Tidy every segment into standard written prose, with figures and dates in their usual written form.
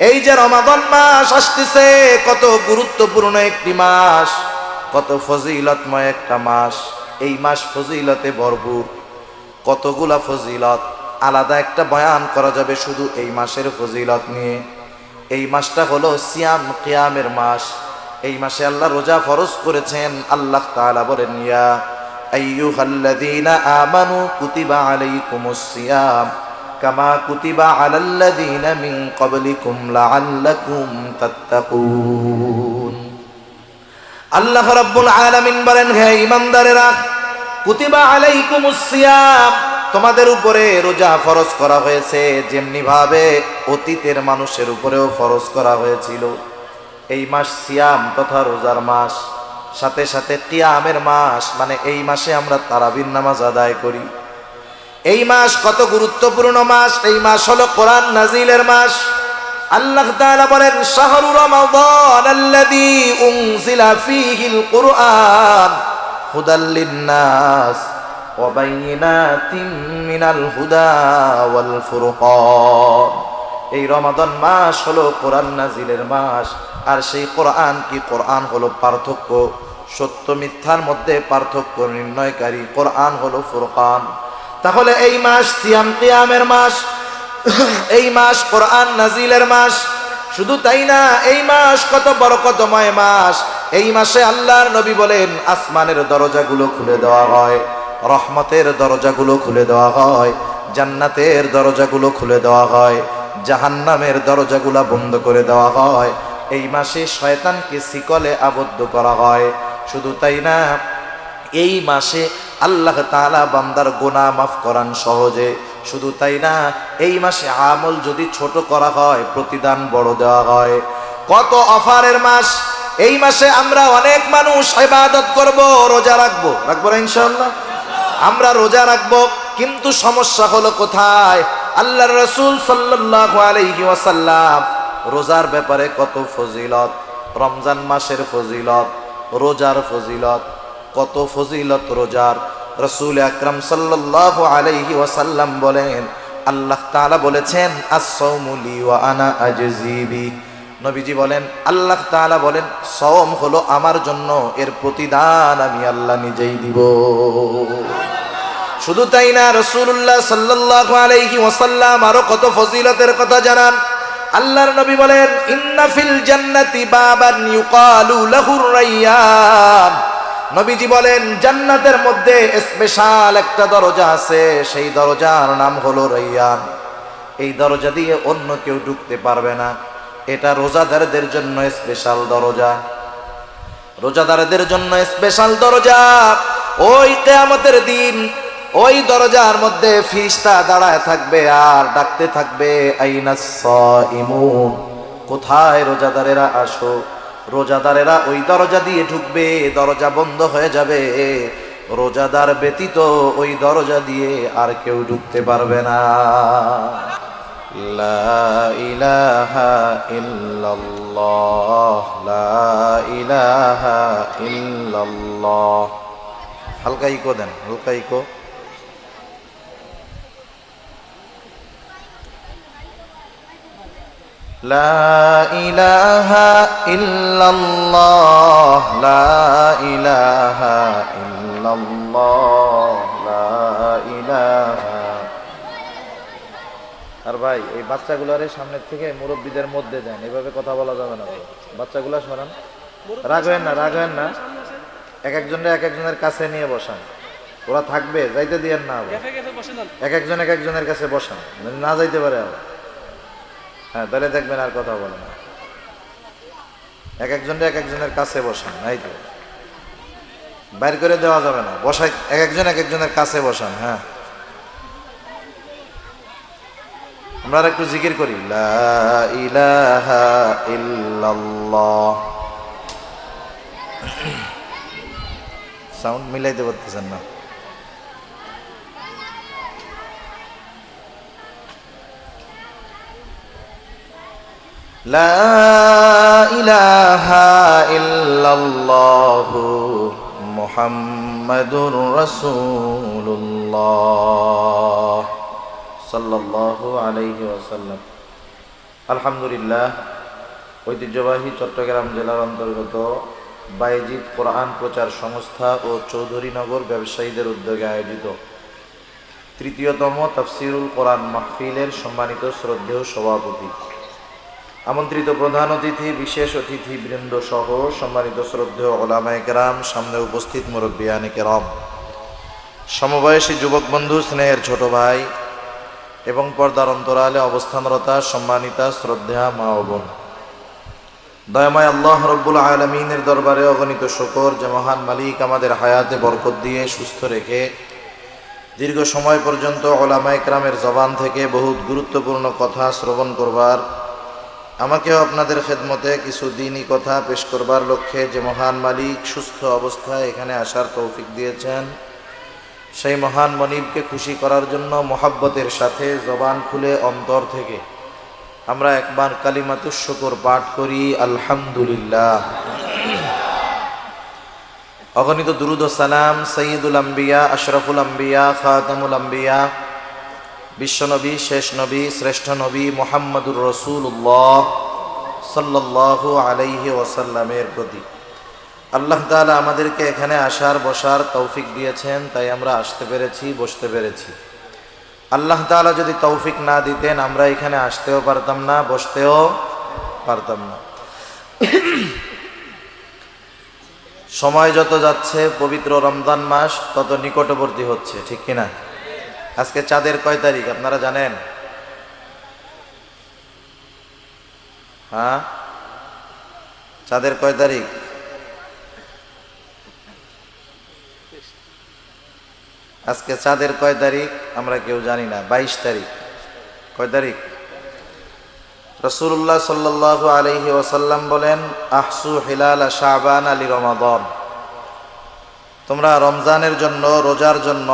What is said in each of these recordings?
এই যে রমাদান মাস আসতেছে, কত গুরুত্বপূর্ণ একটি মাস, কত ফজিলতময় একটা মাস। এই মাস ফজিলতে ভরপুর, কতগুলা ফজিলত, আলাদা একটা বয়ান করা যাবে শুধু এই মাসের ফজিলত নিয়ে। এই মাসটা হলো সিয়াম কিয়ামের মাস। এই মাসে আল্লাহ রোজা ফরজ করেছেন। আল্লাহ তাআলা বলেন, ইয়া আইয়ুহাল্লাযীনা আমানু কুতিবা আলাইকুমুস সিয়াম কামা কুতিবা আলাল্লাযীনা মিন ক্বাবলিকুম লাআল্লাকুম তাত্তাকুন। আল্লাহ রাব্বুল আলামিন বলেন, হে ঈমানদারেরা, কুতিবা আলাইকুমুস সিয়াম, তোমাদের উপরে রোজা ফরজ করা হয়েছে যেমনি ভাবে অতীতের মানুষের উপরেও ফরজ করা হয়েছিল। এই মাস সিয়াম তথা রোজার মাস, সাথে সাথে কিয়ামের মাস, মানে এই মাসে আমরা তারাবির নামাজ আদায় করি। এই মাস কত গুরুত্বপূর্ণ মাস। এই মাস হলো কোরআন নাজিলের মাস। আল্লাহ তাআলা বলেন, শাহরু রমাদান আল্লাযী উনজিলা ফীহিল কুরআন হুদাল লিন-নাস ওয়া বাইয়িনাতিম মিনাল হুদা ওয়াল ফুরকান। এই রমাদান মাস হলো কোরআন নাজিলের মাস। আর সেই কোরআন কি? কোরআন হলো পার্থক্য, সত্য মিথ্যার মধ্যে পার্থক্য নির্ণয়কারী। কোরআন হলো ফুরকান। তাহলে এই মাস সিয়াম কিয়ামের মাস, এই মাস কোরআন নাজিলের মাস। শুধু তাই না, এই মাস কত বরকতময় মাস। এই মাসে আল্লাহর নবী বলেন, আসমানের দরজাগুলো খুলে দেওয়া হয়, রহমতের দরজাগুলো খুলে দেওয়া হয়, জান্নাতের দরজাগুলো খুলে দেওয়া হয়, জাহান্নামের দরজাগুলো বন্ধ করে দেওয়া হয়। এই মাসে শয়তানকে শিকলে আবদ্ধ করা হয়। শুধু তাই না, এই মাসে আল্লাহ তাআলা বান্দার গুনাহ মাফ করান সহজে। শুধু তাই না, এই মাসে আমল যদি ছোট করা হয়, প্রতিদান বড় দেওয়া হয়। কত অফারের মাস। এই মাসে আমরা অনেক মানুষ ইবাদত করব, রোজা রাখবো না ইনশাআল্লাহ? আমরা রোজা রাখবো, কিন্তু সমস্যা হলো কোথায়? আল্লাহর রাসূল সাল্লাল্লাহু আলাইহি ওয়াসাল্লাম রোজার ব্যাপারে কত ফজিলত, রমজান মাসের ফজিলত, রোজার ফজিলত, কত ফজিলত রোজার। রাসূল আকরাম সাল্লাল্লাহু আলাইহি ওয়াসাল্লাম বলেন, আল্লাহ তাআলা বলেছেন, আস-সাওমু লি ওয়া আনা আজজি বি। নবীজি বলেন, আল্লাহ তাআলা বলেন, সওম হলো আমার জন্য, এর প্রতিদান আমি আল্লাহ নিজেই দিব। শুধু তাই না, রাসূলুল্লাহ সাল্লাল্লাহু আলাইহি ওয়াসাল্লাম আরো কত ফজিলতের কথা জানান। আল্লাহর নবী বলেন, ইন্না ফিল জান্নাতি বাবান ইউকালু লাহুর রায়্যান। নবীজি বলেন, জান্নাতের মধ্যে স্পেশাল একটা দরজা আছে, সেই দরজার নাম হলো রায়্যান। এই দরজা দিয়ে অন্য কেউ ঢুকতে পারবে না। এটা রোজাদারদের জন্য স্পেশাল দরজা, রোজাদারদের জন্য স্পেশাল দরজা। ওই কিয়ামতের দিন ওই দরজার মধ্যে ফেরেশতা দাঁড়ায় থাকবে আর ডাকতে থাকবে, আইনাস সাইমুন, কোথায় রোজাদারেরা, আসো। রোজাদারেরা ওই দরজা দিয়ে ঢুকবে, দরজা বন্ধ হয়ে যাবে। রোজাদার ব্যতীত ওই দরজা দিয়ে আর কেউ ঢুকতে পারবে না। লা ইলাহা ইল্লাল্লাহ, লা ইলাহা ইল্লাল্লাহ। হালকা ইকো দেন, হালকা ইকো। লা ইলাহা ইল্লাল্লাহ, লা ইলাহা ইল্লাল্লাহ, লা ইলাহা। আর ভাই, এই বাচ্চাগুলোরে সামনের থেকে মুরব্বীদের মধ্যে দেন, এভাবে কথা বলা যাবে না। বাচ্চাগুলো শোনান, রাখবেন না, রাখবেন না। এক একজনের কাছে নিয়ে বসান, ওরা থাকবে, যাইতে দিয়েন না। এক একজনের কাছে বসান, না যাইতে পারে আবার। হ্যাঁ, তাহলে দেখবেন আর কথা বলে না। এক একজনের কাছে বসান, এই তো বাইর করে দেওয়া যাবে না, বসাই। এক একজনের কাছে বসান। হ্যাঁ, আমরা একটু জিকির করি, লা ইলাহা ইল্লাল্লাহ। সাউন্ড মিলাইতে পারতেছেন না। লা ইলাহা ইল্লাল্লাহু মুহাম্মাদুর রাসূলুল্লাহ সাল্লাল্লাহু আলাইহি ওয়াসাল্লাম। আলহামদুলিল্লাহ, ঐতিহ্যবাহী চট্টগ্রাম জেলার অন্তর্গত বায়েজিদ কোরআন প্রচার সংস্থা ও চৌধুরীনগর ব্যবসায়ীদের উদ্যোগে আয়োজিত তৃতীয়তম তাফসিরুল কোরআন মাহফিলের সম্মানিত শ্রদ্ধেয় সভাপতি, আমন্ত্রিত প্রধান অতিথি, বিশেষ অতিথি বৃন্দ সহ সম্মানিত শ্রদ্ধেয় ওলামায়ে কেরাম, সামনে উপস্থিত মুরব্বিয়ানে কেরাম, সমবয়সী যুবক বন্ধু, স্নেহের ছোট ভাই এবং পর্দার অন্তরালে অবস্থানরতা সম্মানিতা শ্রদ্ধা মা ও বোন, দয়াময় আল্লাহ রব্বুল আলামিনের দরবারে অগণিত শুকর যে মহান মালিক আমাদের হায়াতে বরকত দিয়ে সুস্থ রেখে দীর্ঘ সময় পর্যন্ত ওলামায়ে কেরামের জবান থেকে বহুত গুরুত্বপূর্ণ কথা শ্রবণ করবার, আমাকেও আপনাদের খেদমতে কিছু দ্বীনি কথা পেশ করবার লক্ষ্যে যে মহান মালিক সুস্থ অবস্থায় এখানে আসার তৌফিক দিয়েছেন, সেই মহান মনিবকে খুশি করার জন্য মোহাব্বতের সাথে জবান খুলে অন্তর থেকে আমরা একবার কালিমাতুশ শুকর পাঠ করি, আলহামদুলিল্লাহ। অগণিত দুরুদ ও সালাম সৈয়দুল আম্বিয়া, আশরাফুল আম্বিয়া, খাতামুল আম্বিয়া, বিশ্বনবী, শেষ নবী, শ্রেষ্ঠ নবী মুহাম্মদুর রাসূলুল্লাহ সাল্লাল্লাহু আলাইহি ওয়াসাল্লামের প্রতি। আল্লাহ তাআলা আমাদেরকে এখানে আসার বসার তৌফিক দিয়েছেন, তাই আমরা আসতে পেরেছি, বসতে পেরেছি। আল্লাহ তাআলা যদি তৌফিক না দিতেন আমরা এখানে আসতেও পারতাম না, বসতেও পারতাম না। সময় যত যাচ্ছে, পবিত্র রমজান মাস তত নিকটবর্তী হচ্ছে, ঠিক কিনা? আজকে চাঁদের কয় তারিখ আপনারা জানেন? হ্যাঁ, চাঁদের কয় তারিখ? আজকে চাঁদের কয় তারিখ আমরা কেউ জানি না। 22 তারিখ। কয় তারিখ? রাসূলুল্লাহ সাল্লাল্লাহু আলাইহি ওয়াসাল্লাম বলেন, আহসু হিলাল শাবান আলি রমাদান, তোমরা রমজানের জন্য, রোজার জন্য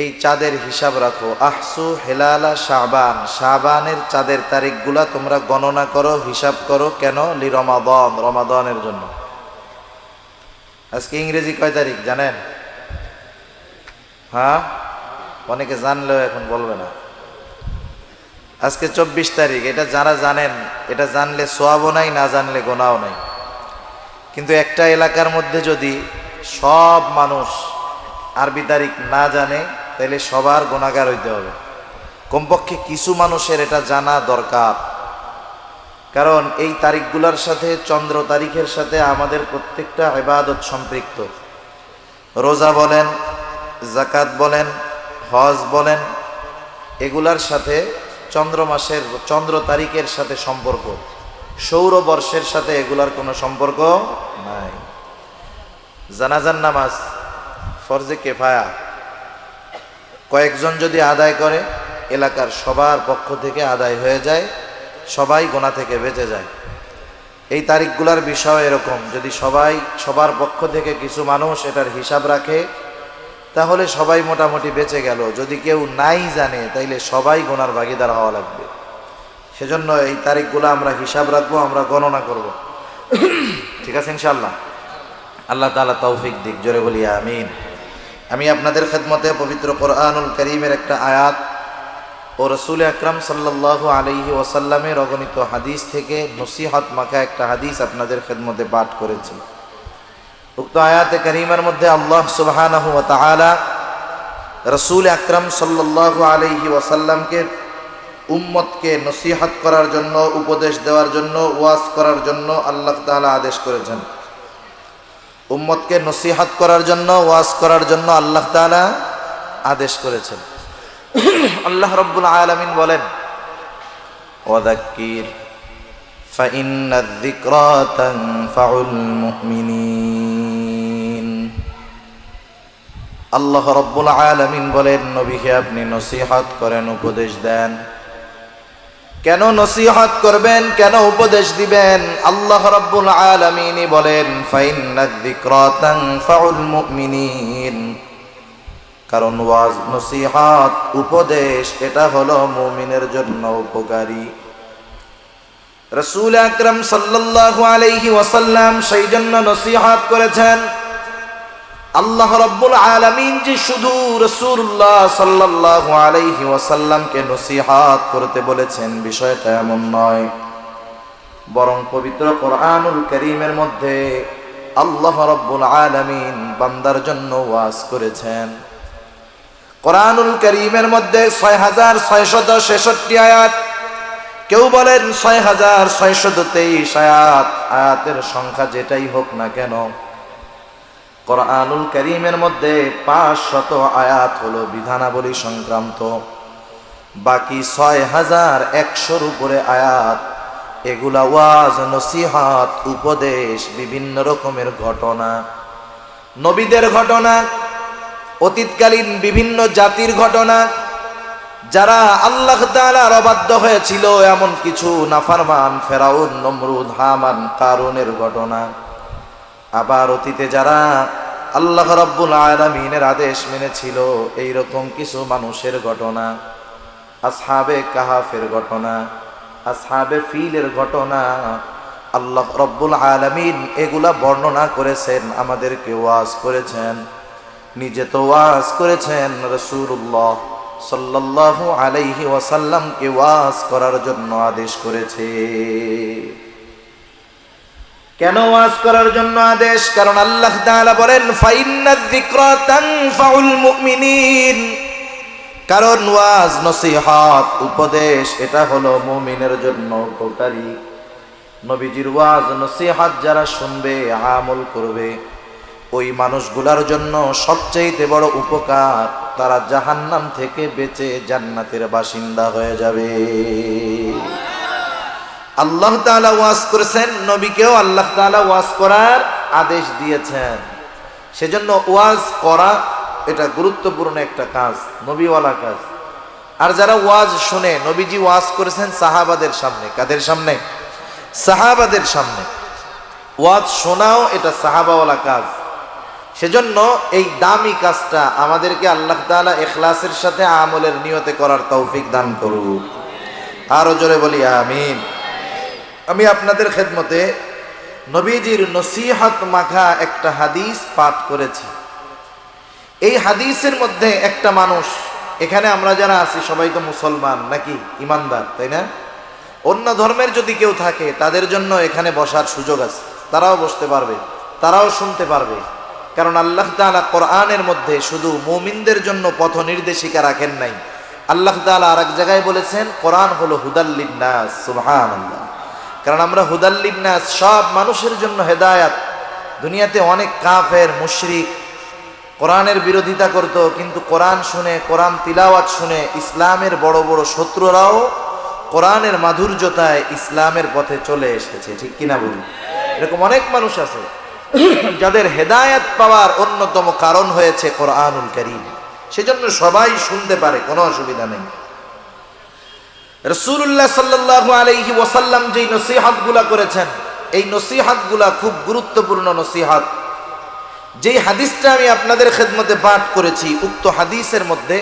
এই চাঁদের হিসাব রাখো। আহসু হিলাল শাবান, শাবানের চাঁদের তারিখগুলা তোমরা গণনা করো, হিসাব করো। কেন? লি রমাদান, রমাদানের জন্য। আজকে ইংরেজি কয় তারিখ জানেন? হ্যাঁ, অনেকে জানলেও এখন বলবে না। আজকে 24 তারিখ। এটা যারা জানেন, এটা জানলে সোয়াবও নাই, না জানলে গোনাও নাই। কিন্তু একটা এলাকার মধ্যে যদি সব মানুষ আরবি তারিখ না জানে, তাহলে সবার গুনাহগার হইতে হবে। কমপক্ষে কিছু মানুষের এটা জানা দরকার, কারণ এই তারিখগুলোর সাথে, চন্দ্র তারিখের সাথে আমাদের প্রত্যেকটা ইবাদত সম্পৃক্ত। রোজা বলেন, যাকাত বলেন, হজ বলেন, এগুলার সাথে চন্দ্র মাসের, চন্দ্র তারিখের সাথে সম্পর্ক। সৌরবর্ষের সাথে এগুলার কোনো সম্পর্ক নাই। জানাজার নামাজ ফরজে কেফায়া, কয়েকজন যদি আদায় করে এলাকার সবার পক্ষ থেকে আদায় হয়ে যায়, সবাই গোনা থেকে বেঁচে যায়। এই তারিখগুলার বিষয় এরকম, যদি সবাই, সবার পক্ষ থেকে কিছু মানুষ এটার হিসাব রাখে, তাহলে সবাই মোটামুটি বেঁচে গেল। যদি কেউ নাই জানে, তাইলে সবাই গোনার ভাগীদার হওয়া লাগবে। সেজন্য এই তারিখগুলো আমরা হিসাব রাখবো, আমরা গণনা করব। ঠিক আছে ইনশাআল্লাহ? আল্লাহ তাআলা তৌফিক দিক, জোরে বলি আমিন। আমি আপনাদের খেদমতে পবিত্র কোরআনুল কারীমের একটা আয়াত ও রাসূল আকরাম সাল্লাল্লাহু আলাইহি ওয়াসাল্লামের অগণিত হাদিস থেকে নসিহত মাখা একটা হাদিস আপনাদের খেদমতে পাঠ করেছি। উক্ত আয়াতে কারীমার মধ্যে আল্লাহ সুবহানাহু ওয়া তাআলা রাসূল আকরাম সাল্লাল্লাহু আলাইহি ওয়াসাল্লামকে উম্মতকে নসিহত করার জন্য, উপদেশ দেওয়ার জন্য, ওয়াজ করার জন্য আল্লাহ তাআলা আদেশ করেছেন। উম্মতকে নসিহত করার জন্য, ওয়াজ করার জন্য আল্লাহ তাআলা আদেশ করেছেন। আল্লাহ রাব্বুল আলামিন বলেন, ওয়াযাক্কির ফাইন্নায যিকরা তানফাউল মুমিনিন। আল্লাহ রাব্বুল আলামিন বলেন, নবীকে আপনি নসিহত করেন, উপদেশ দেন। কেন নসিহত করবেন, কেন উপদেশ দিবেন? আল্লাহ রাব্বুল আলামিন বলেন, ফাইন্নায যিকরা তানফাউল মুমিনিন, কারণ ওয়াজ, নসিহত, উপদেশ এটা হলো মুমিনের জন্য উপকারী। রাসূল আকরাম সাল্লাল্লাহু আলাইহি ওয়াসাল্লাম সেই জন্য নসিহত করেছেন। আল্লাহ রাব্বুল আলামিন যে শুধু রাসূলুল্লাহ সাল্লাল্লাহু আলাইহি ওয়াসাল্লামকে নসিহত করতে বলেছেন বিষয়টা এমন নয়, বরং পবিত্র কোরআনুল কারীমের মধ্যে আল্লাহ রাব্বুল আলামিন বান্দার জন্য ওয়াজ করেছেন। কোরআনুল কারীমের মধ্যে 6663 আয়াত, কেউ বলেন 6623 আয়াত। আয়াতের সংখ্যা যেটাই হোক না কেন, কোরআনুল কারীমের মধ্যে 500 আয়াত হলো বিধানাবলী সংক্রান্ত, বাকি 6100-র উপরে আয়াত এগুলা ওয়াজ, নসিহত, উপদেশ, বিভিন্ন রকমের ঘটনা, নবীদের ঘটনা, অতীতকালীন বিভিন্ন জাতির ঘটনা, যারা আল্লাহ তাআলার অবাধ্য হয়েছিল এমন কিছু নাফরমান ফেরাউন, নমরুদ, হামান, কারুনের ঘটনা, আবার অতীতে যারা আল্লাহ রাব্বুল আলামিনের আদেশ মেনেছিল এইরকম কিছু মানুষের ঘটনা, আসহাবে কাহাফের ঘটনা, আসহাবে ফিলের ঘটনা, আল্লাহ রাব্বুল আলামিন এগুলা বর্ণনা করেছেন, আমাদেরকে ওয়াজ করেছেন, নিজে তো ওয়াজ করেছেন, রাসূলুল্লাহ সাল্লাল্লাহু আলাইহি ওয়াসাল্লামকে ওয়াজ করার জন্য আদেশ করেছে। কেন ওয়াজ করার জন্য আদেশ? কারণ আল্লাহ তাআলা বলেন ফাইন্নায যিকরা তানফাউল মুমিনিন, কারণ ওয়াজ, নসিহত, উপদেশ এটা হলো মুমিনের জন্য উপকারী। নবীজির ওয়াজ নসিহত যারা শুনবে, আমল করবে, ওই মানুষগুলার জন্য সবচেয়ে বড় উপকার, তারা জাহান্নাম থেকে বেঁচে জান্নাতের বাসিন্দা হয়ে যাবে। আল্লাহ তাআলা ওয়াজ করেছেন, নবীকেও আল্লাহ তাআলা ওয়াজ করার আদেশ দিয়েছেন। সেজন্য ওয়াজ করা এটা গুরুত্বপূর্ণ একটা কাজ, নবীওয়ালা কাজ। আর যারা ওয়াজ শুনে, নবীজি ওয়াজ করেছেন সাহাবাদের সামনে। কাদের সামনে? সাহাবাদের সামনে। ওয়াজ শোনাও এটা সাহাবাওয়ালা কাজ। সেজন্য এই দামি কাজটা আমাদেরকে আল্লাহ তাআলা ইখলাসের সাথে আমলের নিয়তে করার তৌফিক দান করুন। আরো জোরে বলি আমিন। আমি আপনাদের খেদমতে নবীজির নসিহত মাখা একটা হাদিস পাঠ করেছি। এই হাদিসের মধ্যে একটা মানুষ, এখানে আমরা যারা আছি সবাই তো মুসলমান নাকি, ইমানদার, তাই না? অন্য ধর্মের যদি কেউ থাকে তাদের জন্য এখানে বসার সুযোগ আছে, তারাও বসতে পারবে, তারাও শুনতে পারবে। কারণ আল্লাহ তাআলা কোরআনের মধ্যে শুধু মুমিনদের জন্য পথ নির্দেশিকা রাখেন নাই, আল্লাহ তাআলা আরেক জায়গায় বলেছেন কোরআন হলো হুদাল লিন্নাস। সুবহানাল্লাহ। কারণ আমরা হুদাল লিন্নাস, সব মানুষের জন্য হেদায়াত। দুনিয়াতে অনেক কাফের, মুশরিক কোরআনের বিরোধিতা করত, কিন্তু কোরআন শুনে, কোরআন তিলাওয়াত শুনে ইসলামের বড় বড় শত্রুরাও কোরআনের মাধুর্যতায় ইসলামের পথে চলে এসেছে। ঠিক কিনা বলি? এরকম অনেক মানুষ আছে যাদের হেদায়াত পাওয়ার অন্যতম কারণ হয়েছে কোরআনুল কারীম। সেজন্য সবাই শুনতে পারে, কোনো অসুবিধা নেই। রাসূলুল্লাহ সাল্লাল্লাহু আলাইহি ওয়াসাল্লাম যেই নসিহতগুলা করেছেন, এই নসিহতগুলা খুব গুরুত্বপূর্ণ নসিহত। যেই হাদিসটা আমি আপনাদের খেদমতে পাঠ করেছি, উক্ত হাদিসের মধ্যে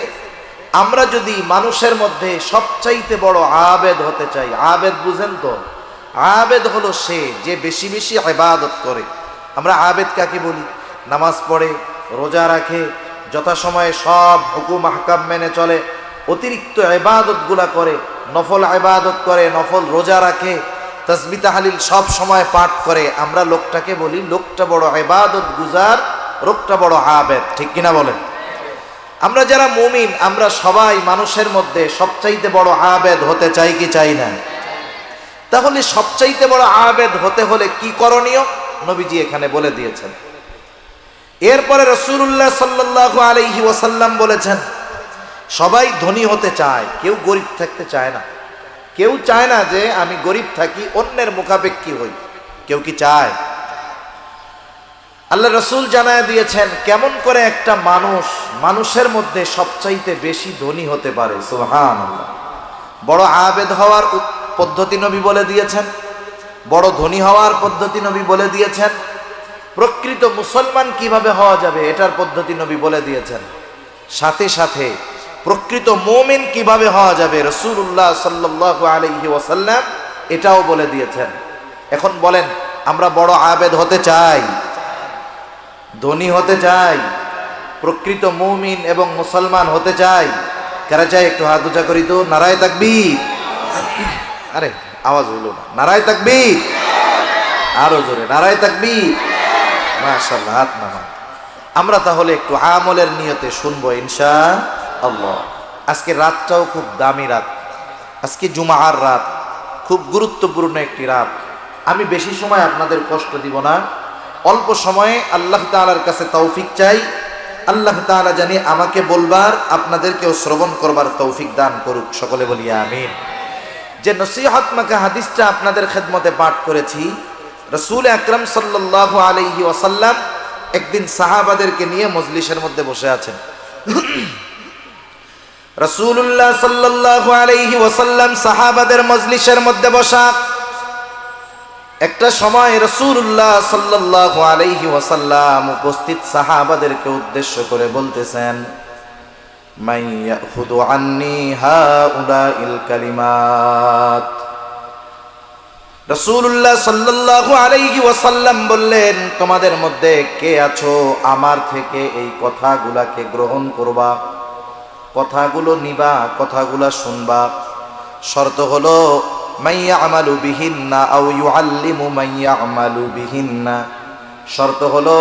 আমরা যদি মানুষের মধ্যে সবচাইতে বড় আবেদ হতে চাই, আবেদ বুঝেন তো? আবেদ হলো সে যে বেশি বেশি ইবাদত করে। আমরা আবেদ কাকে বলি? নামাজ পড়ে, রোজা রাখে, যথাসময়ে সব হুকুম আহকাম মেনে চলে, অতিরিক্ত ইবাদতগুলা করে, নফল ইবাদত করে, নফল রোজা রাখে, তাসবিহ তাহলিল সব সময় পাঠ করে। আমরা লোকটাকে বলি লোকটা বড় ইবাদত গুজার, লোকটা বড় আবেদ। ঠিক কিনা বলেন? আমরা যারা মুমিন, আমরা সবাই মানুষের মধ্যে সবচাইতে বড় আবেদ হতে চাই কি চাই না? তাহলে সবচাইতে বড় আবেদ হতে হলে কি করণীয় নবীজি এখানে বলে দিয়েছেন। এরপরে রাসূলুল্লাহ সাল্লাল্লাহু আলাইহি ওয়াসাল্লাম বলেছেন সবাই ধনী হতে চায়, কেউ গরিব থাকতে চায় না। কেউ চায় না যে আমি গরিব থাকি, অন্যের মুখাপেক্ষী হই। কেউ কি চায়? আল্লাহ রাসূল জানায় দিয়েছেন কেমন করে একটা মানুষ মানুষের মধ্যে সবচাইতে বেশি ধনী হতে পারে। সুবহানাল্লাহ। বড় আবেদ হওয়ার পদ্ধতি নবী বলে দিয়েছেন, বড় ধনী হওয়ার পদ্ধতি নবী বলে দিয়েছেন, প্রকৃত মুসলমান কিভাবে হওয়া যাবে এটার পদ্ধতি নবী বলে দিয়েছেন। সাথে সাথে প্রকৃত মুমিন কিভাবে হওয়া যাবে রাসূলুল্লাহ সাল্লাল্লাহু আলাইহি ওয়াসাল্লাম এটাও বলে দিয়েছেন। এখন বলেন, আমরা বড় আবেদ হতে চাই? ধনী হতে চাই, প্রকৃত মুমিন এবং মুসলমান হতে চাই। কারা চাই একটু হাত উঁচা করি তো, নারায়ে তাকবীর। আরে আওয়াজ হইল না, নারায়ে তাকবীর, আরো জোরে নারায়ে তাকবীর। মাশাআল্লাহ, হাত নামা। আমরা তাহলে একটু আমলের নিয়তে শুনবো ইনশাআল্লাহ। আজকে রাতটাও খুব দামি রাত, আজকে জুমার রাত, খুব গুরুত্বপূর্ণ একটি রাত। আমি বেশি সময় আপনাদের কষ্ট দিব না, অল্প সময়ে আল্লাহ তাআলার কাছে তৌফিক চাই। আল্লাহ তাআলা জানি আমাকে বলবার, আপনাদেরকেও শ্রবণ করবার তৌফিক দান করুক, সকলে বলি আমিন। যে নসিহত মাকা হাদিসটা আপনাদের খেদমতে পাঠ করেছি, রাসূল আকরাম সাল্লাল্লাহু আলাইহি ওয়াসাল্লাম একদিন সাহাবাদেরকে নিয়ে মজলিসের মধ্যে বসে আছেন। রাসূলুল্লাহ সাল্লাল্লাহু আলাইহি ওয়াসাল্লাম সাহাবাদের মজলিসের মধ্যে বসা। একটা সময় রাসূলুল্লাহ সাল্লাল্লাহু আলাইহি ওয়াসাল্লাম উপস্থিত সাহাবাদেরকে উদ্দেশ্য করে বলতেছেন, মান ইয়াখুযু আন্নী হাউলাইল কালিমাত। রাসূলুল্লাহ সাল্লাল্লাহু আলাইহি ওয়াসাল্লাম বললেন, তোমাদের মধ্যে কে আছো আমার থেকে এই কথাগুলাকে গ্রহণ করবা, কথাগুলো নিবা, কথাগুলা শুনবা। শর্ত হলো মাইয়া আমালু বিহিন্না আও ইউআল্লিমু মাইয়া আমালু বিহিন্না। শর্ত হলো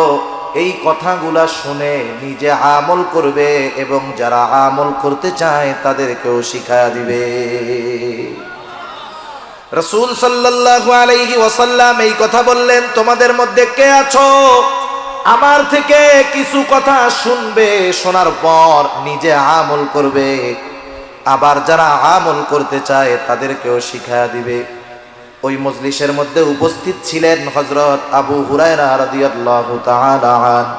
এই কথাগুলা শুনে নিজে আমল করবে এবং যারা আমল করতে চায় তাদেরকেও শিখায়া দিবে। রাসূল সাল্লাল্লাহু আলাইহি ওয়াসাল্লাম এই কথা বললেন, তোমাদের মধ্যে কে আছো আমার থেকে কিছু কথা শুনবে, শোনার পর নিজে আমল করবে, আবার যারা আমল করতে চায় তাদেরকেও শিখায়া দিবে। ওই মজলিসের মধ্যে উপস্থিত ছিলেন হযরত আবু হুরায়রা রাদিয়াল্লাহু তাআলা আনহু।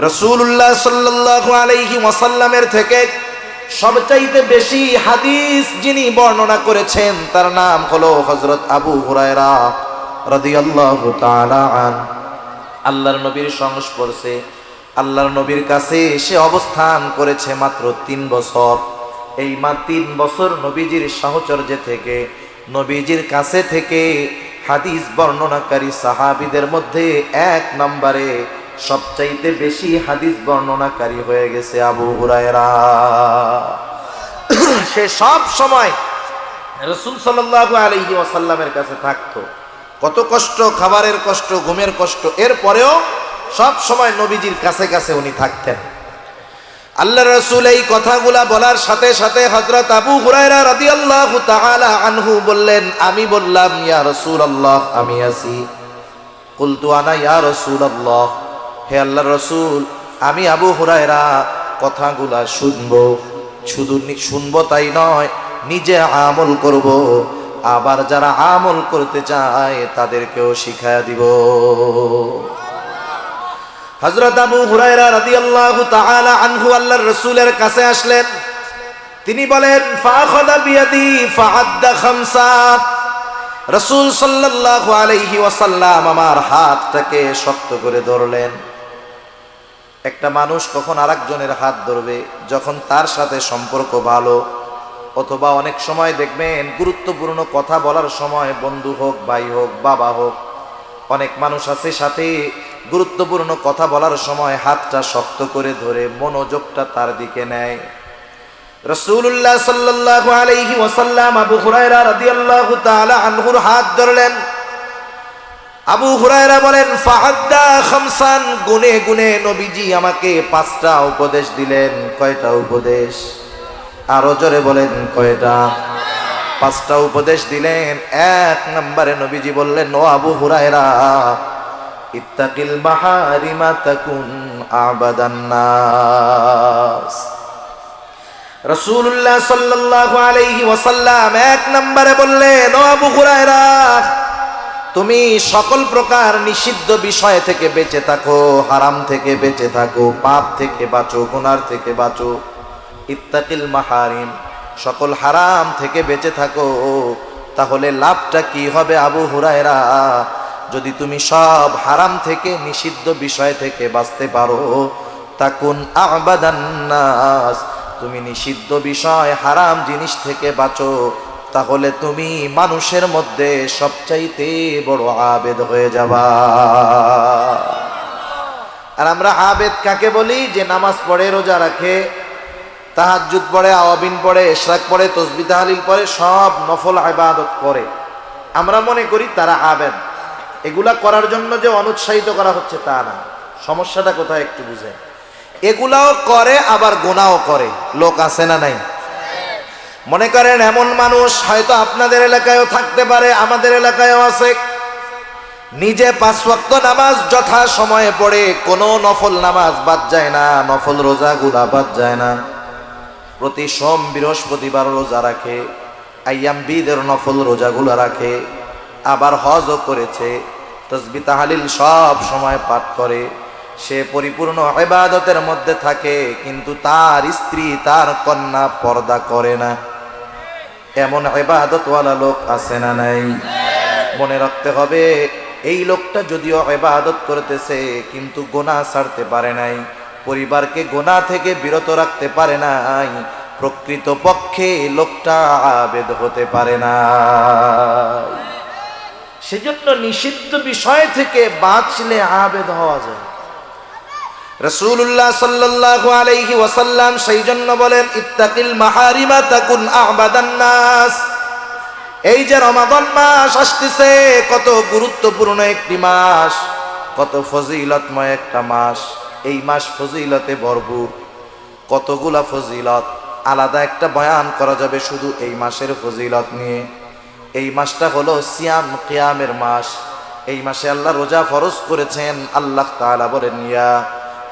রাসূলুল্লাহ সাল্লাল্লাহু আলাইহি ওয়াসাল্লামের থেকে সবচাইতে বেশি হাদিস যিনি বর্ণনা করেছেন তার নাম হলো হযরত আবু হুরায়রা রাদিয়াল্লাহু তাআলা আনহু। আল্লাহর নবীর সংস্পর্শে, আল্লাহর নবীর কাছে সে অবস্থান করেছে মাত্র 3 বছর। এই 3 বছর নবীজির সাহচর্যে থেকে, নবীজির কাছে থেকে হাদিস বর্ণনাকারী সাহাবীদের মধ্যে 1 নম্বরে সবচাইতে বেশি হাদিস বর্ণনাকারী হয়ে গেছে আবু হুরায়রা। সে সব সময় রাসূল সাল্লাল্লাহু আলাইহি ওয়াসাল্লামের কাছে থাকতো। কত কষ্ট, খাবারের কষ্ট, ঘুমের কষ্ট, এরপরেও সব সময় নবীজির কাছে কাছে উনি থাকতেন। আল্লাহর রাসূল এই কথাগুলা বলার সাথে সাথে হযরত আবু হুরায়রা রাদিয়াল্লাহু তাআলা আনহু বললেন, আমি বললাম, ইয়া রাসূলুল্লাহ, আমি আছি। কুলতু আনা ইয়া রাসূলুল্লাহ, হে আল্লাহর রাসূল, আমি আবু হুরায়রা কথাগুলা শুনবো, শুধু শুনবো তাই নয়, নিজে আমল করব, আবার যারা আমল করতে চায় তাদেরকেও শিখায়া দিব। হযরত আবু হুরায়রা রাদিয়াল্লাহু তাআলা আনহু আল্লাহর রাসূলের কাছে আসলেন। তিনি বলেন, ফাখাযা বিয়াদি ফাআদ্দা খামসা। রাসূল সাল্লাল্লাহু আলাইহি ওয়াসাল্লাম আমার হাতটাকে শক্ত করে ধরলেন। একটা মানুষ কখন আরেকজনের হাত ধরবে? যখন তার সাথে সম্পর্ক ভালো, অথবা অনেক সময় দেখবেন গুরুত্বপূর্ণ কথা বলার সময় বন্ধু হোক, ভাই হোক, বাবা হোক, অনেক মানুষ আছে সাথে গুরুত্বপূর্ণ কথা বলার সময় হাতটা শক্ত করে ধরে মনোযোগটা তার দিকে নেয়। রাসূলুল্লাহ সাল্লাল্লাহু আলাইহি ওয়াসাল্লাম আবু হুরায়রা রাদিয়াল্লাহু তাআলা আনহুর হাত ধরলেন। আবু হুরায়রা বলেন, ফাআদ্দা খামসান, গুনে গুনে নবীজি আমাকে 5টা উপদেশ দিলেন। কয়টা উপদেশ? আরো জোরে বলেন, কয়টা? 5টা উপদেশ দিলেন। 1 নম্বরে নবীজি বললেন, ও আবু হুরায়রা, ইত্তাকিল মাহারিমা তাকুন আবাদান নাস। রাসূলুল্লাহ সাল্লাল্লাহু আলাইহি ওয়াসাল্লাম 1 নম্বরে বললেন, ও আবু হুরায়রা, তুমি সকল প্রকার নিষিদ্ধ বিষয় থেকে বেঁচে থাকো, হারাম থেকে বেঁচে থাকো, পাপ থেকে বাঁচো, গুনার থেকে বাঁচো। ইত্তাকিল মাহারিম, সকল হারাম থেকে বেঁচে থাকো। তাহলে লাভটা কি হবে আবু হুরায়রা? যদি তুমি সব হারাম থেকে, নিষিদ্ধ বিষয় থেকে বাঁচতে পারো, তাকুন আবাদান নাস, তুমি নিষিদ্ধ বিষয়, হারাম জিনিস থেকে বাঁচো, তাহলে তুমি মানুষের মধ্যে সবচাইতে বড় আবেদ হয়ে যাবা। আর আমরা আবেদ কাকে বলি? যে নামাজ পড়ে, রোজা রাখে, তাহাজ্জুদ পড়ে, আওয়াবিন পড়ে, ইশরাক পড়ে, তাসবিহ তাহলিল পড়ে, সব নফল ইবাদত করে। আমরা মনে করি তারা আবেদ। এগুলা করার জন্য যে অনুৎসাহিত করা হচ্ছে তা না। সমস্যাটা কোথায় একটু বুঝেন। এগুলাও করে আবার গুনাহও করে। লোক আছে না নাই? মনে করেন এমন মানুষ হয়তো আপনাদের এলাকায়ও থাকতে পারে, আমাদের এলাকায়ও আছে, নিজে 5 ওয়াক্ত নামাজ যথা সময়ে পড়ে, কোনো নফল নামাজ বাদ যায় না, নফল রোজাগুলা বাদ যায় না। প্রতি সোম বৃহস্পতিবার রোজা রাখে, আইয়াম বিদের নফল রোজাগুলা রাখে, আবার হজও করেছে, তাসবিহ তাহলিল সব সময় পাঠ করে। সে পরিপূর্ণ ইবাদতের মধ্যে থাকে, কিন্তু তার স্ত্রী, তার কন্যা পর্দা করে না। এমন ইবাদতওয়ালা লোক আছে না নাই? মনে রাখতে হবে, এই লোকটা যদিও ইবাদত করতেছে কিন্তু গুনাহ ছাড়তে পারে নাই, পরিবারকে গুনাহ থেকে বিরত রাখতে পারে নাই, প্রকৃত পক্ষে লোকটা আবেদ হতে পারে না। সেজন্য নিষিদ্ধ বিষয় থেকে বাঁচলে আবেদ হওয়া যায়। রাসূলুল্লাহ সাল্লাল্লাহু আলাইহি ওয়াসাল্লাম সেই জন্য বলেন, ইত্তাকিল মাহারিমা তাকুন আবাদান নাস। এই যে রমাদান মাস আসতেছে, কত গুরুত্বপূর্ণ একটি মাস, কত ফজিলতময় একটা মাস। এই মাস ফজিলতে ভরপুর, কতগুলা ফজিলত, আলাদা একটা বয়ান করা যাবে শুধু এই মাসের ফজিলত নিয়ে। এই মাসটা হলো সিয়াম কিয়ামের মাস। এই মাসে আল্লাহ রোজা ফরজ করেছেন। আল্লাহ তাআলা বলেন, ইয়া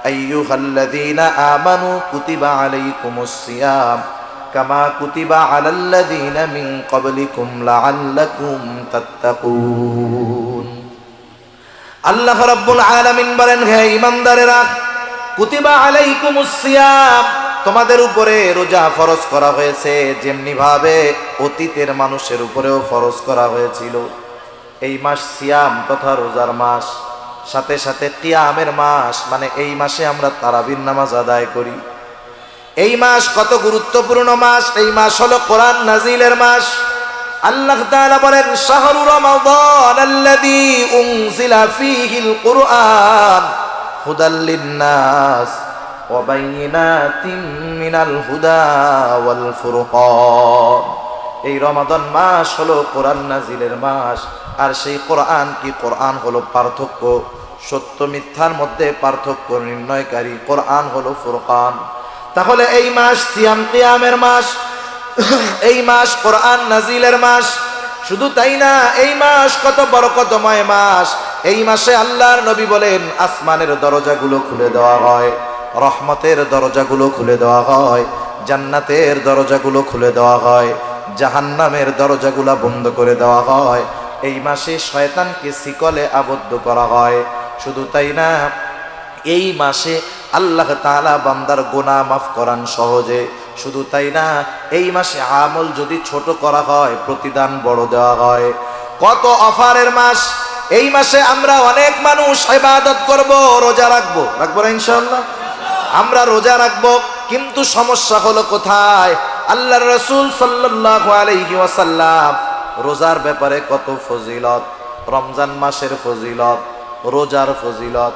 আইয়ুহাল্লাযীনা আমানু কুতিবা আলাইকুমুস সিয়াম কামা কুতিবা আলাল্লাযীনা মিন ক্বাবলিকুম লাআল্লাকুম তাত্তাকুন। আল্লাহ রাব্বুল আলামিন বলেন, হে ঈমানদারেরা, কুতিবা আলাইকুমুস সিয়াম, তোমাদের উপরে রোজা ফরজ করা হয়েছে, যেমনি ভাবে অতীতের মানুষের উপরেও ফরজ করা হয়েছিল। এই মাস সিয়াম তথা রোজার মাস, সাথে সাথে কিয়ামের মাস, মানে এই মাসে আমরা তারাবির নামাজ আদায় করি। এই মাস কত গুরুত্বপূর্ণ মাস। এই মাস হলো কোরআন নাজিলের মাস। আল্লাহ তাআলা বলেন, শাহরু রমাদান আল্লাযী উনজিলা ফীহিল কুরআন হুদাল লিন-নাস ওয়া বাইয়িনাতিন মিনাল হুদা ওয়াল ফুরকান। এই রমাদান মাস হলো কোরআন নাজিলের মাস। আর সেই কোরআন কি? কোরআন হলো পার্থক্য, সত্য মিথ্যার মধ্যে পার্থক্য নির্ণয়কারী। কোরআন হলো ফুরকান। তাহলে এই মাস সিয়াম কিয়ামের মাস, এই মাস কোরআন নাজিলের মাস। শুধু তাই না, এই মাস কত বরকতময় মাস। এই মাসে আল্লাহর নবী বলেন, আসমানের দরজাগুলো খুলে দেওয়া হয়, রহমতের দরজাগুলো খুলে দেওয়া হয়, জান্নাতের দরজাগুলো খুলে দেওয়া হয়, জাহান্নামের দরজাগুলো বন্ধ করে দেওয়া হয়। এই মাসে শয়তানকে শিকলে আবদ্ধ করা হয়। শুধু তাই না, এই মাসে আল্লাহ তাআলা বান্দার গুনাহ মাফ করান সহজে। শুধু তাই না, এই মাসে আমল যদি ছোট করা হয়, প্রতিদান বড় দেওয়া হয়। কত অফারের মাস। এই মাসে আমরা অনেক মানুষ ইবাদত করব, রোজা রাখবো না ইনশাআল্লাহ? আমরা রোজা রাখবো, কিন্তু সমস্যা হলো কোথায়? আল্লাহর রাসূল সাল্লাল্লাহু আলাইহি ওয়াসাল্লাম রোজার ব্যাপারে কত ফজিলত, রমজান মাসের ফজিলত, রোজার ফজিলত,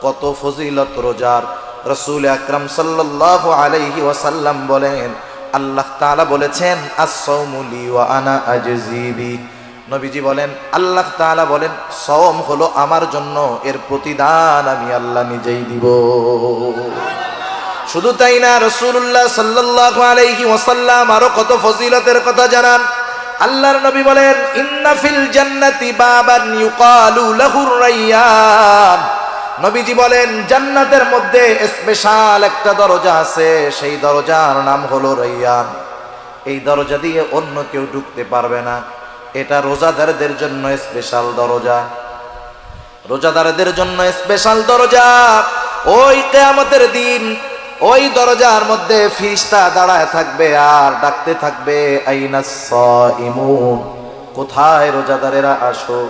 কত ফজিলত রোজার। রাসূল আকরাম সাল্লাল্লাহু আলাইহি ওয়াসাল্লাম বলেন, আল্লাহ তাআলা বলেছেন, আস-সাওমু লি ওয়া আনা আজজি বি। নবীজি বলেন, আল্লাহ তাআলা বলেন, সওম হলো আমার জন্য, এর প্রতিদান আমি আল্লাহ নিজেই দিব। শুধু তাই না, রাসূলুল্লাহ সাল্লাল্লাহু আলাইহি ওয়াসাল্লাম আরো কত ফজিলতের কথা জানান। আল্লাহর নবী বলেন, ইন্না ফিল জান্নাতি বাবান ইউকালু লাহুর রায়্যান। নবীজি বলেন, জান্নাতের মধ্যে স্পেশাল একটা দরজা আছে, সেই দরজার নাম হলো রায়্যান। এই দরজা দিয়ে অন্য কেউ ঢুকতে পারবে না। এটা রোজাদারদের জন্য স্পেশাল দরজা, রোজাদারদের জন্য স্পেশাল দরজা। ওই কিয়ামতের দিন ওই দরজার মধ্যে ফেরেশতা দাঁড়ায় থাকবে আর ডাকতে থাকবে, আইনাস সাইমুন, কোথায় রোজাদারেরা, আসো।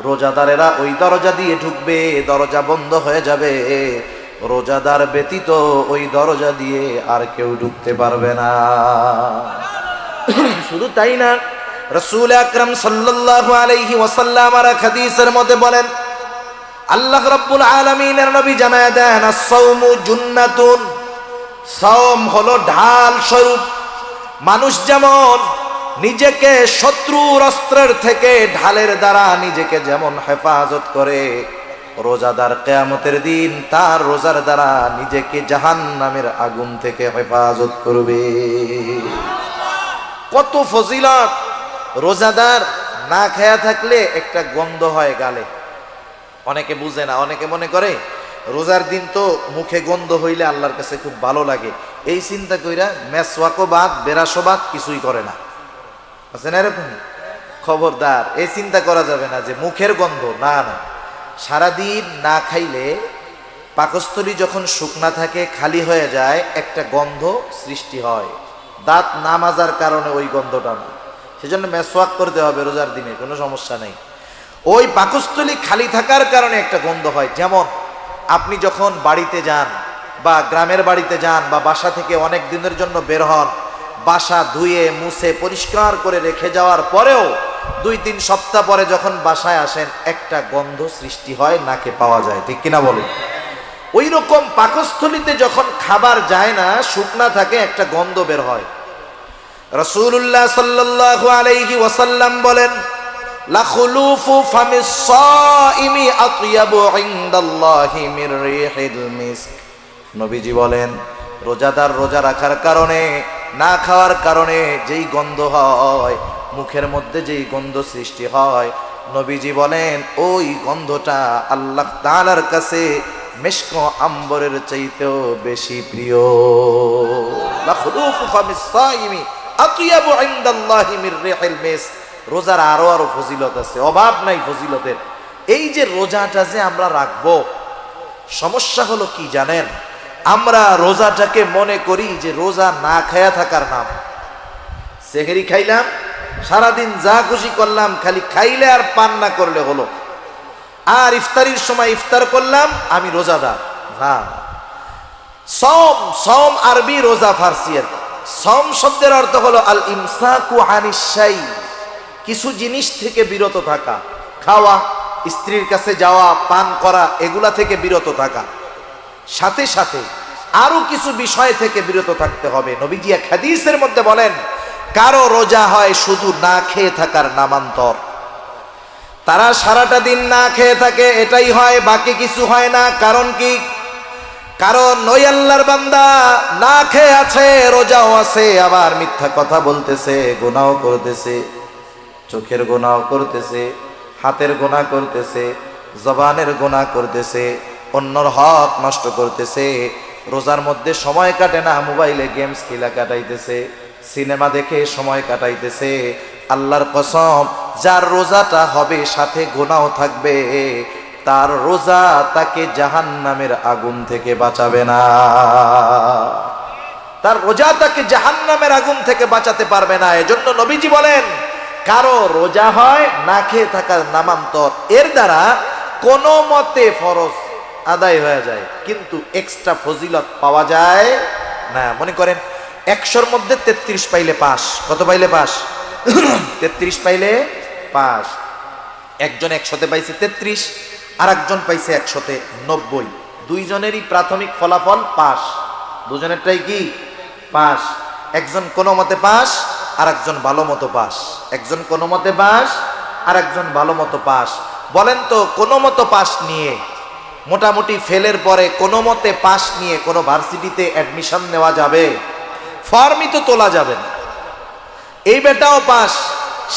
রোজাদারেরা ওই দরজা দিয়ে ঢুকবে, দরজা বন্ধ হয়ে যাবে, রোজাদার ব্যতীত ওই দরজা দিয়ে আর কেউ ঢুকতে পারবে না। শুধু তাই না, রাসূল আকরাম সাল্লাল্লাহু আলাইহি ওয়াসাল্লাম আর হাদিসের মধ্যে বলেন, আল্লাহ রাব্বুল আলামিনের নবী জানায় দেন, আস-সাওমু জুন্নাতুন, সাওম হলো ঢাল স্বরূপ। মানুষ যেমন নিজেকে শত্রুর অস্ত্রের থেকে ঢালের দ্বারা নিজেকে যেমন হেফাজত করে, রোজাদার কিয়ামতের দিন তার রোজার দ্বারা নিজেকে জাহান্নামের আগুন থেকে হেফাজত করবে। কত ফজিলত! রোজাদার না খেয়া থাকলে একটা গন্ধ হয় গালে, অনেকে বুঝে না, অনেকে মনে করে রোজার দিন তো মুখে গন্ধ হইলে আল্লাহর কাছে খুব ভালো লাগে, এই চিন্তা কইরা মেসওয়াকও বাদ বেরাসও বাদ কিছুই করে না। আছে না এরকম? খবরদার, এই চিন্তা করা যাবে না যে মুখের গন্ধ, না না। সারাদিন না খাইলে পাকস্থলী যখন শুকনা থাকে, খালি হয়ে যায়, একটা গন্ধ সৃষ্টি হয়। দাঁত না মাজার কারণে ওই গন্ধটা না, সেজন্য মেসওয়াক করতে হবে রোজার দিনে, কোনো সমস্যা নেই। ওই পাকস্থলী খালি থাকার কারণে একটা গন্ধ হয়। যেমন আপনি যখন বাড়িতে যান বা গ্রামের বাড়িতে যান বা বাসা থেকে অনেক দিনের জন্য বের হন, বাসা ধুয়ে মুছে পরিষ্কার করে রেখে যাওয়ার পরেও 2-3 সপ্তাহ পরে যখন বাসায় আসেন, একটা গন্ধ সৃষ্টি হয়, নাকে পাওয়া যায়, ঠিক কিনা বলুন? ওই রকম পাকস্থলীতে যখন খাবার যায় না, শুকনা থাকে, একটা গন্ধ বের হয়। রাসূলুল্লাহ সাল্লাল্লাহু আলাইহি ওয়াসাল্লাম বলেন, লা খুলুফু ফামিস সাইমি আতয়াবু ইনদাল্লাহি মির রিহিল মিস্ক। নবীজি বলেন, রোজাদার রোজা রাখার কারণে, না খাওয়ার কারণে যেই গন্ধ হয়, মুখের মধ্যে যেই গন্ধ সৃষ্টি হয়, নবীজি বলেন ওই গন্ধটা আল্লাহ তাআলার কাছে মিশক আম্বরের চাইতেও বেশি প্রিয়। লা খুলুফু ফামিস সাইমি আতয়াবু ইনদাল্লাহি মির রিহিল মিস্ক। রোজার আরো ফজিলত আছে, অভাব নাই ফজিলতের। এই যে রোজাটা যে আমরা রাখবো, সমস্যা হলো কি জানেন? আমরা রোজাটাকে মনে করি যে রোজা না খায়া থাকার নাম। সেহরি খাইলাম, সারাদিন যা খুশি করলাম, খালি খাইলে আর পান না করলে হলো, আর ইফতারির সময় ইফতার করলাম, আমি রোজাদার না। সওম, সওম আরবি, রোজা ফার্সি। সওম শব্দের অর্থ হলো আল ইমসাকু আনিশ শাই, কিছু জিনিস থেকে বিরত থাকা, খাওয়া, স্ত্রীর কাছে যাওয়া, পান করা, এগুলা থেকে বিরত থাকা। সাথে সাথে আরো কিছু বিষয় থেকে বিরত থাকতে হবে। নবীজি এক হাদিসের মধ্যে বলেন, কারো রোজা হয় শুধু না খেয়ে থাকার নামান্তর। তারা সারাটা দিন না খেয়ে থাকে, এটাই হয়, বাকি কিছু হয় না। কারণ কি? কারণ ওই আল্লাহর বান্দা না খেয়ে আছে, রোজাও আছে, আবার মিথ্যা কথা বলতেছে, গুনাহ করতেছে, চোখের গুনাহ করতেছে, হাতের গুনাহ করতেছে, জবানের গুনাহ করতেছে, অন্যর হক নষ্ট করতেছে। রোজার মধ্যে সময় কাটে না, মোবাইলে গেমস খেলা কাটাইতেছে, সিনেমা দেখে সময় কাটাইতেছে। আল্লাহর কসম, যার রোজাটা হবে সাথে গুনাহ থাকবে, তার রোজা তাকে জাহান্নামের আগুন থেকে বাঁচাবে না। তার রোজা তাকে জাহান্নামের আগুন থেকে বাঁচাতে পারবে না। এজন্য নবীজি বলেন, কারো রোজা হয় না খেয়ে থাকার নামান্তর, এর দ্বারা কোনো মতে ফরজ আদায় হয়ে যায়, কিন্তু এক্সট্রা ফজিলত পাওয়া যায় না। মনে করেন 100-র মধ্যে 33 পাইলে পাস। কত পাইলে পাস? 33 পাইলে পাস। একজন 100-তে পাইছে 33, আর একজন পাইছে 100-তে 90। দুইজনেরই প্রাথমিক ফলাফল পাস, দুজনেরটাই কি পাস। একজন কোনো মতে পাস, আর একজন ভালো মতো পাস। একজন কোনো মতে পাস, আর একজন ভালো মতো পাস। বলেন তো, কোনো মতো পাস নিয়ে, মোটামুটি ফেলের পরে কোনো মতে পাস নিয়ে কোনো ভার্সিটিতে অ্যাডমিশন নেওয়া যাবে? ফর্মই তো তোলা যাবে না। এই বেটাও পাস,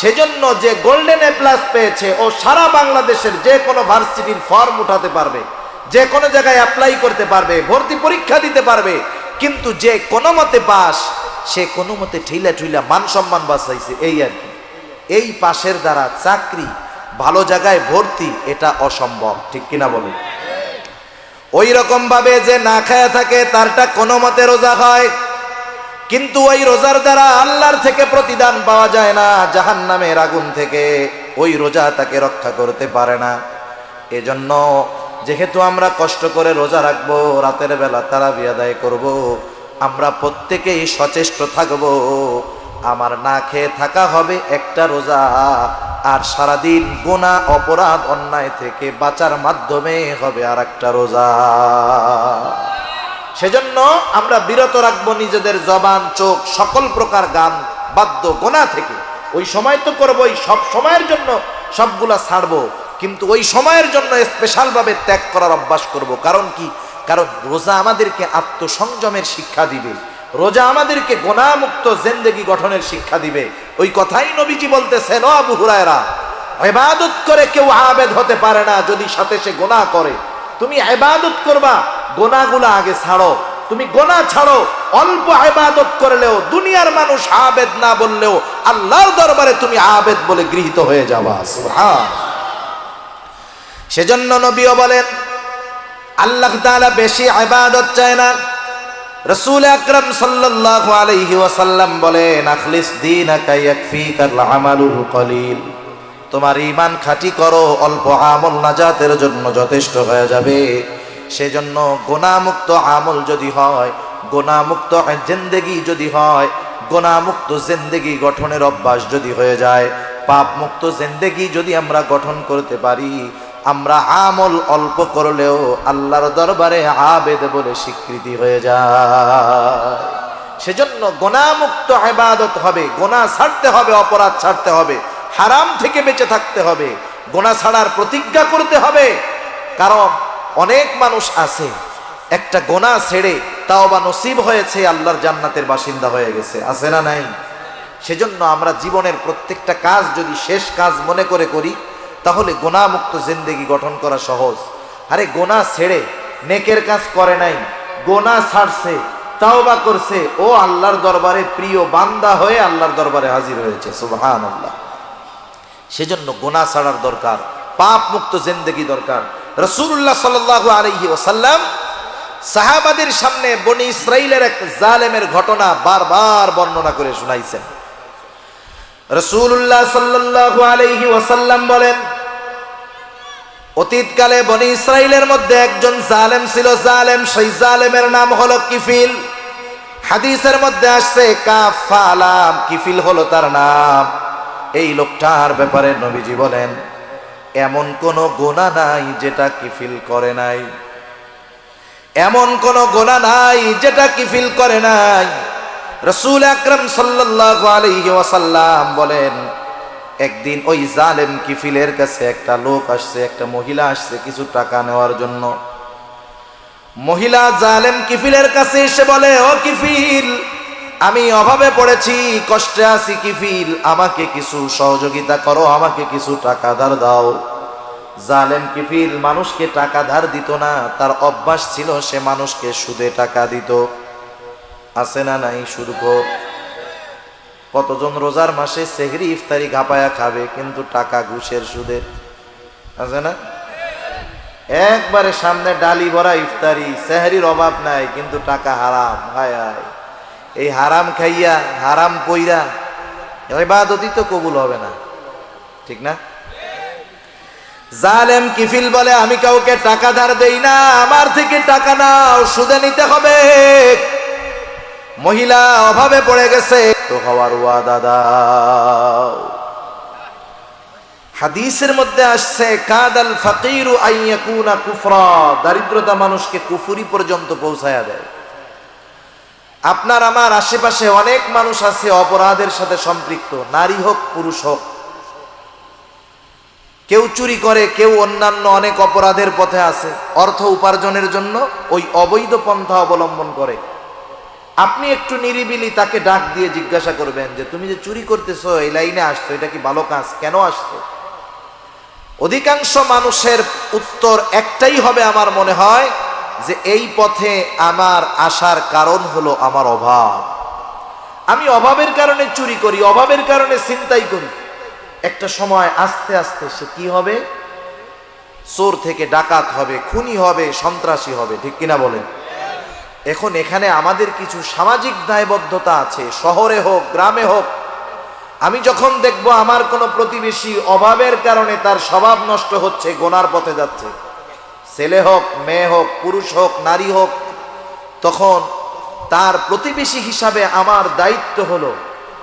সেজন্য যে গোল্ডেন এ প্লাস পেয়েছে, ও সারা বাংলাদেশের যে কোনো ভার্সিটির ফর্ম উঠাতে পারবে, যে কোনো জায়গায় অ্যাপ্লাই করতে পারবে, ভর্তি পরীক্ষা দিতে পারবে। কিন্তু যে কোনো মতে পাস, সে কোনো মতে ঠেলা ঠুইলা মান সম্মান বাঁচাইছে, এই আর কি। এই পাশের দ্বারা চাকরি, ভালো জায়গায় ভর্তি, এটা অসম্ভব, ঠিক কিনা বলুন? ওই রকম ভাবে যে না খায়া থাকে, তারটা কোনো মতে রোজা হয়, কিন্তু ওই রোজার দ্বারা আল্লাহর থেকে প্রতিদান পাওয়া যায় না, জাহান্নামের আগুন থেকে ওই রোজা তাকে রক্ষা করতে পারে না। এজন্য যেহেতু আমরা কষ্ট করে রোজা রাখবো, রাতের বেলা তারাবি আদায় করব, আমরা প্রত্যেকেই সচেষ্ট থাকব, আমার না খেয়ে থাকা হবে একটা রোজা, আর সারাদিন গুনাহ অপরাধ অন্যায় থেকে বাঁচার মাধ্যমে হবে আর একটা রোজা। সেজন্য আমরা বিরত রাখবো নিজেদের জবান, চোখ, সকল প্রকার গান বাদ্য গুনাহ থেকে। ওই সময় তো করবোই, সব সময়ের জন্য সবগুলা ছাড়বো, কিন্তু ওই সময়ের জন্য স্পেশাল ভাবে ত্যাগ করার অভ্যাস করব। কারণ কি? কারণ রোজা আমাদেরকে আত্মসংযমের শিক্ষা দিবে, রোজা আমাদেরকে গুনাহমুক্ত জিন্দেগি গঠনের শিক্ষা দিবে। ওই কথাই নবীজি বলতেছেন, ও আবু হুরায়রা, ইবাদত করে কেউ আবেদ হতে পারে না যদি সাথে সে গুনাহ করে। তুমি ইবাদত করবা, গুনাহগুলো আগে ছাড়ো। তুমি গুনাহ ছাড়ো, অল্প ইবাদত করলেও দুনিয়ার মানুষ আবেদ না বললেও আল্লাহর দরবারে তুমি আবেদ বলে গৃহীত হয়ে যাবা। সুবহান। সেজন্য নবীও বলেন, আল্লাহ তাআলা বেশি ইবাদত চায় না। রাসূল আকরাম সাল্লাল্লাহু আলাইহি ওয়াসাল্লাম বলেন, আখলিস দীনাকা ইয়াকফিকাল আমালুল কলিল। তোমার ঈমান খাঁটি করো, অল্প আমল নাজাতের জন্য যথেষ্ট হয়ে যাবে। সেজন্য গুনাহমুক্ত আমল যদি হয়, গুনাহমুক্ত জিন্দেগি যদি হয়, গুনাহমুক্ত জিন্দেগি গঠনের অভ্যাস যদি হয়ে যায়, পাপ মুক্ত জিন্দেগি যদি আমরা গঠন করতে পারি, আমরা আমল অল্প করলেও আল্লাহর দরবারে আবেদ বলে স্বীকৃতি হয়ে যায়। সেজন্য গুনাহমুক্ত ইবাদত হবে, গুনাহ ছাড়তে হবে, অপরাধ ছাড়তে হবে, হারাম থেকে বেঁচে থাকতে হবে, গুনাহ ছাড়ার প্রতিজ্ঞা করতে হবে। কারণ অনেক মানুষ আছে একটা গুনাহ ছেড়ে তাওবা নসিব হয়েছে, আল্লাহর জান্নাতের বাসিন্দা হয়ে গেছে, আছে না নাই? সেজন্য আমরা জীবনের প্রত্যেকটা কাজ যদি শেষ কাজ মনে করে করি, তাহলে গুনাহমুক্ত জিন্দেগি গঠন করা সহজ। আরে গুনাহ ছেড়ে নেকের কাজ করে নাই, গুনাহ ছাড়ছে, তাওবা করছে, ও আল্লাহর দরবারে প্রিয় বান্দা হয়ে আল্লাহর দরবারে হাজির হয়েছে। সুবহানাল্লাহ। সেজন্য গুনাহ ছাড়ার দরকার, পাপ মুক্ত জিন্দেগি দরকার। রাসূলুল্লাহ সাল্লাল্লাহু আলাইহি ওয়াসাল্লাম সাহাবাদের সামনে বনি ইসরাইলের এক জালেমের ঘটনা বারবার বর্ণনা করে শোনাইছেন। রাসূলুল্লাহ সাল্লাল্লাহু আলাইহি ওয়াসাল্লাম বলেন, অতীতকালে বনি ইসরাইলের মধ্যে একজন জালেম ছিল। জালেম, সেই জালেমের নাম হলো কিফিল। হাদিসের মধ্যে আসছে কাফ ফা লাম, কিফিল হলো তার নাম। এই লোকটার ব্যাপারে নবীজি বলেন, এমন কোন গুনাহ নাই যেটা কিফিল করে নাই, এমন কোন গুনাহ নাই যেটা কিফিল করে নাই। রাসূল আকরাম সাল্লাল্লাহু আলাইহি ওয়াসাল্লাম বলেন, একদিন ওই জালেম কিফিলের কাছে একটা লোক আসছে, একটা মহিলা আসছে কিছু টাকা নেওয়ার জন্য। মহিলা জালেম কিফিলের কাছে এসে বলে, ও কিফিল, আমি অভাবে পড়েছি, কষ্টে আছি কিফিল, আমাকে কিছু সহযোগিতা করো, আমাকে কিছু টাকা ধার দাও। জালেম কিফিল মানুষকে টাকা ধার দিত না, তার অভ্যাস ছিল সে মানুষকে সুদে টাকা দিত। আছে না নাই? সুদখোর। কতজন রোজার মাসে সেহরি ইফতারি ঘাপায়া খাবে, কিন্তু টাকা ঘুষের সুদের। আছে না? একবারে সামনে ডালি ভরা ইফতারি, সেহরির অভাব নাই, কিন্তু টাকা হারাম। হায় হায়, এই হারাম খাইয়া হারাম পইরা ইবাদতই তো কবুল হবে না, ঠিক না? জালেম কিফিল বলে, আমি কাউকে টাকা ধার দেই না, আমার থেকে টাকা নাও, সুদে নিতে হবে। মহিলা অভাবে পড়ে গেছে, তো হওয়ার ওয়াদা দাও। হাদিসের মধ্যে আসছে, কাদাল ফাকিরু আইয়াকুনা কুফরা, দারিদ্রতা মানুষকে কুফরি পর্যন্ত পৌঁছায়া দেয়। আপনার আমার আশেপাশে অনেক মানুষ আছে অপরাধের সাথে সম্পৃক্ত, নারী হোক পুরুষ হোক। কেউ চুরি করে, কেউ অন্যান্য অনেক অপরাধের পথে আছে, অর্থ উপার্জনের জন্য ওই অবৈধ পন্থা অবলম্বন করে। আপনি একটু নিরিবিলি তাকে ডাক দিয়ে জিজ্ঞাসা করবেন যে, তুমি যে চুরি করতেছো, এই লাইনে আসছো, এটা কি ভালো কাজ? কেন আসছো? অধিকাংশ মানুষের উত্তর একটাই হবে আমার মনে হয়, যে এই পথে আমার আসার কারণ হলো আমার অভাব। আমি অভাবের কারণে চুরি করি, অভাবের কারণে ছিনতাই করি। একটা সময় আস্তে আস্তে সে কি হবে? চোর থেকে ডাকাত হবে, খুনি হবে, সন্ত্রাসী হবে, ঠিক কিনা বলেন? এখন এখানে আমাদের কিছু সামাজিক দায়বদ্ধতা আছে, শহরে হোক গ্রামে হোক। আমি যখন দেখব আমার কোনো প্রতিবেশী অভাবের কারণে তার স্বভাব নষ্ট হচ্ছে, গোনার পথে যাচ্ছে, ছেলে হোক মেয়ে হোক, পুরুষ হোক নারী হোক, তখন তার প্রতিবেশী হিসাবে আমার দায়িত্ব হলো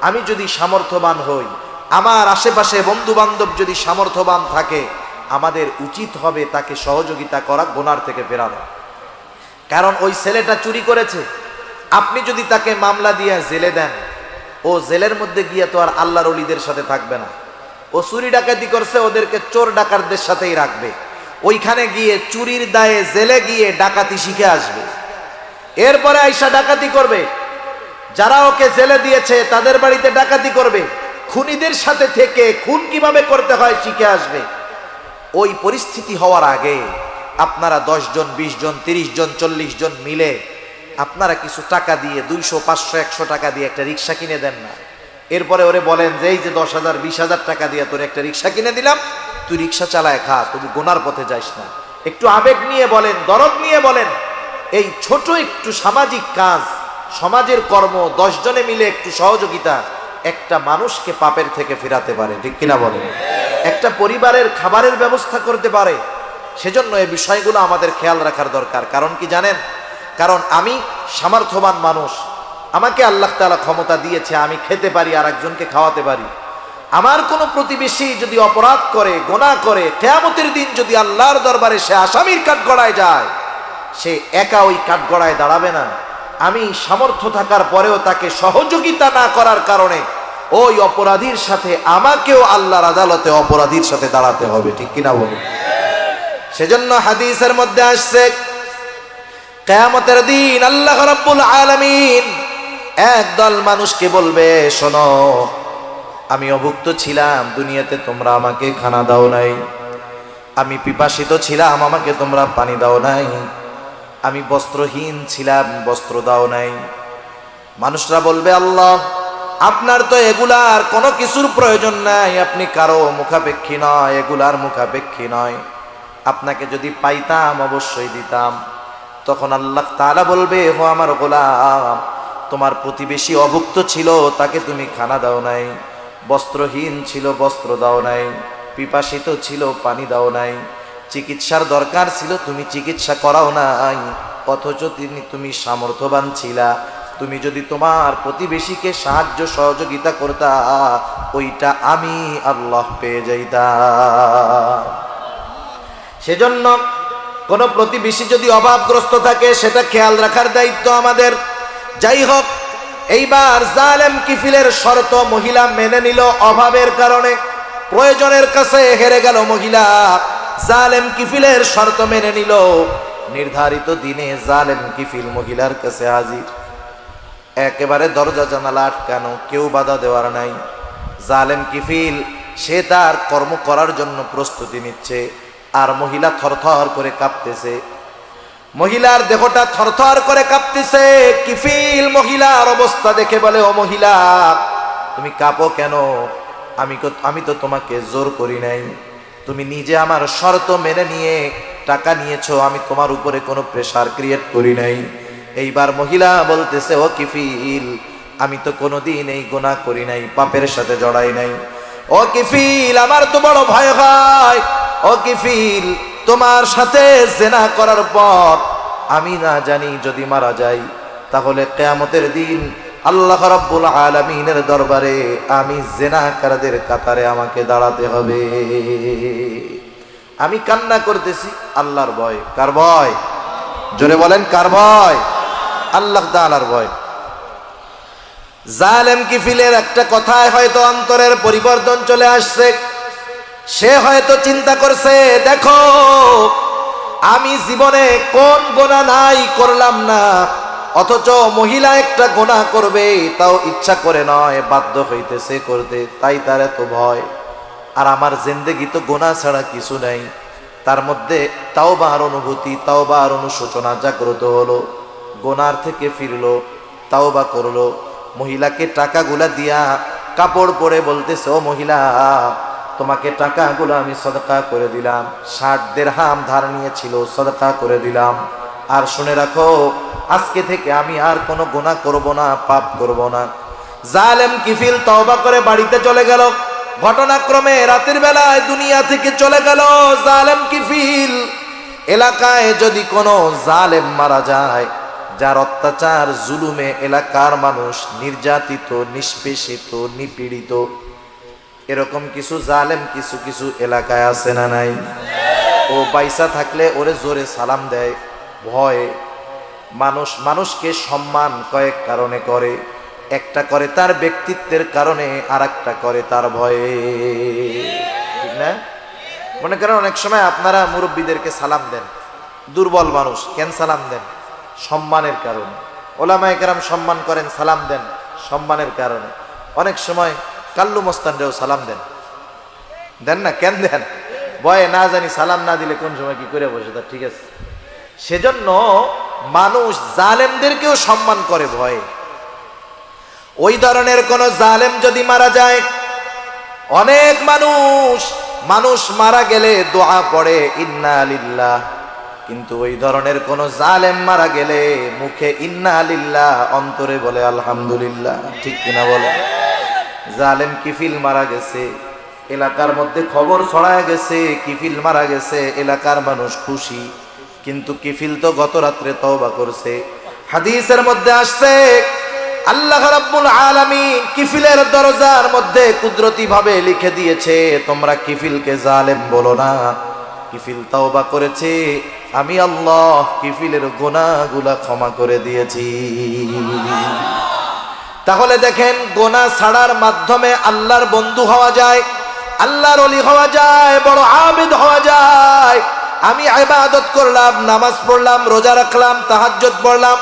আমি যদি সামর্থ্যবান হই, আমার আশেপাশে বন্ধু বান্ধব যদি সামর্থ্যবান থাকে, আমাদের উচিত হবে তাকে সহযোগিতা করা, গুনার থেকে ফেরানো। কারণ ওই ছেলেটা চুরি করেছে, আপনি যদি তাকে মামলা দিয়ে জেলে দেন, ও জেলের মধ্যে গিয়ে তো আর আল্লাহর ওলিদের সাথে থাকবে না। ও চুরি ডাকাতি করছে, ওদেরকে চোর ডাকাতদের সাথেই রাখবে। ওইখানে গিয়ে চুরির দায়ে জেলে গিয়ে ডাকাতি শিখে আসবে, এরপরে আইসা ডাকাতি করবে। যারা ওকে জেলে দিয়েছে তাদের বাড়িতে ডাকাতি করবে, খুনিদের সাথে থেকে খুন কিভাবে করতে হয় শিখে আসবে। ওই পরিস্থিতি হওয়ার আগে আপনারা 10 জন, 20 জন, 30 জন, 40 জন মিলে আপনারা কিছু টাকা দিয়ে 200, 500, 100 টাকা দিয়ে একটা রিক্সা কিনে দেন না। এরপরে ওরে বলেন যে এই যে 10,000, 20,000 টাকা দিয়ে তোর একটা রিক্সা কিনে দিলাম, তুই রিক্সা চালায় খা, তবু গোনার পথে যাইস না। একটু আবেগ নিয়ে বলেন, দরদ নিয়ে বলেন। এই ছোট একটু সামাজিক কাজ, সমাজের কর্ম, 10 জনে মিলে একটু সহযোগিতা একটা মানুষকে পাপের থেকে ফেরাতে পারে, ঠিক কিনা বলেন? একটা পরিবারের খাবারের ব্যবস্থা করতে পারে। সেজন্য এই বিষয়গুলো আমাদের খেয়াল রাখার দরকার। কারণ কি জানেন? কারণ আমি সামর্থ্যবান মানুষ, আমাকে আল্লাহ তাআলা ক্ষমতা দিয়েছে, আমি খেতে পারি, আর একজনকে খাওয়াতে পারি। আমার কোনো প্রতিবেশী যদি অপরাধ করে, গুনাহ করে, কিয়ামতের দিন যদি আল্লাহর দরবারে সে আসামির কাঠগড়ায় যায়, সে একা ওই কাঠগড়ায় দাঁড়াবে না। আমি সামর্থ্য থাকার পরেও তাকে সহযোগিতা না করার কারণে ওই অপরাধীর সাথে আমাকেও আল্লাহর আদালতে অপরাধীর সাথে দাঁড়াতে হবে, ঠিক কিনা বলুন? সেজন্য হাদিসের মধ্যে আসছে, কিয়ামতের দিন আল্লাহ রাব্বুল আলামিন একদল মানুষকে বলবে, শোনো, আমি অভুক্ত ছিলাম, দুনিয়াতে তোমরা আমাকে খানা দাও নাই। আমি পিপাসিত ছিলাম, আমাকে তোমরা পানি দাও নাই। আমি বস্ত্রহীন ছিলাম, বস্ত্র দাও নাই। মানুষরা বলবে, আল্লাহ, আপনার তো এগুলার কোনো কিছুর প্রয়োজন নাই, আপনি কারো মুখাপেক্ষী নয়, এগুলার মুখাপেক্ষী নয়। আপনাকে যদি পাইতাম অবশ্যই দিতাম। তখন আল্লাহ তাআলা বলবে, ও আমার গোলাম, তোমার প্রতিবেশী অভুক্ত ছিল, তাকে তুমি খানা দাও নাই, বস্ত্রহীন ছিল, বস্ত্র দাও নাই, পিপাসিত ছিল, পানি দাও নাই, চিকিৎসার দরকার ছিল, তুমি চিকিৎসা করাও নাই। অথচ তুমি সামর্থ্যবান ছিলা, তুমি যদি তোমার প্রতিবেশীকে সাহায্য সহযোগিতা করতা, ওইটা আমি আল্লাহ পেয়ে যাইতাম। সেজন্য কোন প্রতিবেশী যদি অভাবগ্রস্ত থাকে, সেটা খেয়াল রাখার দায়িত্ব আমাদের। যাই হোক, এইবার জালেম কিফিলের শর্ত মহিলা মেনে নিল। অভাবের কারণে, প্রয়োজনের কাছে হেরে গেল মহিলা, জালেম কিফিলের শর্ত মেনে নিল। নির্ধারিত দিনে জালেম কিফিল মহিলার কাছে হাজির। একেবারে দরজা জানালা আটকানো, কেউ বাধা দেওয়ার নাই। জালেম কিফিল সে তার কর্ম করার জন্য প্রস্তুতি নিচ্ছে, আর মহিলা থরথর করে কাঁপতেছে। মহিলার দেহটা থরথর করে কাঁপতেছে। কিফিল মহিলার অবস্থা দেখে বলে, ও মহিলা, তুমি কাঁপো কেন? আমি তো তোমাকে জোর করি নাই, তুমি নিজে আমার শর্ত মেনে নিয়ে টাকা নিয়েছো, আমি তোমার উপরে কোনো প্রেসার ক্রিয়েট করি নাই। এইবার মহিলা বলতেছে, ও কিফিল, আমি তো কোনোদিন এই গুনাহ করি নাই, পাপের সাথে জড়াই নাই। ও কিফিল, আমার তো বড় ভয় হয়। ও কিফিল, তোমার সাথে জেনা করার পর আমি না জানি যদি মারা যাই, তাহলে কিয়ামতের দিন আল্লাহ রাব্বুল আলামিনের দরবারে আমি জেনাকারদের কাতারে আমাকে দাঁড়াতে হবে। আমি কান্না করতেছি আল্লাহর ভয়। কার ভয়? জোরে বলেন, কার ভয়? আল্লাহ তাআলার ভয়। জালেম কিফিলের একটা কথায় হয়তো অন্তরের পরিবর্তন চলে আসছে। সে হয়তো চিন্তা করছে, দেখো, আমি জীবনে কোন গুনাহ নাই করলাম না, অথচ মহিলা একটা গুনাহ করবে, তাও ইচ্ছা করে নয়, বাধ্য হইতেছে করতে, তাই তার এত ভয়। আর আমার জিন্দেগি তো গুনাহ ছাড়া কিছু নাই। তার মধ্যে তাওবার অনুভূতি, তাওবার অনুশোচনা জাগ্রত হলো, গুনার থেকে ফিরলো, তাওবা করলো। মহিলাকে টাকাগুলা দিয়া কাপড় পরে বলতেছে, ও মহিলা, তোমাকে টাকাগুলো আমি সদকা করে দিলাম। 60 দিরহাম ধার নিয়েছিল, সদকা করে দিলাম। আর শুনে রাখো, আজকে থেকে আমি আর কোনো গুনাহ করব না, পাপ করব না। জালেম কিফিল তওবা করে বাড়িতে চলে গেল। ঘটনাক্রমে রাতের বেলায় দুনিয়া থেকে চলে গেল জালেম কিফিল। এলাকায় যদি কোনো জালেম মারা যায়, যার অত্যাচার জুলুমে এলাকার মানুষ নির্যাতিত, নিষ্পেষিত, নিপীড়িত, এরকম কিছু জালেম কিছু কিছু এলাকায় আছে না নাই? ও বাইসা থাকলে ওরে জোরে সালাম দেয় ভয়। মানুষকে সম্মান কয়েক কারণে করে, একটা করে তার ব্যক্তিত্বের কারণে, আর একটা করে তার ভয়ে, ঠিক না? মনে করেন অনেক সময় আপনারা মুরব্বীদেরকে সালাম দেন, দুর্বল মানুষ, কেন সালাম দেন? সম্মানের কারণে। ওলামায়ে কেরাম সম্মান করেন, সালাম দেন সম্মানের কারণে। অনেক সময় কাল্লু মস্তানরেও সালাম দেন, দেন না? কেন দেন? ভয়ে, না জানি সালাম না দিলে কোন সময় কি করে বসে, তার ঠিক আছে। সেজন্য মানুষ জালেমদেরকেও সম্মান করে ভয়ে। ওই ধরনের কোন জালেম যদি মারা যায়, অনেক মানুষ মারা গেলে দোয়া পড়ে ইন্না লিল্লাহ, কিন্তু ওই ধরনের কোন জালেম মারা গেলে মুখে ইন্না লিল্লাহ, অন্তরে বলে আলহামদুলিল্লাহ, ঠিক কিনা বলে? জালেম কিফিল মারা গেছে, এলাকার মধ্যে খবর ছড়ায় গেছে কিফিল মারা গেছে, এলাকার মানুষ খুশি, কিন্তু কিফিল তো গত রাত্রে তওবা করছে। হাদিসের মধ্যে আসছে আল্লাহ রাব্বুল আলামিন কিফিলের দরজার মধ্যে কুদরতি ভাবে লিখে দিয়েছে, তোমরা কিফিলকে জালেম বলো না, কিফিল তওবা করেছে, আমি আল্লাহ কিফিলের গুনাহগুলা ক্ষমা করে দিয়েছি। তাহলে দেখেন, গুনাহ ছাড়ার মাধ্যমে আল্লাহর বন্ধু হওয়া যায়, আল্লাহর ওলি হওয়া যায়, বড় আবেদ হওয়া যায়। আমি ইবাদত করলাম, নামাজ পড়লাম, রোজা রাখলাম, তাহাজ্জুদ পড়লাম,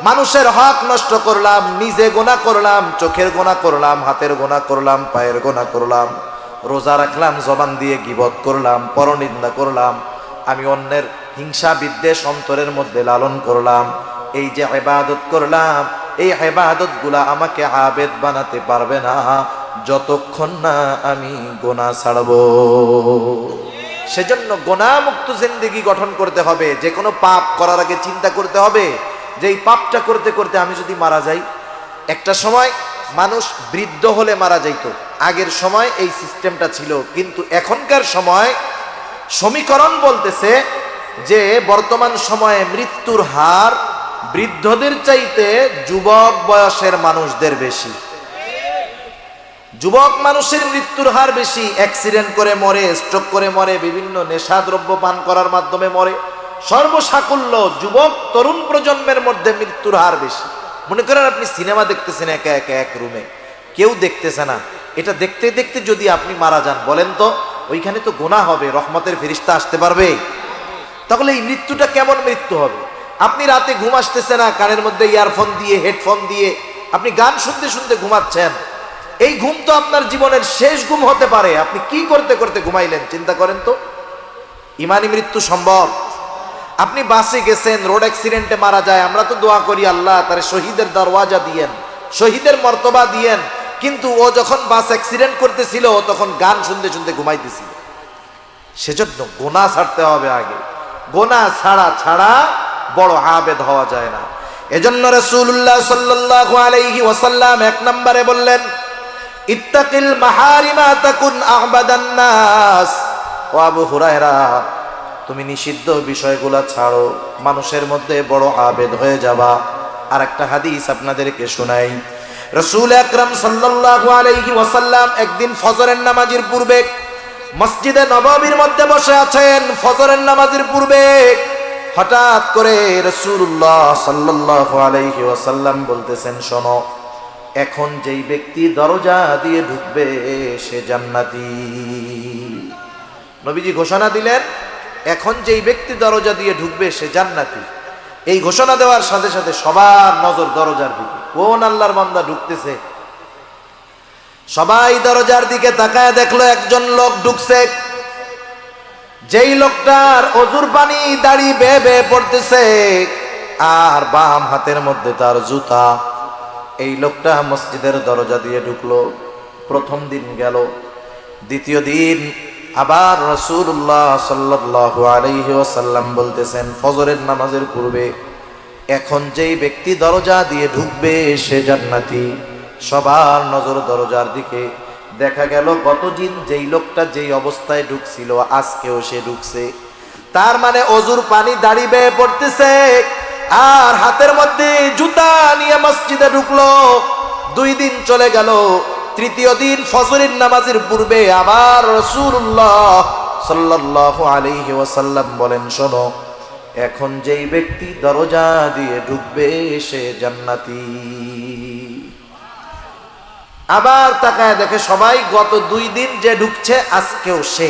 মানুষের হক নষ্ট করলাম, নিজে গুনাহ করলাম, চোখের গুনাহ করলাম, হাতের গুনাহ করলাম, পায়ের গুনাহ করলাম, রোজা রাখলাম, জবান দিয়ে গীবত করলাম, পরনিন্দা করলাম, আমি অন্যের হিংসা বিদ্বেষ অন্তরের মধ্যে লালন করলাম। এই যে ইবাদত করলাম, এই ইবাদতগুলা আমাকে আবেদ বানাতে পারবে না যতক্ষণ না আমি গুনাহ ছাড়বো। সেজন্য গুনাহ মুক্ত জিন্দেগি গঠন করতে হবে। যে কোনো পাপ করার আগে চিন্তা করতে হবে যে এই পাপটা করতে করতে আমি যদি মারা যাই। একটা সময় মানুষ বৃদ্ধ হলে মারা যাইতো, আগের সময় এই সিস্টেমটা ছিল, কিন্তু এখনকার সময় সমীকরণ বলতেছে যে বর্তমান সময়ে মৃত্যুর হার বৃদ্ধদের চাইতে যুবক বয়সের মানুষদের বেশি। যুবক মানুষের মৃত্যুর হার বেশি, অ্যাক্সিডেন্ট করে মরে, স্ট্রোক করে মরে, বিভিন্ন নেশাদ্রব্য পান করার মাধ্যমে মরে। সর্বসাকুল্য যুবক তরুণ প্রজন্মের মধ্যে মৃত্যুর হার বেশি। মনে করেন আপনি সিনেমা দেখতেছেন একা একা এক রুমে, কেউ দেখতেছে না, এটা দেখতে দেখতে যদি আপনি মারা যান, বলেন তো ওইখানে তো গুনাহ হবে, রহমতের ফেরেশতা আসতে পারবে? তাহলে এই মৃত্যুটা কেমন মৃত্যু হবে? আপনি রাতে ঘুম আসতেছে না, কানের মধ্যে ইয়ারফোন দিয়ে, হেডফোন দিয়ে আপনি গান শুনতে শুনতে ঘুমাচ্ছেন। এই ঘুম তো আপনার জীবনের শেষ ঘুম হতে পারে। আপনি কি করতে করতে ঘুমাইলেন চিন্তা করেন তো। ইমানি মৃত্যু সম্ভব? আপনি বাসে গেছেন, রোড অ্যাক্সিডেন্টে মারা যায়, আমরা তো দোয়া করি আল্লাহ তারে শহীদের দরওয়াজা দিয়েন, শহীদের মর্তবা দিয়েন, কিন্তু ও যখন বাস অ্যাক্সিডেন্ট করতেছিল তখন গান শুনতে শুনতে ঘুমাইতেছিল। সেজন্য গুনাহ ছাড়তে হবে আগে, গুনাহ ছাড়া বড় আবেদ হওয়া যায় না। এজন্য রাসূলুল্লাহ সাল্লাল্লাহু আলাইহি ওয়াসাল্লাম এক নম্বরে বললেন, ইত্তাকিল মাহারিমা তাকুন আবাদান নাস। ও আবু হুরায়রা, তুমি নিষিদ্ধ বিষয়গুলা ছাড়ো, মানুষের মধ্যে বড় আবেদ হয়ে যাবা। আর একটা হাদিস আপনাদেরকে শোনাই। রাসূল আকরাম সাল্লাল্লাহু আলাইহি ওয়াসাল্লাম একদিন ফজরের নামাজের পূর্বে মসজিদে নববীর মধ্যে বসে আছেন। ফজরের নামাজের পূর্বে হঠাৎ করে রাসূলুল্লাহ সাল্লাল্লাহু আলাইহি ওয়াসাল্লাম বলতেছেন, শোনো, এখন যেই ব্যক্তি দরজা দিয়ে ঢুকবে সে জান্নাতি। নবীজি ঘোষণা দিলেন, এখন যেই ব্যক্তি দরজা দিয়ে ঢুকবে সে জান্নাতি। এই ঘোষণা দেওয়ার সাথে সাথে সবার নজর দরজার দিকে, কোন আল্লাহর বান্দা ঢুকতেছে। সবাই দরজার দিকে তাকায় দেখলো একজন লোক ঢুকছে। যেই লোকটার অজুর পানি দাড়ি বেয়ে বেয়ে পড়তেছে আর বাম হাতের মধ্যে তার জুতা, এই লোকটা মসজিদের দরজা দিয়ে ঢুকলো। প্রথম দিন গেল, দ্বিতীয় দিন আবার রাসূলুল্লাহ সাল্লাল্লাহু আলাইহি ওয়াসাল্লাম বলতেছেন, ফজরের নামাজের পূর্বে এখন যেই ব্যক্তি দরজা দিয়ে ঢুকবে সে জান্নাতি। সবার নজর দরজার দিকে। দেখা গেল গতদিন যেই লোকটা যেই অবস্থায় ঢুকছিল আজকেও সে ঢুকছে। তার মানে অজুর পানি দাড়ি বেয়ে পড়তেছে আর হাতের মধ্যে জুতা নিয়ে মসজিদে ঢুকলো। 2 দিন চলে গেল। তৃতীয় দিন ফজরের নামাজের পূর্বে আবার রাসূলুল্লাহ সাল্লাল্লাহু আলাইহি ওয়াসাল্লাম বলেন, শোনো, এখন যেই ব্যক্তি দরজা দিয়ে ঢুকবে সে জান্নাতি। আবার তাকায় দেখে সবাই গত 2 দিন যে ঢুকছে আজকেও সে।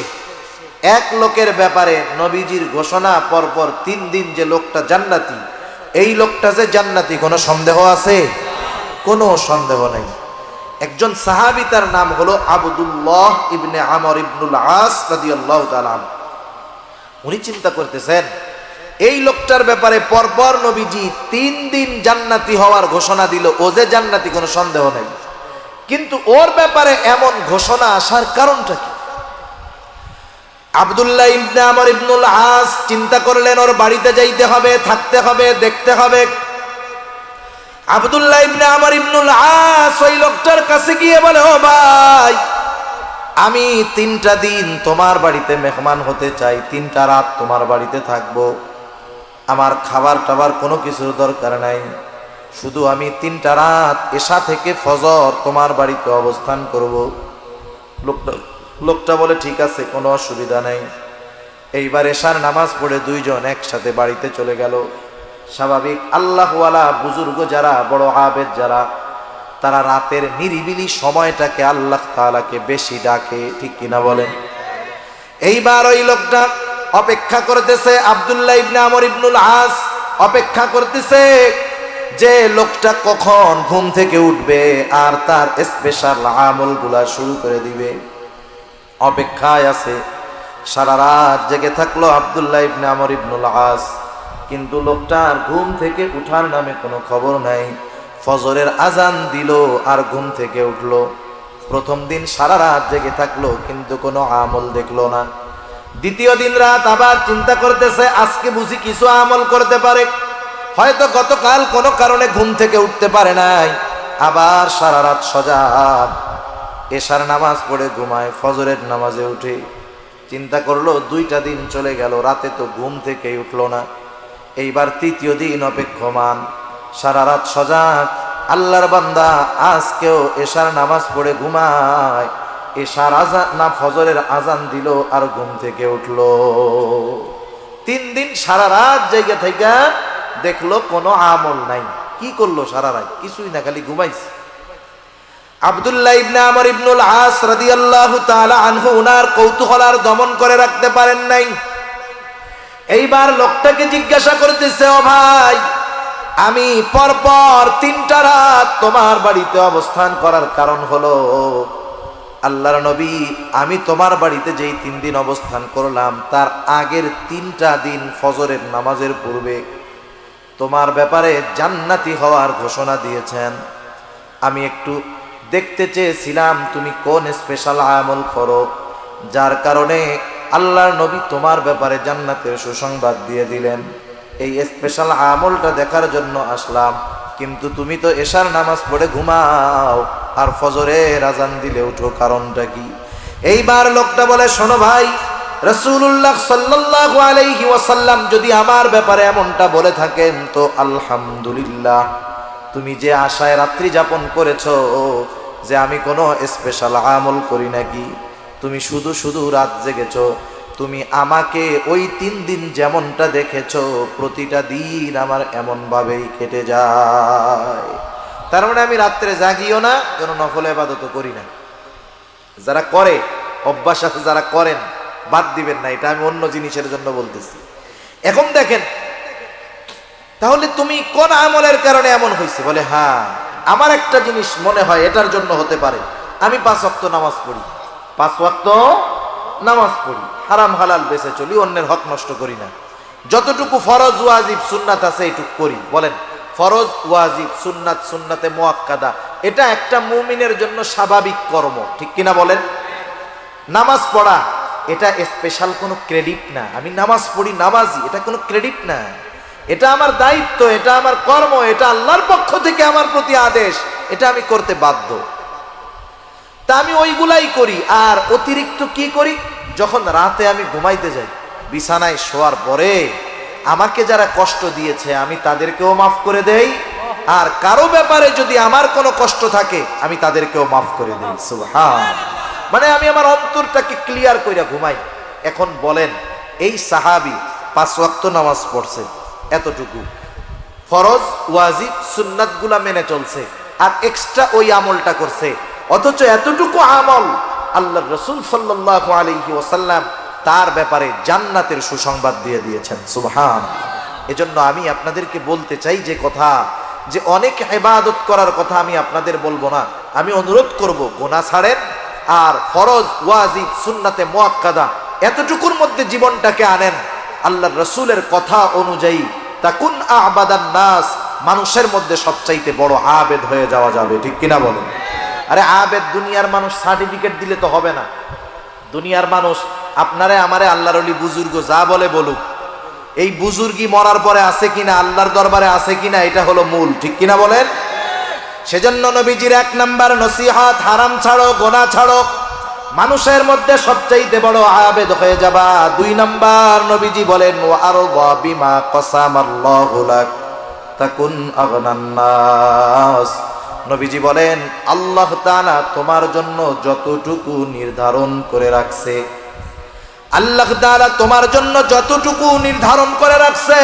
এক লোকের ব্যাপারে নবীজির ঘোষণা পরপর 3 দিন যে লোকটা জান্নাতি, এই লোকটা যে জান্নাতি কোনো সন্দেহ আছে? কোনো সন্দেহ নেই। একজন সাহাবী, তার নাম হলো আব্দুল্লাহ ইবনে আমর ইবনুল আস রাদিয়াল্লাহু তাআলা। উনি চিন্তা করতেছেন এই লোকটার ব্যাপারে পরপর নবীজি 3 দিন জান্নাতি হওয়ার ঘোষণা দিল, ও যে জান্নাতি কোনো সন্দেহ নেই, কিন্তু ওর ব্যাপারে এমন ঘোষণা আসার কারণটা কি? আব্দুল্লাহ ইবনে আমর ইবনুল আস চিন্তা করলেন ওর বাড়িতে যাইতে হবে, থাকতে হবে, দেখতে হবে। আব্দুল্লাহ ইবনে আমর ইবনুল আস ওই লোকটার কাছে গিয়ে বলে, ও ভাই, আমি 3টা দিন তোমার বাড়িতে মেহমান হতে চাই, 3টা রাত তোমার বাড়িতে থাকবো। আমার খাবার টাবার কোনো কিছুর দরকার নাই, শুধু আমি 3টা রাত এশা থেকে ফজর তোমার বাড়িতে অবস্থান করব। লোকটা বলে ঠিক আছে, কোনো অসুবিধা নাই। এইবার এশার নামাজ পড়ে 2 জন একসাথে বাড়িতে চলে গেল। স্বাভাবিক আল্লাহওয়ালা বুজুর্গ যারা, বড় আবেদ যারা, তারা রাতের নিরিবিলি সময়টাকে আল্লাহ তাআলাকে বেশি ডাকে, ঠিক কিনা বলেন? এইবার ওই লোকটা অপেক্ষা করতেছে, আব্দুল্লাহ ইবনে আমর ইবনুল আস অপেক্ষা করতেছে যে লোকটা কখন ঘুম থেকে উঠবে আর তার স্পেশাল আমলগুলা শুরু করে দিবে। অপেক্ষায় আছে, সারা রাত জেগে থাকলো আব্দুল্লাহ ইবনে আমর ইবনুল আস, কিন্তু লোকটার ঘুম থেকে উঠার নামে কোনো খবর নাই। ফজরের আজান দিল আর ঘুম থেকে উঠলো। প্রথম দিন সারা রাত জেগে থাকলো, কিন্তু কোনো আমল দেখলো না। দ্বিতীয় দিন রাত আবার চিন্তা করতেছে আজকে বুঝি কিছু আমল করতে পারে, হয়তো গতকাল কোনো কারণে ঘুম থেকে উঠতে পারে নাই। আবার সারা রাত সজাগ, এশার নামাজ পড়ে ঘুমায়, ফজরের নামাজে উঠে চিন্তা করলো 2টা দিন চলে গেল, রাতে তো ঘুম থেকেই উঠলো না। এইবার তৃতীয় দিন অপেক্ষমান, সারা রাত সজাগ, আল্লাহর বান্দা আজকেও এশার নামাজ পড়ে ঘুমায়। এশার আজান না ফজরের আজান দিল আর ঘুম থেকে উঠলো। 3 দিন সারা রাত জায়গা থেকে দেখলো কোনো আমল নাই। কি করলো সারা রাত? কিছুই না, খালি ঘুমাইছে। আব্দুল্লাহ ইবনে আমর ইবনুল আস রাদিয়াল্লাহু তাআলা আনহু উনার কৌতূহল আর দমন করে রাখতে পারেন নাই। এইবার লোকটাকে জিজ্ঞাসা করতেছে, ও ভাই, আমি পরপর 3টা রাত তোমার বাড়িতে অবস্থান করার কারণ হলো, আল্লাহর নবী, আমি তোমার বাড়িতে যেই 3 দিন অবস্থান করলাম তার আগের 3টা দিন ফজরের নামাজের পূর্বে তোমার ব্যাপারে জান্নাতি হওয়ার ঘোষণা দিয়েছেন। আমি একটু দেখতে চেয়েছিলাম তুমি কোন স্পেশাল আমল করো, যার কারণে আল্লাহর নবী তোমার ব্যাপারে জান্নাতের সুসংবাদ দিয়ে দিলেন। এই স্পেশাল আমলটা দেখার জন্য আসলাম, কিন্তু তুমি তো এশার নামাজ পড়ে ঘুমাও আর ফজরের আজান দিলে উঠো, কারণটা কি? এইবার লোকটা বলে, শোনো ভাই, রাসূলুল্লাহ সাল্লাল্লাহু আলাইহি ওয়াসাল্লাম যদি আমার ব্যাপারে এমনটা বলে থাকেন তো আলহামদুলিল্লাহ। তুমি যে আশায় রাত্রি যাপন করেছো যে আমি কোনো স্পেশাল আমল করি নাকি, তুমি শুধু শুধু রাত জেগেছো। তুমি আমাকে ওই 3 দিন যেমনটা দেখেছো প্রতিটা দিন আমার এমনভাবেই কেটে যায়। তার মানে আমি রাত্রে জাগিও না, কোনো নফল ইবাদতও করি না। যারা করে, অভ্যাস আছে যারা করেন, বাদ দিবেন না, এটা আমি অন্য জিনিসের জন্য বলতেছি। এখন দেখেন, তাহলে তুমি কোন আমলের কারণে এমন হয়েছে? বলে, হ্যাঁ, আমার একটা জিনিস মনে হয় এটার জন্য হতে পারে। আমি 5 ওয়াক্ত নামাজ পড়ি, 5 ওয়াক্ত নামাজ পড়ি, হারাম হালাল বেঁচে চলি, অন্যের হক নষ্ট করি না। যতটুকু ফরজ ওয়াজিব সুন্নাত আছে এইটুকু করি। বলেন, ফরজ ওয়াজিব সুন্নাত, সুন্নাতে মুআক্কাদা, এটা একটা মুমিনের জন্য স্বাভাবিক কর্ম, ঠিক কিনা বলেন? নামাজ পড়া এটা স্পেশাল কোনো ক্রেডিট না। আমি নামাজ পড়ি, নামাজি, এটা কোনো ক্রেডিট না। এটা আমার দায়িত্ব, এটা আমার কর্ম, এটা আল্লাহর পক্ষ থেকে আমার প্রতি আদেশ, এটা আমি করতে বাধ্য। তা আমি ওইগুলাই করি। আর অতিরিক্ত কি করি? যখন রাতে আমি ঘুমাইতে যাই, বিছানায় শোয়ার পরে আমাকে যারা কষ্ট দিয়েছে আমি তাদেরকেও মাফ করে দেই, আর কারো ব্যাপারে যদি আমার কোনো কষ্ট থাকে আমি তাদেরকেও মাফ করে দিই। সুবহান। মানে আমি আমার অন্তরটাকে ক্লিয়ার কইরা ঘুমাই। এখন বলেন, এই সাহাবী 5 ওয়াক্ত নামাজ পড়ছে, এতটুকু ফরজ ওয়াজিব সুন্নাতগুলা মেনে চলছে, আর এক্সট্রা ওই আমলটা করছে, অথচ এতটুকু আমল আল্লাহর রাসূল সাল্লাল্লাহু আলাইহি ওয়াসাল্লাম তার ব্যাপারে জান্নাতের সুসংবাদ দিয়ে দিয়েছেন। সুবহান। এজন্য আমি আপনাদেরকে বলতে চাই যে কথা, যে অনেক ইবাদত করার কথা আমি আপনাদের বলবো না, আমি অনুরোধ করব গুনাহ ছাড়েন, আর ফরজ ওয়াজিব সুন্নাতে মুআক্কাদা এতটুকুর মধ্যে জীবনটাকে আনেন। আল্লাহর রাসূলের কথা অনুযায়ী তাকুন আ'বাদান নাস, মানুষের মধ্যে সবচাইতে বড় আবেদ হয়ে যাওয়া যাবে। ঠিক কিনা বলেন? আরে আবেদ দুনিয়ার মানুষ সার্টিফিকেট দিলে তো হবে না। দুনিয়ার মানুষ আপনারে আমারে আল্লাহর ওলি বুজুর্গ যা বলে বলুক, এই বুজুর্গি মরার পরে আছে কিনা, আল্লাহর দরবারে আছে কিনা, এটা হলো মূল। ঠিক কিনা বলেন? সেজন্য নবীজির 1 নাম্বার নসিহত, হারাম ছাড়ো, গুনাহ ছাড়ো, মানুষের মধ্যে সবচাইতে বড় আবেদ হয়ে যাবা। 2 নাম্বার নবীজি বলেন, ওয়া আরদা বিমা কাসামাল্লাহু লাক তাকুন আগনান নাস। নবীজি বলেন, আল্লাহ তাআলা তোমার জন্য যতটুকু নির্ধারণ করে রাখছে, আল্লাহ তাআলা তোমার জন্য যতটুকু নির্ধারণ করে রাখছে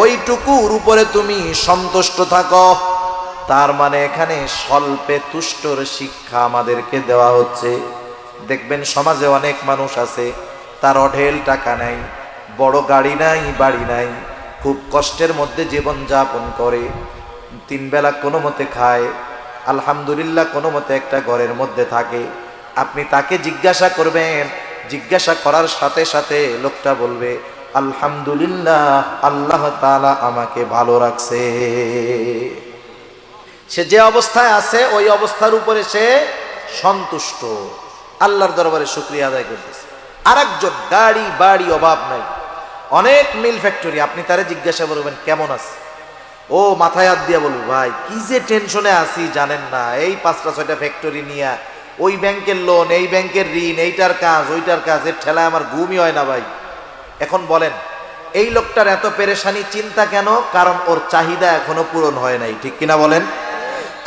ওইটুকুর উপরে তুমি সন্তুষ্ট থাকো। তার মানে এখানে স্বল্পে তুষ্টর শিক্ষা আমাদেরকে দেওয়া হচ্ছে। দেখবেন সমাজে অনেক মানুষ আছে, তার অঢেল টাকা নাই, বড় গাড়ি নাই, বাড়ি নাই, খুব কষ্টের মধ্যে জীবন যাপন করে, 3 বেলা কোনো মতে খায়, আলহামদুলিল্লাহ কোনো মতে একটা ঘরের মধ্যে থাকে। আপনি তাকে জিজ্ঞাসা করবেন, জিজ্ঞাসা করার সাথে সাথে লোকটা বলবে, আলহামদুলিল্লাহ, আল্লাহ তাআলা আমাকে ভালো রাখছে। সে যে অবস্থায় আছে ওই অবস্থার উপরে সে সন্তুষ্ট, আল্লাহর দরবারে শুকরিয়া আদায় করতেছে। আরেকজন গাড়ি বাড়ি অভাব নাই, অনেক মিল ফ্যাক্টরি, আপনি তারে জিজ্ঞাসা করবেন কেমন আছে, ও মাথায় হাত দিয়া বলবে, ভাই কি যে টেনশনে আছি জানেন না, এই 5টা 6টা ফ্যাক্টরি নিয়ে, ওই ব্যাংকের লোন, এই ব্যাংকের ঋণ, এইটার কাজ ওইটার কাজ, এর ঠেলায় আমার ঘুমই হয় না ভাই। এখন বলেন, এই লোকটার এত পেরেশানি চিন্তা কেন? কারণ ওর চাহিদা এখনো পূরণ হয় নাই। ঠিক কিনা বলেন?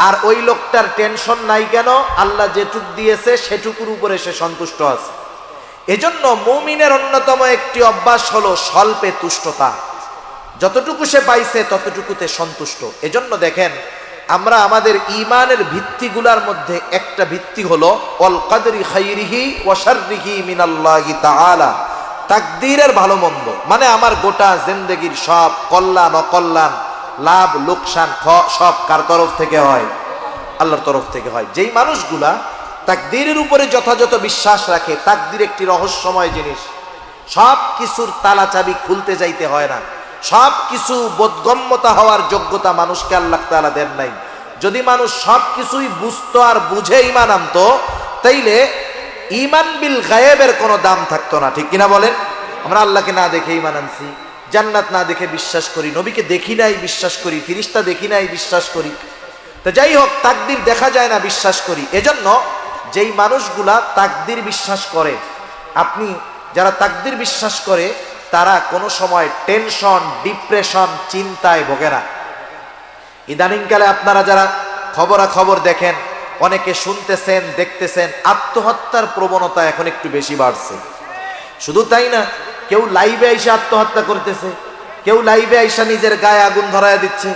আর ওই লোকটার টেনশন নাই কেন? আল্লাহ যেটুক দিয়েছে সেটুকুর উপরে সে সন্তুষ্ট আছে। এজন্য মুমিনের অন্যতম একটি অভ্যাস হলো স্বল্পে তুষ্টতা, যতটুকু সে পাইছে ততটুকুতে সন্তুষ্ট। এজন্য দেখেন, আমরা আমাদের ঈমানের ভিত্তিগুলোর মধ্যে একটা ভিত্তি হলো ওয়াল কদরি খাইরিহি ওয়া শাররিহি মিনাল্লাহি তাআলা, তাকদীরের ভালো মন্দ, মানে আমার গোটা জিন্দেগীর সব কল্যাণ অকল্যাণ, লাভ লোকসান সব কার তরফ থেকে হয়? আল্লাহর তরফ থেকে হয়। যেই মানুষগুলা তাকদীরের উপরে যথাযথ বিশ্বাস রাখে, তাকদীর একটি রহস্যময় জিনিস, সব কিছুর তালা চাবি খুলতে যাইতে হয় না, সব কিছু বোধগম্যতা হওয়ার যোগ্যতা মানুষকে আল্লাহ তাআলা দেন নাই। যদি মানুষ সব কিছুই বুঝতো আর বুঝে ঈমান আনতো, তাইলে ঈমান বিল গায়েবের কোনো দাম থাকতো না। ঠিক কিনা বলেন? আমরা আল্লাহকে না দেখে ঈমান আনছি, জান্নাত না দেখে বিশ্বাস করি, নবীকে দেখি নাই বিশ্বাস করি, ফেরেশতা দেখি নাই বিশ্বাস করি। তো যাই হোক, তাকদীর দেখা যায় না বিশ্বাস করি। এজন্য যেই মানুষগুলা তাকদীর বিশ্বাস করে, আপনি যারা তাকদীর বিশ্বাস করে তারা কোনো সময় টেনশন, ডিপ্রেশন, চিন্তায় ভোগে না। ইদানিংকালে আপনারা যারা খবরাখবর দেখেন, অনেকে শুনতেছেন, দেখতেছেন, আত্মহত্যার প্রবণতা এখন একটু বেশি বাড়ছে। শুধু তাই না, কেউ লাইভে আইসা আত্মহত্যা করতেছে, কেউ লাইভে আইসা নিজের গায়ে আগুন ধরায়া দিচ্ছে,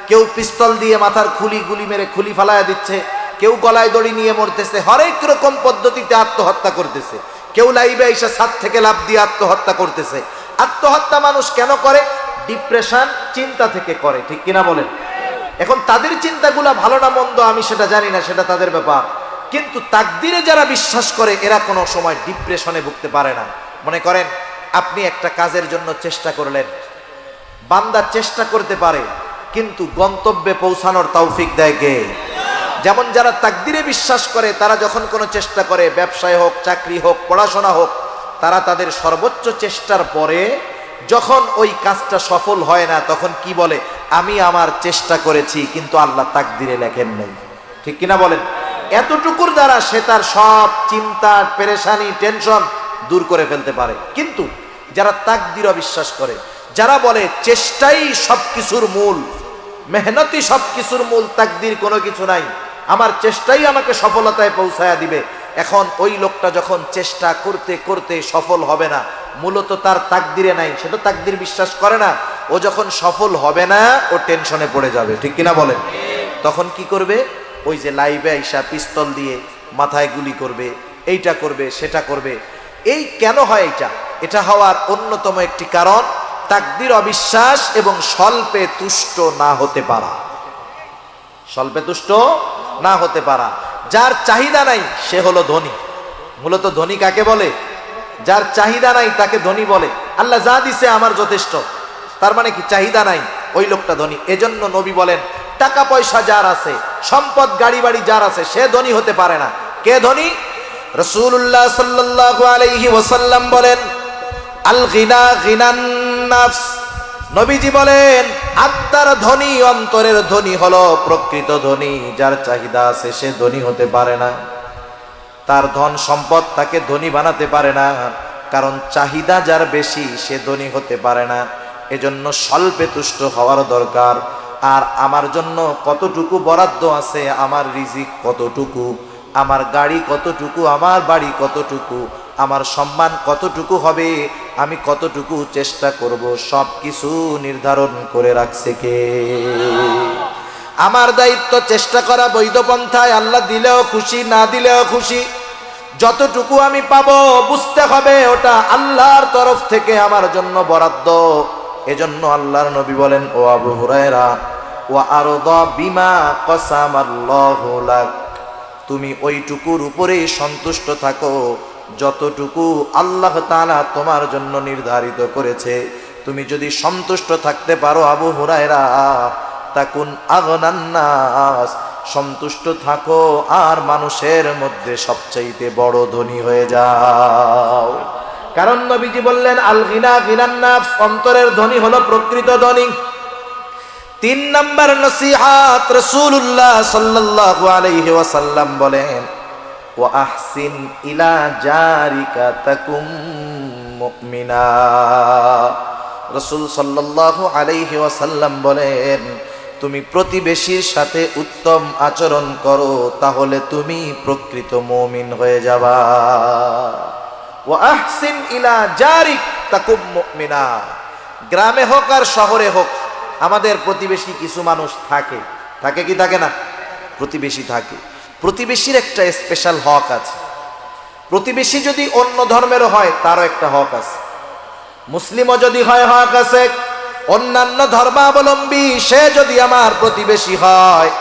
কেউ পিস্তল দিয়ে মাথার খুলি গুলি মেরে খুলি ফালায়া দিচ্ছে, কেউ গলায় দড়ি নিয়ে মরতেছে, হরেক রকম পদ্ধতিতে আত্মহত্যা করতেছে, কেউ লাইভে আইসা ছাদ থেকে লাফ দিয়ে আত্মহত্যা করতেছে। আত্মহত্যা মানুষ কেন করে? ডিপ্রেশন, চিন্তা থেকে করে। ঠিক কিনা বলেন? এখন তাদের চিন্তাগুলা ভালো না মন্দ আমি সেটা জানি না, সেটা তাদের ব্যাপার, কিন্তু তাকদীরে যারা বিশ্বাস করে এরা কোনো সময় ডিপ্রেশনে ভুগতে পারে না। মনে করেন আপনি একটা কাজের জন্য চেষ্টা করলেন, বান্দা চেষ্টা করতে পারে কিন্তু গন্তব্যে পৌঁছানোর তৌফিক দেয় কে? যেমন যারা তাকদীরে বিশ্বাস করে তারা যখন কোনো চেষ্টা করে, ব্যবসায় হোক, চাকরি হোক, পড়াশোনা হোক, তারা তাদের সর্বোচ্চ চেষ্টার পরে যখন ওই কাজটা সফল হয় না, তখন কি বলে? আমি আমার চেষ্টা করেছি কিন্তু আল্লাহ তাকদীরে লেখেন নাই। ঠিক কিনা বলেন? এতটুকুর দ্বারা সে তার সব চিন্তা, পেরেশানি, টেনশন দূর করে ফেলতে পারে। কিন্তু যারা তাকদীর অবিশ্বাস করে, যারা বলে চেষ্টাই সবকিছুর মূল, মেহনতই সবকিছুর মূল, তাকদীর কোনো কিছু নাই, আমার চেষ্টাই আমাকে সফলতায় পৌঁছায়া দিবে, এখন ওই লোকটা যখন চেষ্টা করতে করতে সফল হবে না, মূলত তার তাকদীরে নাই, সে তো তাকদীর বিশ্বাস করে না, ও যখন সফল হবে না ও টেনশনে পড়ে যাবে, ঠিক কিনা বলেন? তখন কি করবে? ওই যে লাইভে আইসা পিস্তল দিয়ে মাথায় গুলি করবে, এইটা করবে সেটা করবে। এই কেন হয়? এটা হওয়ার অন্যতম একটি কারণ তাকদীর অবিশ্বাস এবং স্বল্পে তুষ্ট না হতে পারা। স্বল্পে তুষ্ট না হতে পারা। যার চাহিদা নাই সে হলো ধনী। মূলত ধনী কাকে বলে? যার চাহিদা নাই তাকে ধনী বলে। আল্লাহ যা দিছে আমার যথেষ্ট, তার মানে কি চাহিদা নাই, ওই লোকটা ধনী। এজন্য নবী বলেন টাকা পয়সা যার আছে, সম্পদ গাড়ি বাড়ি যার আছে, সে ধনী হতে পারে না। কে ধনী? রাসূলুল্লাহ সাল্লাল্লাহু আলাইহি ওয়াসাল্লাম বলেন আল গিনা গিনান নাফস। নবীজি বলেন আত্মার ধনী, অন্তরের ধনী হলো প্রকৃত ধনী। যার চাহিদা আছে সে ধনী হতে পারে না, তার ধন সম্পদ তাকে ধনী বানাতে পারে না, কারণ চাহিদা যার বেশি সে ধনী হতে পারে না। এজন্য স্বল্পে তুষ্ট হওয়ার দরকার। আর আমার জন্য কতটুকু বরাদ্দ আছে, আমার রিজিক কতটুকু, আমার গাড়ি কতটুকু, আমার বাড়ি কতটুকু, আমার সম্মান কতটুকু হবে, আমি কতটুকু চেষ্টা করব, সব কিছু নির্ধারণ করে রাখছে কে? আমার দায়িত্ব চেষ্টা করা বৈধ পন্থায়, আল্লাহ দিলেও খুশি, না দিলেও খুশি। যতটুকু আমি পাবো বুঝতে হবে ওটা আল্লাহর তরফ থেকে আমার জন্য বরাদ্দ। এজন্য আল্লাহর নবী বলেন, ও আবু হুরায়রা, ওয়া আরদা বিমা কসামাল্লাহু লাক, তুমি ওইটুকুর উপরেই সন্তুষ্ট থাকো যতটুকু আল্লাহ তাআলা তোমার জন্য নির্ধারিত করেছে। তুমি যদি সন্তুষ্ট থাকতে পারো আবু হুরায়রা, তাকুন আগনান নাস, সন্তুষ্ট থাকো আর মানুষের মধ্যে সবচাইতে বড় ধনী হয়ে যাও। কারণ নবীজি বললেন আল গিনা গিনান নাফস, অন্তরের ধনী হলো প্রকৃত ধনী। 3 নাম্বার নসিহত রাসূলুল্লাহ সাল্লাল্লাহু আলাইহি ওয়াসাল্লাম বলেন ওয়া আহসিন ইলা জারিকা তাকুম মুমিনা। রাসূল সাল্লাল্লাহু আলাইহি ওয়াসাল্লাম বলেন তুমি প্রতিবেশীর সাথে উত্তম আচরণ করো, তাহলে তুমি প্রকৃত মুমিন হয়ে যাবা। ওয়া আহসিন ইলা জারিক তাকুম মুমিনা। গ্রামে হোক আর শহরে হোক, আমাদের প্রতিবেশী কিছু মানুষ থাকে, থাকে কি থাকে না? প্রতিবেশী থাকে। প্রতিবেশীর একটা স্পেশাল হক আছে। প্রতিবেশী যদি অন্য ধর্মেরও হয় তারও একটা হক আছে। মুসলিমও যদি হয় হক আছে, অন্যান্য ধর্মাবলম্বী সে যদি আমার প্রতিবেশী হয়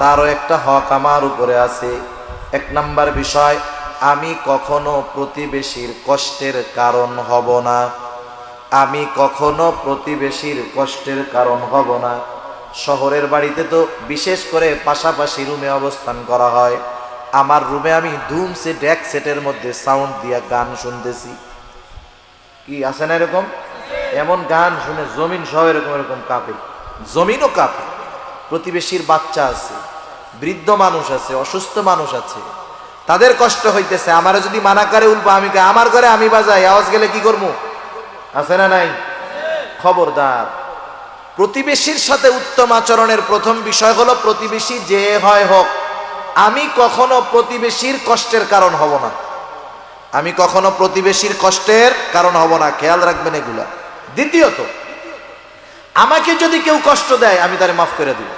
তারও একটা হক আমার উপরে আছে। 1 নাম্বার বিষয়, আমি কখনো প্রতিবেশীর কষ্টের কারণ হব না। আমি কখনো প্রতিবেশীর কষ্টের কারণ হব না। শহরের বাড়িতে তো বিশেষ করে পাশাপাশি রুমে অবস্থান করা হয়। আমার রুমে আমি ধুম সেট, এক সেটের মধ্যে সাউন্ড দিয়া গান শুনতেছি। কি আছে না এরকম? এমন গান শুনে জমিন সহ এরকম এরকম কাঁপে, জমিনও কাঁপে। প্রতিবেশীর বাচ্চা আছে, বৃদ্ধ মানুষ আছে, অসুস্থ মানুষ আছে, তাদের কষ্ট হইতেছে। আমারে যদি মানা করে উল্পা, আমি আমার ঘরে আমি বাজাই, আওয়াজ গেলে কি করবো? আছে না নাই? খবরদার। প্রতিবেশীর সাথে উত্তম আচরণের প্রথম বিষয় হলো প্রতিবেশী যে হয় হোক, আমি কখনো প্রতিবেশীর কষ্টের কারণ হব না। আমি কখনো প্রতিবেশীর কষ্টের কারণ হব না, খেয়াল রাখবেন এগুলা। দ্বিতীয়ত, আমাকে যদি কেউ কষ্ট দেয় আমি তারে মাফ করে দিব।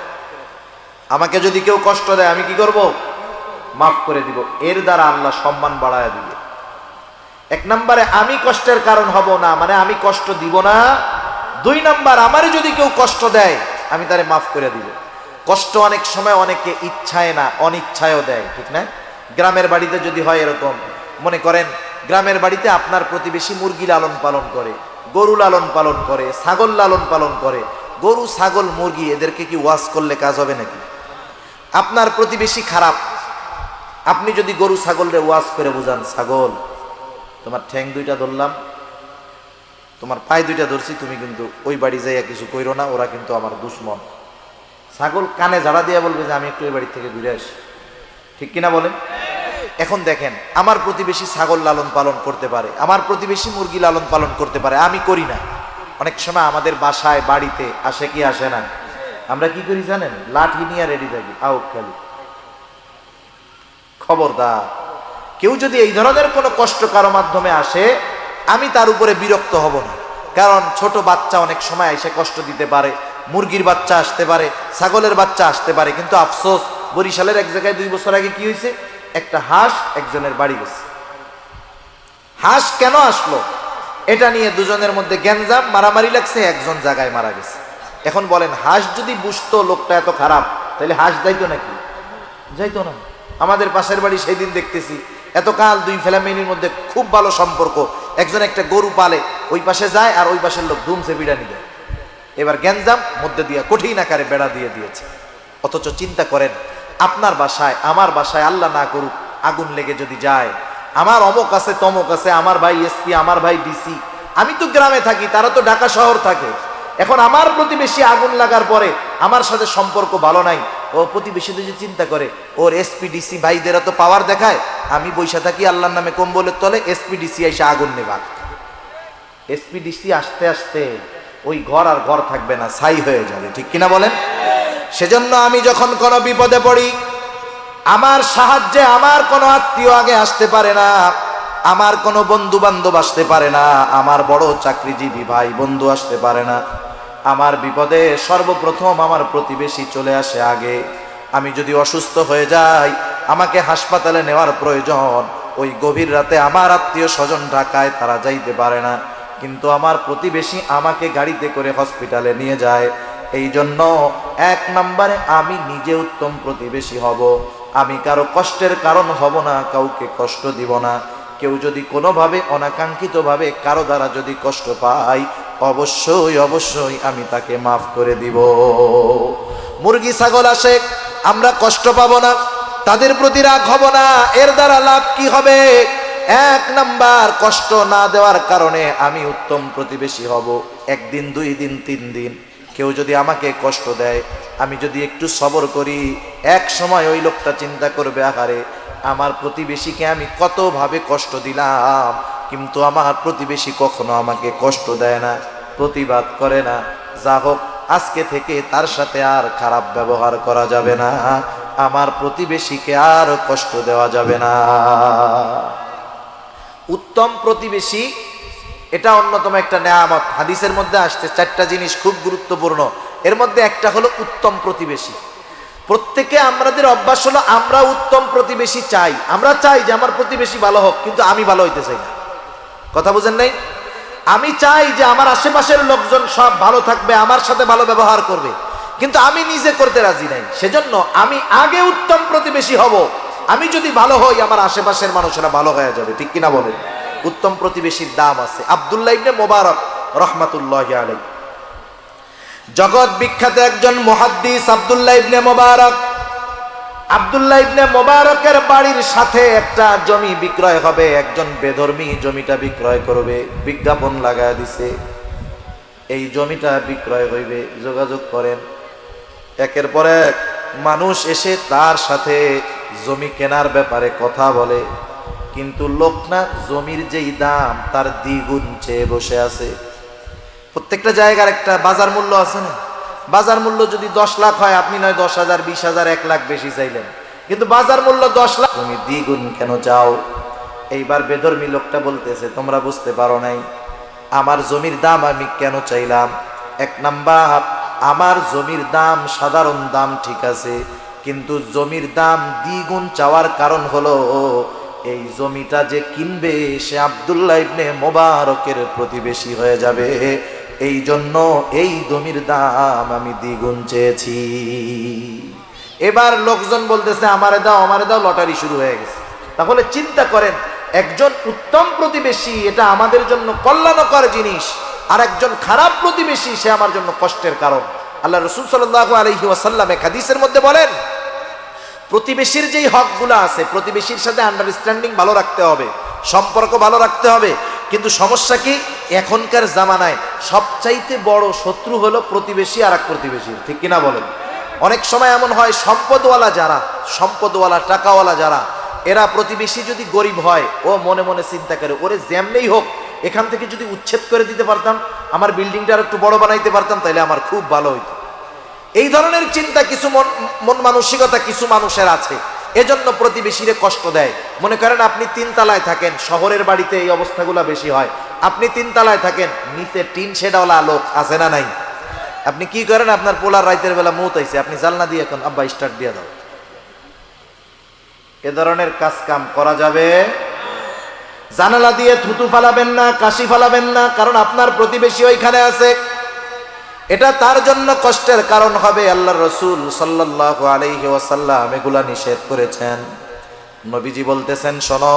আমাকে যদি কেউ কষ্ট দেয় আমি কি করব? মাফ করে দিব। এর দ্বারা আল্লাহ সম্মান বাড়ায় দিবে। 1 নম্বরে আমি কষ্টের কারণ হব না, মানে আমি কষ্ট দিব না। 2 নাম্বার, আমারে যদি কেউ কষ্ট দেয় আমি তারে মাফ করে দিব। কষ্ট অনেক সময় অনেকে ইচ্ছায় না, অনিচ্ছায়ও দেয়, ঠিক না? গ্রামের বাড়িতে যদি হয় এরকম, মনে করেন গ্রামের বাড়িতে আপনার প্রতিবেশী মুরগি লালন পালন করে, গরু লালন পালন করে, ছাগল লালন পালন করে। গরু, ছাগল, মুরগি এদেরকে কি ওয়াজ করলে কাজ হবে নাকি? আপনার প্রতিবেশী খারাপ, আপনি যদি গরু ছাগলরে ওয়াজ করে বুঝান, ছাগল তোমার ঠ্যাং 2টা ধরলাম, তোমার পায়ে 2টা ধরছি, তুমি কিন্তু ওই বাড়ি যাইয়া কিছু কইরো না, ওরা কিন্তু আমার দুশ্মন। ছাগল কানে ঝাড়া দিয়ে বলবে যে আমি একটু ওই বাড়ি থেকে ঘুরে আসি, ঠিক কিনা বলেন? এখন দেখেন, আমার প্রতিবেশী ছাগল লালন পালন করতে পারে, আমার প্রতিবেশী মুরগি লালন পালন করতে পারে, আমি করি না। অনেক সময় আমাদের বাসায় বাড়িতে আসে কি আসে না, আমরা কি করি জানেন? লাঠি নিয়ে রেডি থাকি, আউট খালি। খবরদার, কেউ যদি এই ধরনের কোনো কষ্ট কারো মাধ্যমে আসে, আমি তার উপরে বিরক্ত হব না। কারণ ছোট বাচ্চা অনেক সময় এসে কষ্ট দিতে পারে, মুরগির বাচ্চা আসতে পারে, ছাগলের বাচ্চা আসতে পারে। কিন্তু আফসোস, বরিশালের এক জায়গায় 2 বছর আগে কি হয়েছে, একটা হাঁস একজনের বাড়ি গেছে। হাঁস কেন আসলো এটা নিয়ে দুজনের মধ্যে গ্যাঞ্জাম, মারামারি লাগছে, একজন জায়গায় মারা গেছে। এখন বলেন, হাঁস যদি বুঝতো লোকটা এত খারাপ, তাহলে হাঁস যাইতো নাকি? যাইতো না। আমাদের পাশের বাড়ি সেই দিন দেখতেছি, এতকাল 2 ফ্যামিলির মধ্যে খুব ভালো সম্পর্ক, একজন একটা গরু পালে, ওই পাশে যায় আর ওই পাশের লোক ধুমসে বিড়ানি দেয়। এবার গ্যাঞ্জাম মধ্যে দিয়ে কঠিন আকারে বেড়া দিয়ে দিয়েছে। অথচ চিন্তা করেন, আপনার বাসায় আমার বাসায় আল্লাহ না করুক আগুন লেগে যদি যায়, আমার অমক আছে তমক আছে, আমার ভাই এসপি, আমার ভাই ডিসি, আমি তো গ্রামে থাকি, তারা তো ঢাকা শহর থাকে। এখন আমার প্রতিবেশী আগুন লাগার পরে আমার সাথে সম্পর্ক ভালো নাই, ও প্রতিবেশী যদি চিন্তা করে ওর এসপি ডিসি ভাইদেরা তো পাওয়ার দেখায়, আমি বৈশা থাকি আল্লাহর নামে কম্বলের তলে, এসপি ডিসি এসে আগুন নেবার। এসপি ডিসি আসতে আসতে ওই ঘর আর ঘর থাকবে না, ছাই হয়ে যাবে, ঠিক কিনা বলেন? সেজন্য আমি যখন কোনো বিপদে পড়ি, আমার সাহায্যে আমার কোনো আত্মীয় আগে আসতে পারে না, আমার কোনো বন্ধু বান্ধব আসতে পারে না, আমার বড় চাকরিজীবী ভাই বন্ধু আসতে পারে না। আমার বিপদে সর্বপ্রথম আমার প্রতিবেশী চলে আসে আগে। আমি যদি অসুস্থ হয়ে যাই, আমাকে হাসপাতালে নেওয়ার প্রয়োজন, ওই গভীর রাতে আমার আত্মীয় স্বজন ঢাকায়, তারা যাইতে পারে না, কিন্তু আমার প্রতিবেশী আমাকে গাড়িতে করে হসপিটালে নিয়ে যায়। এই জন্য 1 নম্বরে আমি নিজে উত্তম প্রতিবেশী হব। আমি কারো কষ্টের কারণ হব না, কাউকে কষ্ট দিব না। কেউ যদি কোনোভাবে অনাকাঙ্ক্ষিতভাবে কারো দ্বারা যদি কষ্ট পাই, অবশ্যই অবশ্যই আমি তাকে মাফ করে দিব। মুরগি ছাগল আসে, আমরা কষ্ট পাবো না, তাদের প্রতি রাগ হব না, এর দ্বারা লাভ কি হবে? 1 নাম্বার, কষ্ট না দেওয়ার কারণে আমি উত্তম প্রতিবেশী হব। 1 দিন 2 দিন 3 দিন কেউ যদি আমাকে কষ্ট দেয়, আমি যদি একটু সবর করি, এক সময় ওই লোকটা চিন্তা করবে, আহারে আমার প্রতিবেশীকে আমি কতভাবে কষ্ট দিলাম, কিন্তু আমার প্রতিবেশী কখনো আমাকে কষ্ট দেয় না, প্রতিবাদ করে না। যা হোক, আজকে থেকে তার সাথে আর খারাপ ব্যবহার করা যাবে না, আমার প্রতিবেশীকে আর কষ্ট দেওয়া যাবে না। উত্তম প্রতিবেশী এটা অন্যতম একটা নেয়ামত। হাদিসের মধ্যে আসছে 4টা জিনিস খুব গুরুত্বপূর্ণ, এর মধ্যে একটা হলো উত্তম প্রতিবেশী। প্রত্যেকে আমাদের অভ্যাস হলো আমরা উত্তম প্রতিবেশী চাই, আমরা চাই যে আমার প্রতিবেশী ভালো হোক, কিন্তু আমি ভালো হইতে চাই না। কথা বুঝেন নাই? আমি চাই যে আমার আশেপাশের লোকজন সব ভালো থাকবে, আমার সাথে ভালো ব্যবহার করবে, কিন্তু আমি নিজে করতে রাজি নাই। সেজন্য আমি আগে উত্তম প্রতিবেশী হব। আমি যদি ভালো হই, আমার আশেপাশের মানুষেরা ভালো হয়ে যাবে, ঠিক কিনা বলেন? উত্তম প্রতিবেশীর দাম আছে। আব্দুল্লাহ ইবনে মুবারক রাহমাতুল্লাহি আলাইহি, জগৎ বিখ্যাত একজন মুহাদ্দিস আব্দুল্লাহ ইবনে মুবারক। আব্দুল্লাহ ইবনে মুবারকের বাড়ির সাথে একটা জমি বিক্রয় হবে, একজন বেধর্মী জমিটা বিক্রয় করবে, বিজ্ঞাপন লাগায় দিছে এই জমিটা বিক্রয় হইবে, যোগাযোগ করেন। একের পর এক মানুষ এসে তার সাথে জমি কেনার ব্যাপারে কথা বলে, কিন্তু লোক না জমির যেই দাম তার দ্বিগুণ চেয়ে বসে আছে। প্রত্যেকটা জায়গার একটা বাজার মূল্য আছে না? বাজার মূল্য যদি 10 লাখ হয়, আপনি নয় 10,000, 20,000, 1 লাখ বেশি চাইলেন, কিন্তু বাজার মূল্য 10 লাখ, তুমি দ্বিগুণ কেন চাও? এইবার বেধর্মী লোকটা বলতেছে, তোমরা বুঝতে পারো নাই, আমার জমির দাম আমি কেন চাইলাম? 1 নাম্বার, আমার জমির দাম সাধারণ দাম ঠিক আছে, কিন্তু জমির দাম দ্বিগুণ চাওয়ার কারণ হলো এই জমিটা যে কিনবে সে আব্দুল্লাহ ইবনে মুবারকের প্রতিবেশী হয়ে যাবে, এই জন্য এই জমির দাম আমি দ্বিগুণ চেয়েছি। এবার লোকজন বলতেছে আমারে দাও, আমারে দাও, লটারি শুরু হয়ে গেছে। তাহলে চিন্তা করেন, একজন উত্তম প্রতিবেশী এটা আমাদের জন্য কল্যাণকর জিনিস, আর একজন খারাপ প্রতিবেশী সে আমার জন্য কষ্টের কারণ। আল্লাহ রাসূল সাল্লাল্লাহু আলাইহি ওয়াসাল্লাম এক হাদিসের মধ্যে বলেন, প্রতিবেশীর যেই হকগুলো আছে, প্রতিবেশীর সাথে আন্ডারস্ট্যান্ডিং ভালো রাখতে হবে, সম্পর্ক ভালো রাখতে হবে। কিন্তু সমস্যা কি, এখনকার জামানায় সবচাইতে বড় শত্রু হলো প্রতিবেশী আর এক প্রতিবেশী, ঠিক কিনা বলেন? অনেক সময় এমন হয়, সম্পদওয়ালা যারা, সম্পদওয়ালা টাকাওয়ালা যারা, এরা প্রতিবেশী যদি গরিব হয়, ও মনে মনে চিন্তা করে ওরে যেমনেই হোক এখান থেকে যদি উচ্ছেদ করে দিতে পারতাম, আমার বিল্ডিংটা আর একটু বড় বানাইতে পারতাম, তাহলে আমার খুব ভালো হইতো। এই ধরনের চিন্তা কিছু মন মানসিকতা কিছু মানুষের আছে, এজন্য প্রতিবেশীরে কষ্ট দেয়। মনে করেন আপনি 3 তলায় থাকেন, শহরের বাড়িতে এই অবস্থাগুলো বেশি হয়। আপনি 3 তলায় থাকেন, নিচে টিন শেডওয়ালা লোক আছে না নাই? আপনি কি করেন? আপনার পোলার রাইতের বেলা মুত আইছে, আপনি জানলা দিয়ে এখন আব্বা স্টার্ট দিয়ে দাও। এ ধরনের কাজ কাম করা যাবে? জানালা দিয়ে থুতু ফালাবেন না, কাশি ফালাবেন না, কারণ আপনার প্রতিবেশী ওইখানে আছে, এটা তার জন্য কষ্টের কারণ হবে। আল্লাহর রাসূল সাল্লাল্লাহু আলাইহি ওয়াসাল্লাম এগুলা নিষেধ করেছেন। নবীজি বলতেছেন, শোনো,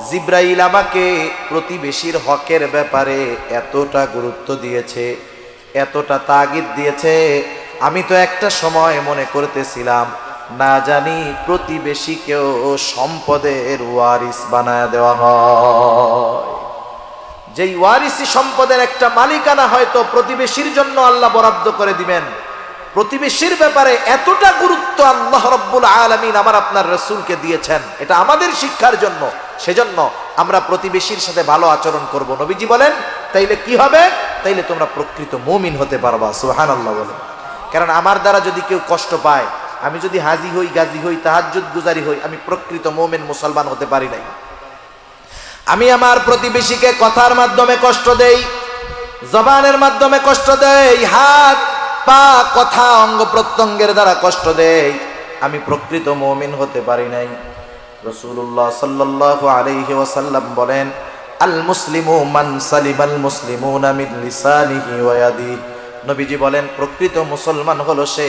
জিব্রাইল আমাকে প্রতিবেশীর হকের ব্যাপারে এতটা গুরুত্ব দিয়েছে, এতটা তাগিদ দিয়েছে, আমি তো একটা সময় মনে করতেছিলাম না জানি প্রতিবেশীকেও সম্পদের ওয়ারিস বানায় দেওয়া হয়। যেই ওয়ারিসি সম্পদের একটা মালিকানা হয়তো প্রতিবেশীর জন্য আল্লাহ বরাদ্দ করে দিবেন। প্রতিবেশীর ব্যাপারে এতটা গুরুত্ব আল্লাহ রাব্বুল আলামিন আমার আপনার রাসূলকে দিয়েছেন, এটা আমাদের শিক্ষার জন্য। সেজন্য আমরা প্রতিবেশীর সাথে ভালো আচরণ করব। নবীজি বলেন, তাইলে কি হবে? তাইলে তোমরা প্রকৃত মুমিন হতে পারবা। সুবহানাল্লাহ বলেন। কারণ আমার দ্বারা যদি কেউ কষ্ট পায়, আমি যদি হাজি হই, গাজী হই, তাহাজ্জুদ গুজারি হই, আমি প্রকৃত মুমিন মুসলমান হতে পারি নাই। আমি আমার প্রতিবেশীকে কথার মাধ্যমে কষ্ট দেই, জবানের মাধ্যমে কষ্ট দেই, হাত পা কথা অঙ্গ প্রত্যঙ্গের দ্বারা কষ্ট দেই, আমি প্রকৃত মুমিন হতে পারি নাই। রাসূলুল্লাহ সাল্লাল্লাহু আলাইহি ওয়াসাল্লাম বলেন, আল মুসলিমু মান সালিমাল মুসলিমুনা মিন লিসানিহি ওয়া ইয়াদিহি। নবীজি বলেন, প্রকৃত মুসলমান হলো সে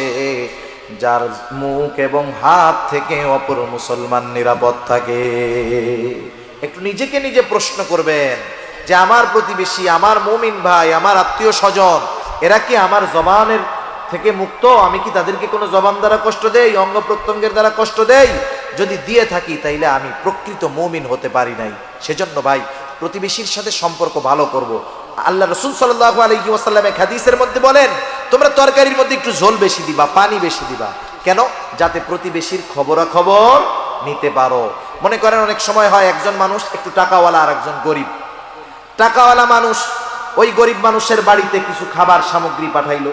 যার মুখ এবং হাত থেকে অপর মুসলমান নিরাপদ থাকে। একটু নিজেকে নিজে প্রশ্ন করবেন যে আমার প্রতিবেশী, আমার মুমিন ভাই, আমার আত্মীয় স্বজন, এরা কি আমার জবানের থেকে মুক্ত? আমি কি তাদেরকে কোনো জবান দ্বারা কষ্ট দেই, অঙ্গ প্রত্যঙ্গের দ্বারা কষ্ট দেই? যদি দিয়ে থাকি তাইলে আমি প্রকৃত মুমিন হতে পারি নাই। সেজন্য ভাই, প্রতিবেশীর সাথে সম্পর্ক ভালো করব। আল্লাহ রাসূল সাল্লাল্লাহু আলাইহি ওয়াসাল্লাম এক হাদিসের মধ্যে বলেন, তোমরা তরকারির মধ্যে একটু ঝোল বেশি দিবা, পানি বেশি দিবা। কেন? যাতে প্রতিবেশীর খবরাখবর নিতে পারো। মনে করেন অনেক সময় হয় একজন মানুষ একটু টাকাওয়ালা আর একজন গরিব। টাকাওয়ালা মানুষ ওই গরিব মানুষের বাড়িতে কিছু খাবার সামগ্রী পাঠাইলো।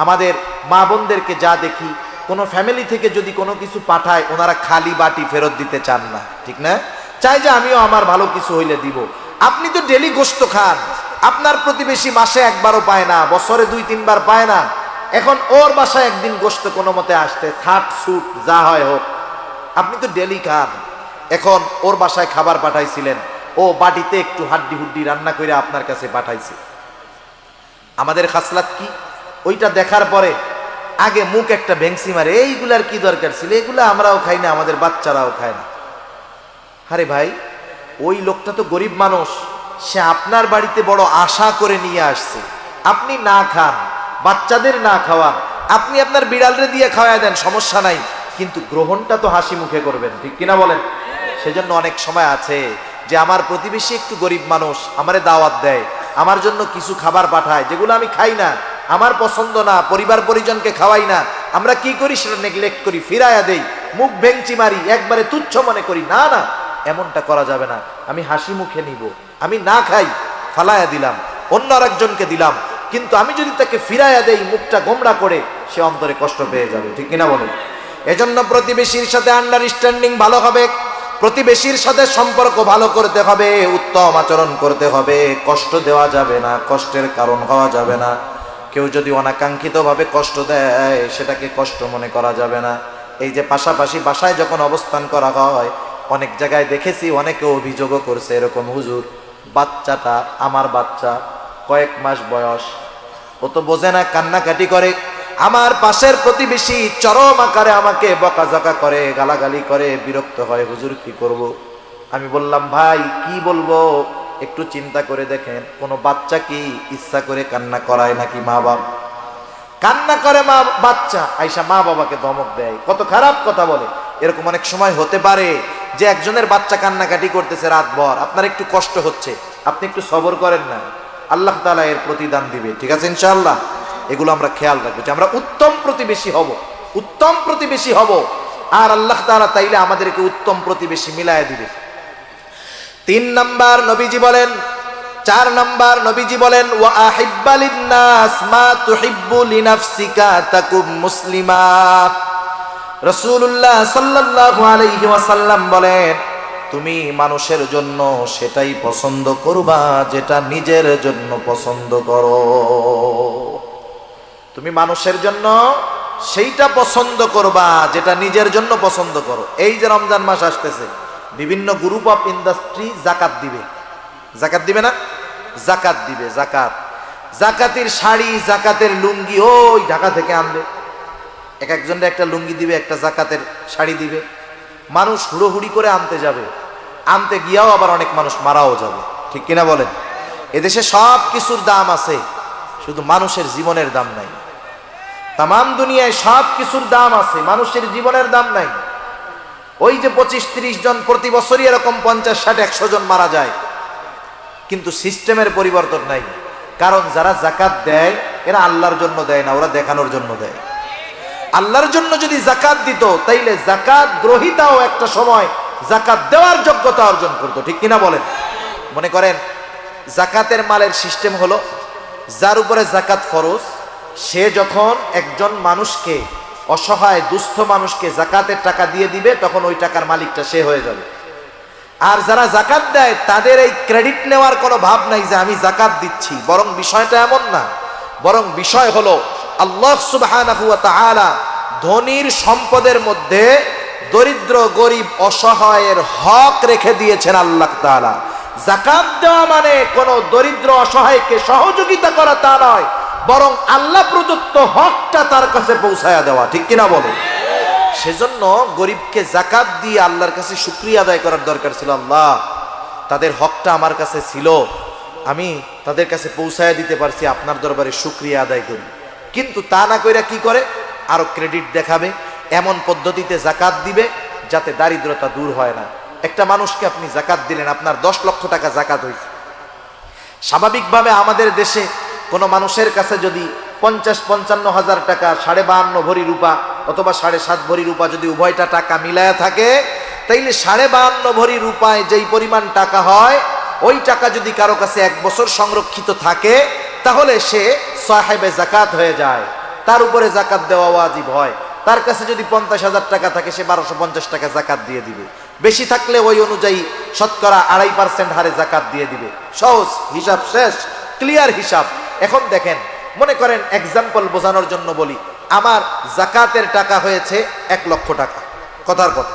আমাদের মা বোনদেরকে যা দেখি, কোনো ফ্যামিলি থেকে যদি কোনো কিছু পাঠায়, ওনারা খালি বাটি ফেরত দিতে চান না, ঠিক না? চাই যে আমিও আমার ভালো কিছু হইলে দিব। আপনি তো ডেলি গোশত খান, আপনার প্রতিবেশী মাসে একবারও পায় না, বছরে 2-3 বার পায় না। এখন ওর বাসায় একদিন গোশত কোনো মতে আসতে, ছাট ছুট যা হয় হোক, আপনি তো ডেলি খান। এখন ওর বাসায় খাবার পাঠাইছিলেন, ও বাটিতে একটু হাড্ডি হুড্ডি রান্না করে আপনার কাছে পাঠাইছে। আমাদের খাসলাত কি? ওইটা দেখার পরে আগে মুখ একটা ভেংসি মারে, এইগুলার কি দরকার ছিল, এগুলা আমরাও খাই না, আমাদের বাচ্চারাও খায় না। আরে ভাই, ওই লোকটা তো গরিব মানুষ, সে আপনার বাড়িতে বড় আশা করে নিয়ে আসছে, আপনি না খান, বাচ্চাদের না খাওয়ান, আপনি আপনার বিড়ালরে দিয়ে খাওয়ায় দেন, সমস্যা নাই, কিন্তু গ্রহণটা তো হাসি মুখে করবেন, ঠিক কিনা বলেন? সেজন্য অনেক সময় আছে যে আমার প্রতিবেশী একটু গরিব মানুষ, আমারে দাওয়াত দেয়, আমার জন্য কিছু খাবার পাঠায়, যেগুলো আমি খাই না, আমার পছন্দ না, পরিবার পরিজনকে খাওয়াই না, আমরা কি করি? সেটা নেগলেক্ট করি, ফিরাইয়া দেই, মুখ ভেঙচি মারি, একবারে তুচ্ছ মনে করি। না না, এমনটা করা যাবে না। আমি হাসি মুখে নিব, আমি না খাই, ফালাইয়া দিলাম, অন্য আরেকজনকে দিলাম, কিন্তু আমি যদি তাকে ফিরাইয়া দেই মুখটা গোমড়া করে, সে অন্তরে কষ্ট পেয়ে যাবে, ঠিক কিনা বলেন? এজন্য প্রতিবেশীর সাথে আন্ডারস্ট্যান্ডিং ভালো হবে, প্রতিবেশীর সাথে সম্পর্ক ভালো করতে হবে, উত্তম আচরণ করতে হবে, কষ্ট দেওয়া যাবে না, কষ্টের কারণ হওয়া যাবে না। কেউ যদি অনাকাঙ্ক্ষিতভাবে কষ্ট দেয়, সেটাকে কষ্ট মনে করা যাবে না। এই যে পাশাপাশি বাসায় যখন অবস্থান করা হয়, অনেক জায়গায় দেখেছি, অনেকে অভিযোগও করছে এরকম, হুজুর বাচ্চাটা আমার বাচ্চা, কয়েক মাস বয়স, ও তো বোঝে না, কান্নাকাটি করে, আমার পাশের প্রতিবেশী চরম আকারে আমাকে বকাঝকা করে, গালাগালি করে, বিরক্ত হয়, হুজুর কি করব? আমি বললাম, ভাই কি বলবো, একটু চিন্তা করে দেখেন, কোনো বাচ্চা কি ইচ্ছা করে কান্না করায় নাকি? মা বাবা কান্না করে, বাচ্চা আইসা মা বাবাকে ধমক দেয়, কত খারাপ কথা বলে। এরকম অনেক সময় হতে পারে যে একজনের বাচ্চা কান্নাকাটি করতেছে রাতভর, আপনার একটু কষ্ট হচ্ছে, আপনি একটু সবর করেন না, আল্লাহ তাআলা এর প্রতিদান দিবে, ঠিক আছে ইনশাআল্লাহ। এগুলো আমরা খেয়াল রাখবো যে আমরা উত্তম প্রতিবেশী হব, উত্তম প্রতিবেশী হব, আর আল্লাহ তাআলা তাইলে আমাদেরকে উত্তম প্রতিবেশী মিলায় দিবে। 3 নাম্বার, নবীজি বলেন, 4 নাম্বার নবীজি বলেন ওয়া আহিব্বা লিন-নাস মা তুহিব্বু লিনাফসিকা তাকুম মুসলিমা। রাসূলুল্লাহ সাল্লাল্লাহু আলাইহি ওয়াসাল্লাম বলেন তুমি মানুষের জন্য সেটাই পছন্দ করবা যেটা নিজের জন্য পছন্দ করো। তুমি মানুষের জন্য সেইটা পছন্দ করবা যেটা নিজের জন্য পছন্দ করো। এই যে রমজান মাস আসতেছে, বিভিন্ন গ্রুপ অফ ইন্ডাস্ট্রি জাকাত দিবে। জাকাত দিবে না? জাকাত দিবে। জাকাতের শাড়ি, জাকাতের লুঙ্গি ওই ঢাকা থেকে আনবে, এক একজনকে একটা লুঙ্গি দিবে, একটা জাকাতের শাড়ি দিবে। মানুষ হুড়োহুড়ি করে আনতে যাবে, আনতে গিয়াও আবার অনেক মানুষ মারাও যাবে, ঠিক কিনা বলেন? এদেশে সব কিছুর দাম আছে, শুধু মানুষের জীবনের দাম নাই। তামাম দুনিয়ায় সব কিছুর দাম আছে, মানুষের জীবনের দাম নাই। ওই যে 25-30 জন প্রতি বছরই এরকম 50-60-100 জন মারা যায়, কিন্তু সিস্টেমের পরিবর্তন নাই। কারণ যারা জাকাত দেয় এরা আল্লাহর জন্য দেয় না, ওরা দেখানোর জন্য দেয়। আল্লাহর জন্য যদি জাকাত দিত তাইলে জাকাত গ্রহীতাও একটা সময় জাকাত দেওয়ার যোগ্যতা অর্জন করতো, ঠিক কিনা বলেন? মনে করেন জাকাতের মালের সিস্টেম হলো, যার উপরে জাকাত ফরজ সে যখন একজন মানুষকে, অসহায় দুস্থ মানুষকে জাকাতের টাকা দিয়ে দিবে, তখন ওই টাকার মালিকটা সে হয়ে যাবে। আর যারা জাকাত দেয় তাদের এই ক্রেডিট নেওয়ার কোনো ভাব নাই যে আমি জাকাত দিচ্ছি, বরং বিষয়টা এমন না, বরং বিষয় হলো আল্লাহ সুবহানাহু ওয়া তাআলা ধনীর সম্পদের মধ্যে দরিদ্র গরিব অসহায়ের হক রেখে দিয়েছেন আল্লাহ তাআলা। জাকাত দেওয়া মানে কোনো দরিদ্র অসহায়কে সহযোগিতা করা তা নয়, বরং আল্লাহ প্রদত্ত হকটা তার কাছে পৌঁছায়া দেওয়া, ঠিক কিনা বলে? সেজন্য গরিবকে জাকাত দিয়ে আল্লাহর কাছে শুকরিয়া আদায় করার দরকার ছিল। আল্লাহ তাদের হকটা আমার কাছে ছিল, আমি তাদের কাছে পৌঁছায়া দিতে পারছি, আপনার দরবারে শুকরিয়া আদায় করি। কিন্তু তা না কইরা কি করে, আরো ক্রেডিট দেখাবে, এমন পদ্ধতিতে জাকাত দিবে যাতে দারিদ্রতা দূর হয় না। একটা মানুষকে আপনি জাকাত দিলেন, আপনার 10 লক্ষ টাকা জাকাত হয়েছে। স্বাভাবিকভাবে আমাদের দেশে কোনো মানুষের কাছে যদি 50-55 হাজার টাকা, 52.5 ভরি রূপা অথবা 7.5 ভরি রূপা যদি উভয়টা টাকা মিলায়া থাকে, তাইলে 52.5 ভরি রূপায় যেই পরিমাণ টাকা হয়, ওই টাকা যদি কারো কাছে 1 বছর সংরক্ষিত থাকে তাহলে সে সাহেবে জাকাত হয়ে যায়, তার উপরে জাকাত দেওয়া ওয়াজিব হয়। তার কাছে যদি 50,000 টাকা থাকে সে 1250 টাকা জাকাত দিয়ে দিবে, বেশি থাকলে ওই অনুযায়ী শতকরা 2.5% হারে জাকাত দিয়ে দিবে। সহজ হিসাব, শেষ, ক্লিয়ার হিসাব। এখন দেখেন, মনে করেন এক্সাম্পল বোঝানোর জন্য বলি, আমার জাকাতের টাকা হয়েছে 1 লক্ষ টাকা, কথার কথা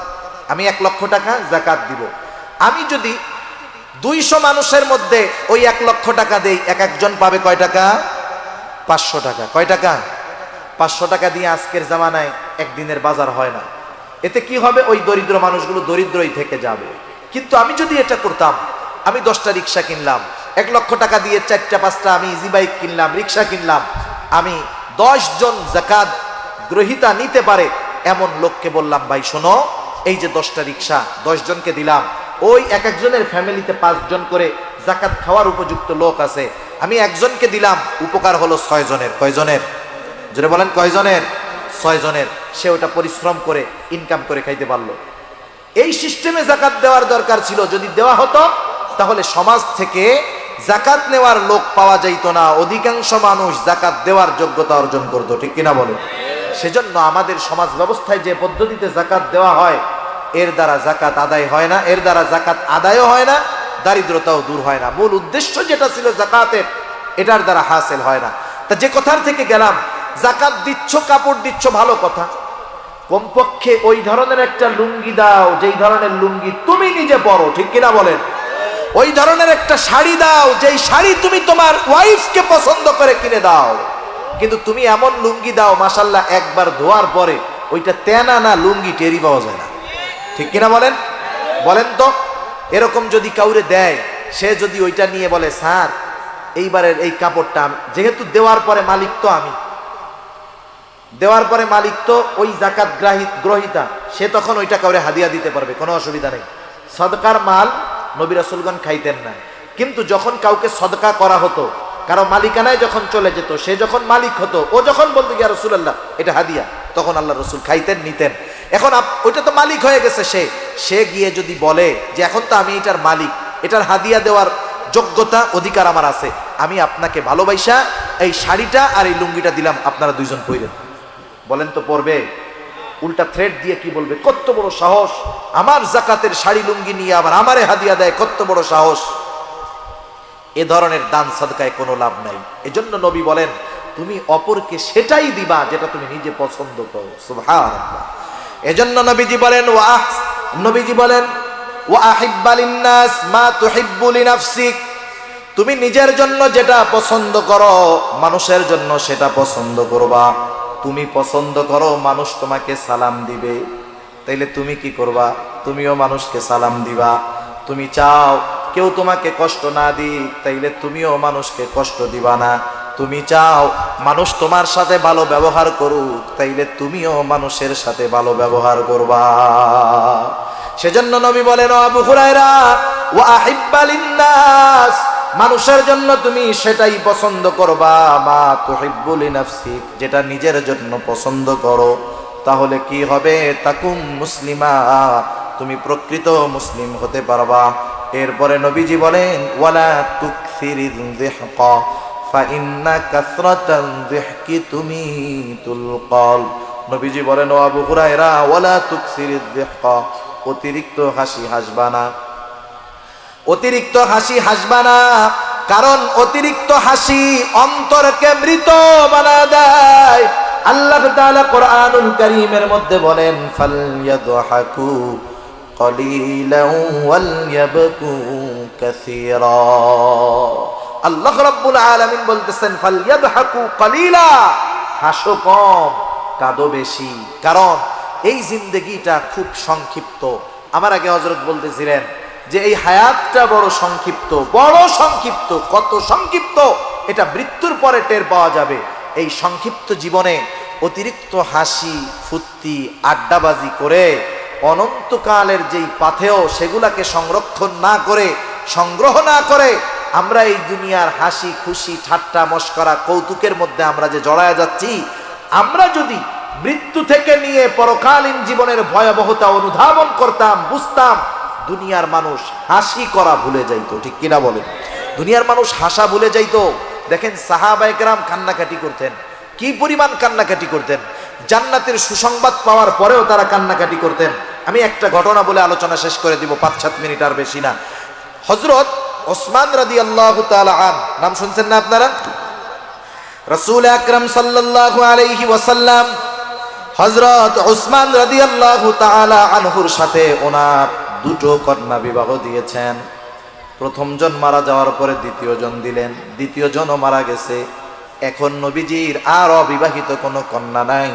আমি 1 লক্ষ টাকা জাকাত দিব। আমি যদি 200 মানুষের মধ্যে ওই 1 লক্ষ টাকা দেই, এক একজন পাবে কয় টাকা? 500 টাকা। কয় টাকা? 500 টাকা দিয়ে আজকের জামানায় একদিনের বাজার হয় না। এতে কি হবে? ওই দরিদ্র মানুষগুলো দরিদ্রই থেকে যাবে। কিন্তু আমি যদি এটা করতাম, আমি 10টা রিক্সা কিনলাম, 1 লক্ষ টাকা দিয়ে 4টা-5টা আমি ইজি বাইক কিনলাম, রিক্সা কিনলাম, আমি 10 জন জাকাত গ্রহীতা নিতে পারে এমন লোককে বললাম, ভাই শোনো, এই যে 10টা রিক্সা 10 জনকে দিলাম, ওই এক একজনের ফ্যামিলিতে 5 জন করে জাকাত খাওয়ার উপযুক্ত লোক আছে, আমি একজনকে দিলাম, উপকার হলো 6 জনের। কয় জনের? জোরে বলেন, কয় জনের? 6 জনের। সে ওটা পরিশ্রম করে ইনকাম করে খাইতে পারলো। এই সিস্টেমে জাকাত দেওয়ার দরকার ছিল। যদি দেওয়া হতো তাহলে সমাজ থেকে জাকাত নেওয়ার লোক পাওয়া যাইতো না, অধিকাংশ মানুষ জাকাত দেওয়ার যোগ্যতা অর্জন করতো, ঠিক কিনা বলে? সেজন্য আমাদের সমাজ ব্যবস্থায় যে পদ্ধতিতে জাকাত দেওয়া হয়, এর দ্বারা জাকাত আদায় হয় না, এর দ্বারা জাকাত আদায়ও হয় না, দারিদ্রতাও দূর হয় না। মূল উদ্দেশ্য যেটা ছিল জাকাতের, এটার দ্বারা হাসিল হয় না। তা যে কথার থেকে গেলাম, জাকাত দিচ্ছ, কাপড় দিচ্ছ, ভালো কথা, কমপক্ষে ওই ধরনের একটা লুঙ্গি দাও যেই ধরনের লুঙ্গি তুমি নিজে পরো, ঠিক কিনা বলেন? ওই ধরনের একটা শাড়ি দাও যেই শাড়ি তুমি তোমার ওয়াইফকে পছন্দ করে কিনে দাও। কিন্তু তুমি এমন লুঙ্গি দাও মাশাআল্লাহ একবার ধোয়ার পরে ওইটা তেনা না লুঙ্গি টেরি পাওয়া যায় না, ঠিক কিনা বলেন? বলেন তো, এরকম যদি কাউরে দেয়, সে যদি ওইটা নিয়ে বলে, স্যার এইবারের এই কাপড়টা, যেহেতু দেওয়ার পরে মালিক তো আমি, দেওয়ার পরে মালিক তো ওই জাকাত গ্রহীতা, সে তখন ওইটা কাউরে হাদিয়া দিতে পারবে, কোনো অসুবিধা নেই। সদকার মাল নবী রাসূলগণ খাইতেন না, কিন্তু যখন কাউকে সদকা করা হতো, কারো মালিকানায় যখন চলে যেত, সে যখন মালিক হতো, ও যখন বলতো ইয়া রাসূলুল্লাহ এটা হাদিয়া, তখন আল্লাহ রসুল খাইতেন, নিতেন। এখন ওইটা তো মালিক হয়ে গেছে, সে গিয়ে যদি বলে যে এখন তো আমি এটার মালিক, এটার হাদিয়া দেওয়ার যোগ্যতা অধিকার আমার আছে, আমি আপনাকে ভালোবাসা এই শাড়িটা আর এই লুঙ্গিটা দিলাম, আপনারা দুইজন পইরেন। বলেন তো পরবে? উল্টা থ্রেড দিয়ে কি বলবে, কত বড় সাহস, আমার জাকাতের শাড়ি লুঙ্গি নিয়ে আবার আমারে হাদিয়া দেয়, কত বড় সাহস। এ ধরনের দান সাদকায় কোনো লাভ নাই। এজন্য নবী বলেন, তুমি অপরকে সেটাই দিবা যেটা তুমি নিজে পছন্দ করো। সুবহানাল্লাহ। এজন্য নবীজি বলেন ওয়া আহিব্বা লিন-নাস মা তুহিব্বু লিনাফসিক, তুমি নিজের জন্য যেটা পছন্দ করো মানুষের জন্য সেটা পছন্দ করবা। তুমি পছন্দ করো মানুষ তোমাকে সালাম দিবে, তাইলে তুমি কি করবা? তুমিও মানুষকে সালাম দিবা। তুমি চাও কেউ তোমাকে কষ্ট না দিক, তাইলে তুমিও মানুষকে কষ্ট দিবা না। তুমি চাও মানুষ তোমার সাথে ভালো ব্যবহার করুক, তাইলে তুমিও মানুষের সাথে ভালো ব্যবহার করবা। সেজন্য নবী বলেন, ও আবু হুরায়রা, ওয়া আহিব্বা লিন-নাস, মানুষের জন্য তুমি সেটাই পছন্দ করবা, মা তুহিব্বু লিনাফসিক, যেটা নিজের জন্য পছন্দ করো। তাহলে কি হবে? তাকুম মুসলিমা, তুমি প্রকৃত মুসলিম হতে পারবা। এরপরে নবীজি বলেন, ওয়ালা তুকসিরিয যিহকা ফাইন্না কাসরাতাল যিহকি তুমিতুল কলব। নবীজি বলেন, ও আবু হুরায়রা, ওয়ালা তুকসিরিয যিহকা, অতিরিক্ত হাসি হাসবা না, অতিরিক্ত হাসি হাসবা না, কারণ অতিরিক্ত হাসি অন্তরকে মৃত বানায় দেয়। আল্লাহ তাআলা কোরআনুল কারীমের মধ্যে বলেন, ফালইয়াদহাকু কলিলান ওয়ালইয়াবকু কাসীরা। আল্লাহ রাব্বুল আলামিন বলতেছেন, ফালইয়াদহাকু কলিলা, হাসো কম কাঁদো বেশি, কারণ এই জিন্দেগিটা খুব সংক্ষিপ্ত। আমার আগে হযরত বলতেছিলেন যে এই হায়াতটা বড় সংক্ষিপ্ত, বড় সংক্ষিপ্ত। কত সংক্ষিপ্ত এটা মৃত্যুর পরে টের পাওয়া যাবে। এই সংক্ষিপ্ত জীবনে অতিরিক্ত হাসি ফুর্তি আড্ডাবাজি করে অনন্তকালের যেই পাথেয় সেগুলাকে সংরক্ষণ না করে, সংগ্রহ না করে আমরা এই দুনিয়ার হাসি খুশি ঠাট্টা মশকরা কৌতুকের মধ্যে আমরা যে জড়ায় যাচ্ছি, আমরা যদি মৃত্যু থেকে নিয়ে পরকালীন জীবনের ভয়াবহতা অনুধাবন করতাম, বুঝতাম, দুনিয়ার মানুষ হাসি করা ভুলে যাইতো। ঠিক কিনা বলেন? দুনিয়ার মানুষ হাসা ভুলে যাইতো। দেখেন সাহাবায়ে কেরাম কান্নাকাটি করতেন, কি পরিমাণ কান্নাকাটি করতেন। জান্নাতের সুসংবাদ পাওয়ার পরেও তারা কান্নাকাটি করতেন। আমি একটা ঘটনা বলে আলোচনা শেষ করে দিব, 5-7 মিনিট, আর বেশি না। হযরত ওসমান রাদিয়াল্লাহু তাআলা আন, নাম শুনছেন না আপনারা? রাসূল আকরাম সাল্লাল্লাহু আলাইহি ওয়াসাল্লাম হযরত ওসমান রাদিয়াল্লাহু তাআলা আনহুর সাথে ওনার দুটো কন্যা বিবাহ দিয়েছেন। প্রথম জন মারা যাওয়ার পরে দ্বিতীয় জন দিলেন, দ্বিতীয় জনও মারা গেছে। এখন নবীজির আর অবিবাহিত কোনো কন্যা নাই।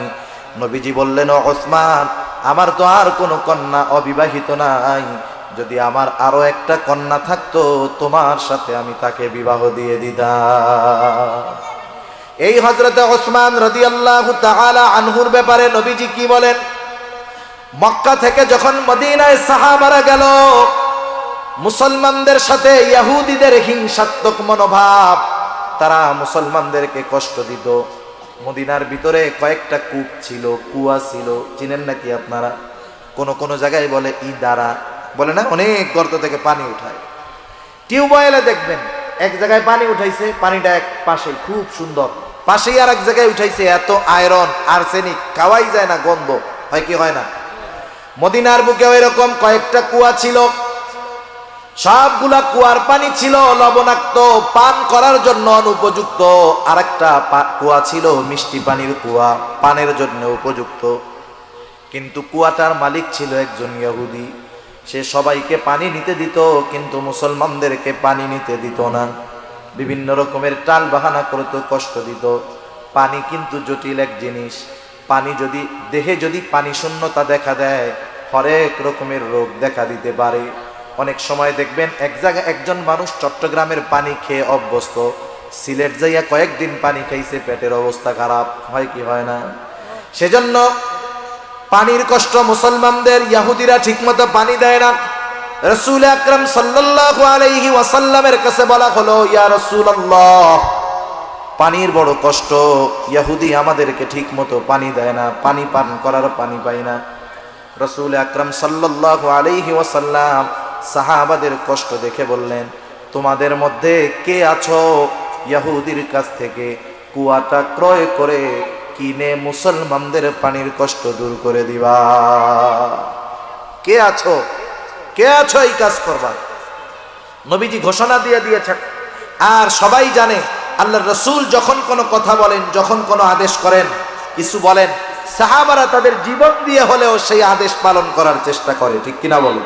নবীজি বললেন, ও ওসমান, আমার তো আর কোনো কন্যা অবিবাহিত নাই, যদি আমার আরো একটা কন্যা থাকতো তোমার সাথে আমি তাকে বিবাহ দিয়ে দিতাম। এই হযরতে ওসমান রাদিয়াল্লাহু তাআলা আনহুর ব্যাপারে নবীজি কি বলেন? মক্কা থেকে যখন মদিনায় সাহাবারা গেল, মুসলমানদের সাথে ইহুদিদের হিংসাত্মক মনোভাব, তারা মুসলমানদেরকে কষ্ট দিত। মদিনার ভিতরে কয়েকটা কূপ ছিল, কুয়া ছিল, চিনেন নাকি আপনারা? কোন কোন জায়গায় বলে ইদারা, বলে না, অনেক গর্ত থেকে পানি উঠায়। টিউবওয়েলে দেখবেন এক জায়গায় পানি উঠাইছে, পানিটা এক পাশে খুব সুন্দর, পাশেই আর এক জায়গায় উঠাইছে, এত আয়রন আর্সেনিক, খাওয়াই যায় না, গন্ধ হয় কি হয় না? মদিনার বুকেও এরকম কয়েকটা কুয়া ছিল। সবগুলা কুয়ার পানি ছিল লবণাক্ত, পান করার জন্য অনুপযুক্ত। আরেকটা কুয়া ছিল মিষ্টি পানির কুয়া, পানের জন্য উপযুক্ত। কিন্তু কুয়াটার মালিক ছিল একজন ইহুদি। সে সবাইকে পানি নিতে দিত, কিন্তু মুসলমানদেরকে পানি নিতে দিত না। বিভিন্ন রকমের টাল বাহানা করত, কষ্ট দিত। পানি কিন্তু জটিল এক জিনিস। পানি যদি দেহে যদি পানি শূন্যতা দেখা দেয়, হরেক রকমের রোগ দেখা দিতে পারে। অনেক সময় দেখবেন এক জায়গায় একজন মানুষ চট্টগ্রামের পানি খেয়ে অভ্যস্ত, সিলেট যাইয়া কয়েকদিন পানি খাইছে, পেটের অবস্থা খারাপ, হয় কি হয় না? সেজন্য পানির কষ্ট মুসলমানদের, ইহুদিরা ঠিকমতো পানি দেয় না। রাসূল আকরাম সাল্লাল্লাহু আলাইহি ওয়াসাল্লামের কাছে বলা হলো, ইয়া রাসূলুল্লাহ, পানির বড় কষ্ট, ইহুদি আমাদেরকে ঠিকমতো পানি দেয় না, পানি পান করার পানি পাই না। রাসূল আকরাম সাল্লাল্লাহু আলাইহি ওয়াসাল্লাম সাহাবাদের কষ্ট দেখে বললেন, তোমাদের মধ্যে কে আছো ইহুদির কাছ থেকে কুয়াটা ক্রয় করে কিনে মুসলমানদের পানির কষ্ট দূর করে দিবা? কে আছো? কে আছো এই কাজ করবা? নবীজি ঘোষণা দিয়ে দিয়েছেন। আর সবাই জানে আল্লাহর রাসূল যখন কোনো কথা বলেন, যখন কোনো আদেশ করেন, কিছু বলেন, সাহাবারা তাদের জীবন দিয়ে হলেও সেই আদেশ পালন করার চেষ্টা করে, ঠিক কিনা বলেন?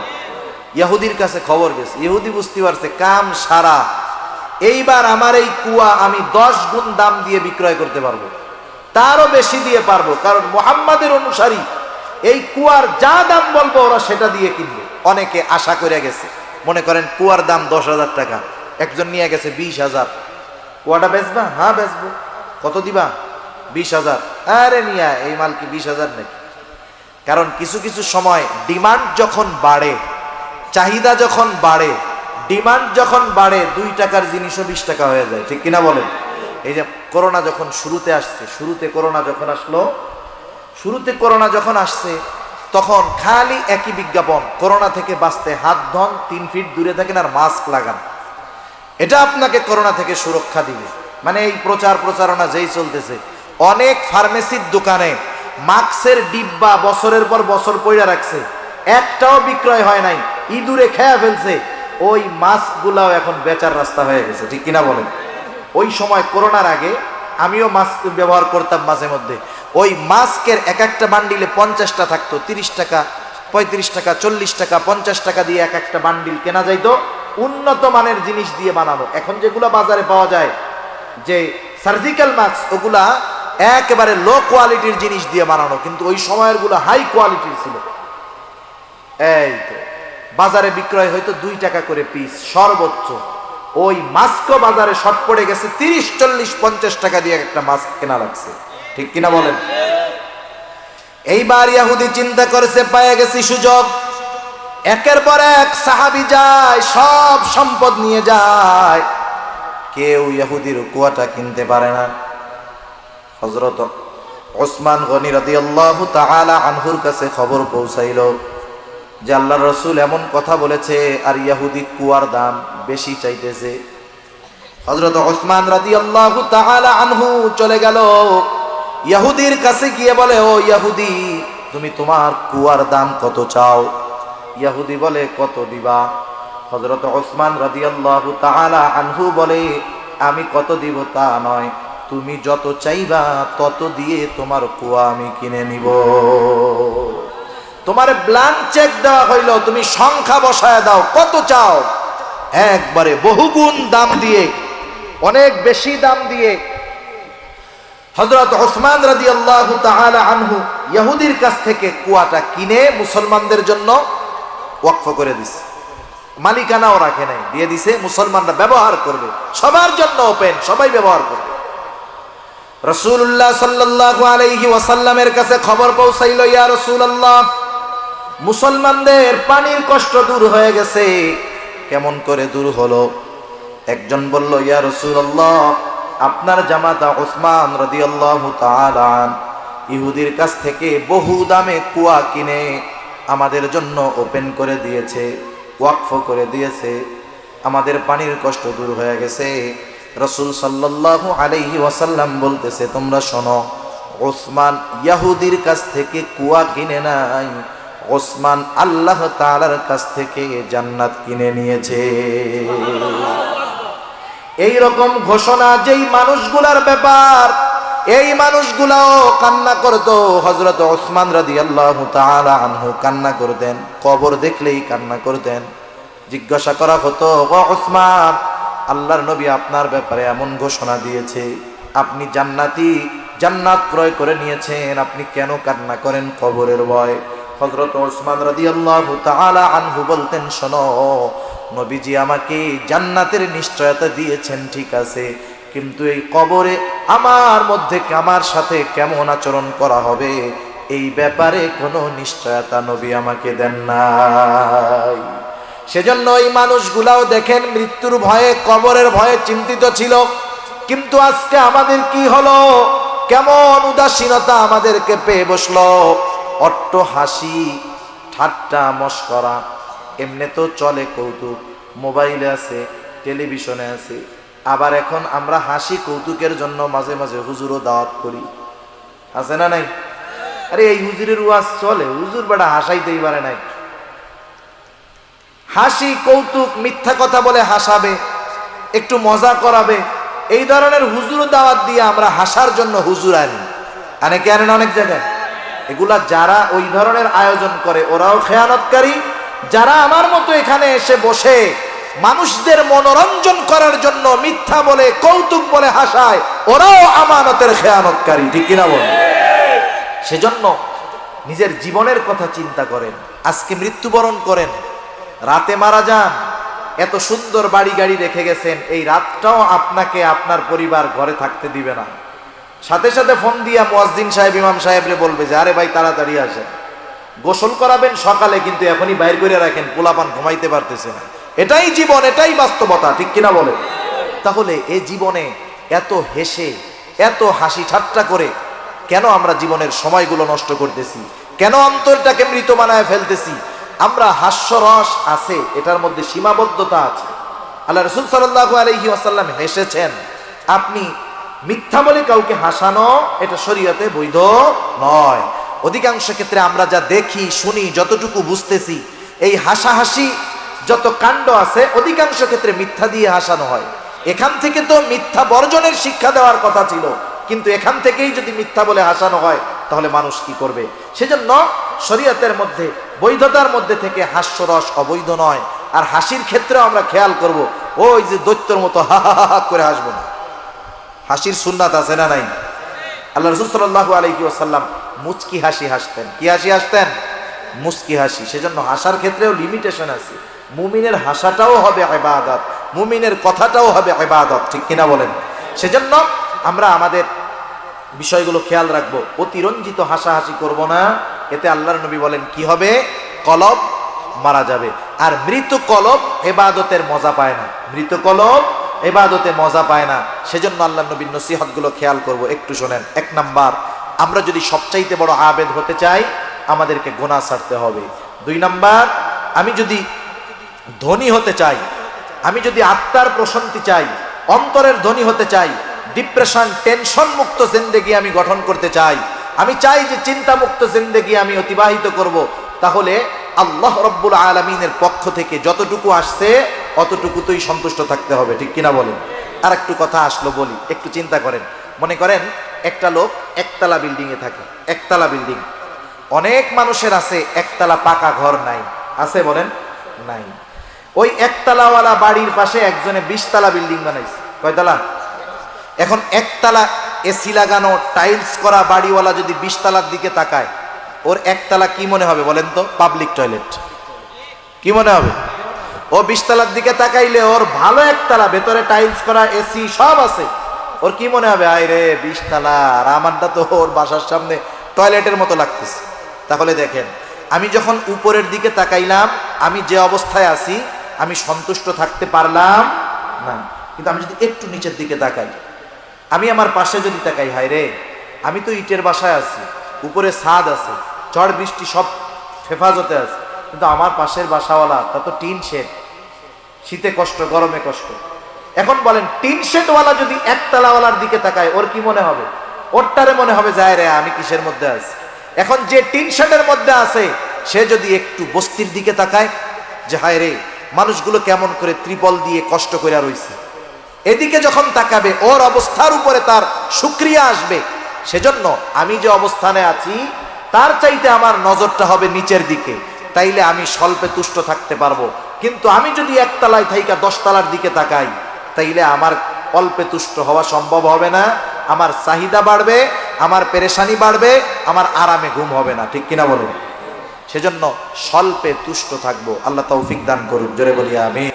ইহুদির কাছে খবর গেছে, ইহুদি বুঝতে পারছে কাম সারা, এইবার আমার এই কুয়া আমি 10 গুণ দাম দিয়ে বিক্রয় করতে পারবো, তারও বেশি দিয়ে পারবো, কারণ মুহাম্মাদের অনুসারী এই কুয়ার যা দাম বলবো ওরা সেটা দিয়ে কিনবে। অনেকে আশা করে গেছে, মনে করেন কুয়ার দাম 10,000 টাকা, একজন নিয়ে গেছে 20,000, কুয়াটা বেচবা? হ্যাঁ বেচবো। কত দিবা? 20,000। আরে নিয়া এই মাল কি 20,000 নাকি? কারণ কিছু কিছু সময় ডিমান্ড যখন বাড়ে, চাহিদা যখন বাড়ে, ডিমান্ড যখন বাড়ে, 2 টাকার জিনিসও 20 টাকা হয়ে যায়, ঠিক কিনা বলেন? এই যে করোনা যখন শুরুতে আসছে, শুরুতে করোনা যখন আসছে তখন খালি একই বিজ্ঞাপন, করোনা থেকে বাঁচতে হাত ধন, 3 ফিট দূরে থাকেন আর মাস্ক লাগান, এটা আপনাকে করোনা থেকে সুরক্ষা দিবে। মানে এই প্রচারণা যেই চলতেছে, অনেক ফার্মেসির দোকানে মাস্কের ডিব্বা বছরের পর বছর পয়লা রাখছে, একটাও বিক্রয় হয় নাই, ইঁদুরে খেয়ে ফেলছে, ওই মাস্কগুলাও এখন বেচার রাস্তা হয়ে গেছে, ঠিক কিনা বলেন? ওই সময় করোনার আগে আমিও মাস্ক ব্যবহার করতাম মাঝে মধ্যে, ওই মাস্কের এক একটা বান্ডিলে 50টা থাকতো, 30 টাকা, 35 টাকা, 40 টাকা, 50 টাকা দিয়ে এক একটা বান্ডিল কেনা যাইতো, উন্নত মানের জিনিস দিয়ে বানানো। এখন যেগুলো বাজারে পাওয়া যায় যে সার্জিক্যাল মাস্ক, ওগুলা একেবারে লো কোয়ালিটির জিনিস দিয়ে বানানো, কিন্তু ওই সময়ের গুলো হাই কোয়ালিটির ছিল। এই তো বাজারে বিক্রয় হয়তো 2 টাকা করে পিস সর্বোচ্চ, ওই মাস্কও বাজারে শর্ট পড়ে গেছে, 30, 40, 50 টাকা দিয়ে একটা মাস্ক কেনা লাগছে, ঠিক কিনা বলেন? এইবার ইহুদি চিন্তা করেছে, পেয়ে গেছি সুযোগ, একের পর এক সাহাবী যায়, সব সম্পদ নিয়ে যায়, কেউ ইহুদির কুয়াটা কিনতে পারে না। হযরত ওসমান গনি রাদিয়াল্লাহু তাআলা আনহুর কাছে খবর পৌঁছাইল যে আল্লাহর রাসূল এমন কথা বলেছে আর ইহুদি কুয়ার দাম বেশি চাইতেছে। হযরত ওসমান রাদিয়াল্লাহু তাআলা আনহু চলে গেল ইহুদির কাছে, গিয়ে বলে, ও ইহুদি, তুমি তোমার কুয়ার দাম কত চাও? ইহুদি বলে, কত দিবা? হযরত ওসমান রাদিয়াল্লাহু তাআলা আনহু বলে, আমি কত দিব তা নয়, তুমি যত চাইবা তত দিয়ে তোমার কুয়া আমি কিনে নিব। তোমার ব্ল্যাঙ্ক চেক দেওয়া হইল, তুমি সংখ্যা বসায় দাও, কত চাও? একবারে বহুগুণ দাম দিয়ে, অনেক বেশি দাম দিয়ে হযরত ওসমান রাদিয়াল্লাহু তাআলা আনহু ইহুদির কাছ থেকে কুয়াটা কিনে মুসলমানদের জন্য ওয়াকফ করে দিছে। মালিকানাও রাখে নাই, দিয়ে দিছে, মুসলমানরা ব্যবহার করবে, সবার জন্য ওপেন, সবাই ব্যবহার করবে। রাসূলুল্লাহ সাল্লাল্লাহু আলাইহি ওয়াসাল্লামের কাছে খবর পৌঁছাইল, ইয়া রাসূলুল্লাহ, মুসলমানদের পানির কষ্ট দূর হয়ে গেছে। কেমন করে দূর হলো? একজন বলল, ইয়া রাসূলুল্লাহ, আপনার জামাতা ওসমান রাদিয়াল্লাহু তাআলা ইহুদির কাছ থেকে বহু দামে কুয়া কিনে আমাদের জন্য ওপেন করে দিয়েছে, ওয়াকফ করে দিয়েছে, আমাদের পানির কষ্ট দূর হয়ে গেছে। রাসূল সাল্লাল্লাহু আলাইহি ওয়াসাল্লাম বলতেছে, তোমরা শোনো, ওসমান ইহুদির কাছ থেকে কুয়া কিনে নাই, ওসমান আল্লাহ তাআলার কাছ থেকে জান্নাত কিনে নিয়েছে। এই রকম ঘোষণা যেই মানুষগুলার ব্যাপার, এই মানুষগুলাও কান্না করতো। হযরত ওসমান রাদিয়াল্লাহু তাআলা আনহু কান্না করতেন, কবর দেখলেই কান্না করতেন। জিজ্ঞাসা করা হতো, ও ওসমান, আল্লাহর নবী আপনার ব্যাপারে এমন ঘোষণা দিয়েছে, আপনি জান্নাতি, জান্নাত ক্রয় করে নিয়েছেন, আপনি কেন কান্না করেন কবরের ভয়? হযরত ওসমান রাদিয়াল্লাহু তাআলা আনহু বলতেন, শোনো, নবীজি আমাকে জান্নাতের নিশ্চয়তা দিয়েছেন, ঠিক আছে, কিন্তু এই কবরে আমার সাথে কেমন আচরণ করা হবে এই ব্যাপারে কোনো নিশ্চয়তা নবী আমাকে দেন নাই। সেজন্য এই মানুষগুলাও দেখেন মৃত্যুর ভয়ে, কবরের ভয়ে চিন্তিত ছিল। কিন্তু আজকে আমাদের কি হলো? কেমন উদাসীনতা আমাদেরকে পেয়ে বসলো। অট্ট হাসি, ঠাট্টা, মশকরা, এমনি তো চলে কৌতুক, মোবাইলে আছে, টেলিভিশনে আছি, আবার এখন আমরা হাসি কৌতুকের জন্য মাঝে মাঝে হুজুরও দাওয়াত করি, আছে না নাই? আরে এই হুজুরের ওয়াজ চলে, হুজুর বেটা হাসাইতেই পারে নাই। হাসি কৌতুক মিথ্যা কথা বলে হাসাবে, একটু মজা করাবে, এই ধরনের হুজুর দাওয়াত দিয়ে আমরা হাসার জন্য হুজুর আনে কে আনেন অনেক জায়গায়। এগুলা যারা ওই ধরনের আয়োজন করে ওরাও খেয়ানতকারী, যারা আমার মতো এখানে এসে বসে মানুষদের মনোরঞ্জন করার জন্য মিথ্যা বলে কৌতুক বলে হাসায়, ওরাও আমানতের খেয়ানতকারী, ঠিক কিনা বল? সেজন্য নিজের জীবনের কথা চিন্তা করেন। আজকে মৃত্যুবরণ করেন, রাতে মারা যান, এত সুন্দর বাড়ি গাড়ি রেখে গেছেন, এই রাতটাও আপনাকে আপনার পরিবার ঘরে থাকতে দিবে না। সাথে সাথে ফোন দিয়া মুয়াজ্জিন সাহেব ইমাম সাহেবরে বলবে যে আরে ভাই তাড়াতাড়ি আসেন, গোসল করাবেন সকালে, কিন্তু এখনই বাইর করে রাখেন, পোলাপান ঘুমাইতে পারতেছে না। এটাই জীবন, এটাই বাস্তবতা, ঠিক কিনা বলে? তাহলে এই জীবনে এত হেসে এত হাসি ঠাট্টা করে কেন আমরা জীবনের সময়গুলো নষ্ট করতেছি? কেন অন্তরটাকে মৃত বানায় ফেলতেছি? আমরা হাস্যরস আছে, এটার মধ্যে সীমাবদ্ধতা আছে। আল্লাহ রাসূল সাল্লাল্লাহু আলাইহি ওয়াসাল্লাম হেসেছেন। আপনি মিথ্যা বলে কাউকে হাসানো এটা শরীয়তে বৈধ নয়। অধিকাংশ ক্ষেত্রে আমরা যা দেখি শুনি, যতটুকু বুঝতেছি, এই হাসাহাসি যত কাণ্ড আছে অধিকাংশ ক্ষেত্রে মিথ্যা দিয়ে হাসানো হয়। এখান থেকে তো মিথ্যা বর্জনের শিক্ষা দেওয়ার কথা ছিল, কিন্তু এখান থেকেই যদি মিথ্যা বলে হাসানো হয় তাহলে মানুষ কি করবে? সেজন্য শরীয়তের মধ্যে বৈধতার মধ্যে থেকে হাস্যরস অবৈধ নয়। আর হাসির ক্ষেত্রে আমরা খেয়াল করব, ওই যে দৈত্যর মতো হা হা হা করে হাসবো না। হাসির সুন্নাত আছে না নাই? আল্লাহ রাসূল সাল্লাল্লাহু আলাইহি ওয়াসাল্লাম মুচকি হাসি হাসতেন। কি হাসি হাসতেন? মুচকি হাসি। সেজন্য হাসার ক্ষেত্রেও লিমিটেশন আছে। মুমিনের হাসাটাও হবে ইবাদত, মুমিনের কথাটাও হবে ইবাদত, ঠিক কিনা বলেন? সেজন্য আমরা আমাদের বিষয়গুলো খেয়াল রাখবো। অতিরঞ্জিত হাসাহাসি করব না, এতে আল্লাহর নবী বলেন কি হবে? কলব মারা যাবে। আর মৃত কলব ইবাদতের মজা পায় না, মৃত কলব ইবাদতে মজা পায় না। সেজন্য আল্লাহর নবীর নসিহতগুলো খেয়াল করব। একটু শোনেন। 1 নাম্বার, আমরা যদি সবচাইতে বড় আবেদ হতে চাই আমাদেরকে গুনাহ ছাড়তে হবে। 2 নাম্বার, আমি যদি ধনী হতে চাই, আমি যদি আত্মার প্রশান্তি চাই, অন্তরের ধনী হতে চাই, ডিপ্রেশন টেনশন মুক্ত জিন্দেগি আমি গঠন করতে চাই, আমি চাই যে চিন্তা মুক্ত জিন্দেগি আমি অতিবাহিত করব, তাহলে আল্লাহ রাব্বুল আলামিনের পক্ষ থেকে যতটুকু আসছে অতটুকুতেই সন্তুষ্ট থাকতে হবে, ঠিক কিনা বলেন? আর একটু কথা আসলো বলি, একটু চিন্তা করেন। মনে করেন একটা লোক একতলা বিল্ডিং এ থাকে, একতলা বিল্ডিং। অনেক মানুষের আছে একতলা পাকা ঘর নাই, আছে বলেন? নাই। ওই একতলাওয়ালা বাড়ির পাশে একজনে 20 তলা বিল্ডিং বানাইছে। কয়তলা? এখন একতলা এসি লাগানো টাইলস করা বাড়িওয়ালা যদি 20 তলার দিকে তাকায়, ওর একতলা কি মনে হবে বলেন তো? Public toilet. কি মনে হবে? ও 20 তলার দিকে তাকাইলে ওর ভালো একতলা, ভেতরে টাইলস করা, এসি সব আছে, ওর কি মনে হবে? আয় রে 20 তলা, আর আমারটা তো ওর বাসার সামনে টয়লেটের মতো লাগতেছে। তাহলে দেখেন, আমি যখন উপরের দিকে তাকাইলাম, আমি যে অবস্থায় আছি আমি সন্তুষ্ট থাকতে পারলাম না। কিন্তু আমি যদি একটু নিচের দিকে তাকাই, আমি আমার পাশে যদি তাকাই, হায় রে আমি তো ইটের বাসায় আছি, উপরে ছাদ আছে, ঝড় বৃষ্টি সব হেফাজতে আছে, কিন্তু আমার পাশের বাসাওয়ালা তা তো টিন শেড, শীতে কষ্ট গরমে কষ্ট। এখন বলেন টিন শেডওয়ালা যদি একতলাওয়ালার দিকে তাকায় ওর কি মনে হবে? ওরটারে মনে হবে যায় রে আমি কিসের মধ্যে আছি। এখন যে টিন শেডের মধ্যে আছে সে যদি একটু বস্তির দিকে তাকায়, যে হায় রে মানুষগুলো কেমন করে ত্রিপল দিয়ে কষ্ট করে রইছে, এদিকে যখন তাকাবে ওর অবস্থার উপরে তার শুকরিয়া আসবে। সেজন্য আমি যে অবস্থানে আছি তার চাইতে আমার নজরটা হবে নিচের দিকে, তাইলে আমি স্বল্পে তুষ্ট থাকতে পারবো। কিন্তু আমি যদি একতলায় থাইকা 10 তলার দিকে তাকাই, তাইলে আমার অল্পে তুষ্ট হওয়া সম্ভব হবে না, আমার চাহিদা বাড়বে, আমার পেরেশানি বাড়বে, আমার আরামে ঘুম হবে না, ঠিক কিনা বলুন? সেজন্য স্বল্পে তুষ্ট থাকবো। আল্লাহ তৌফিক দান করুন, জোরে বলি আমিন।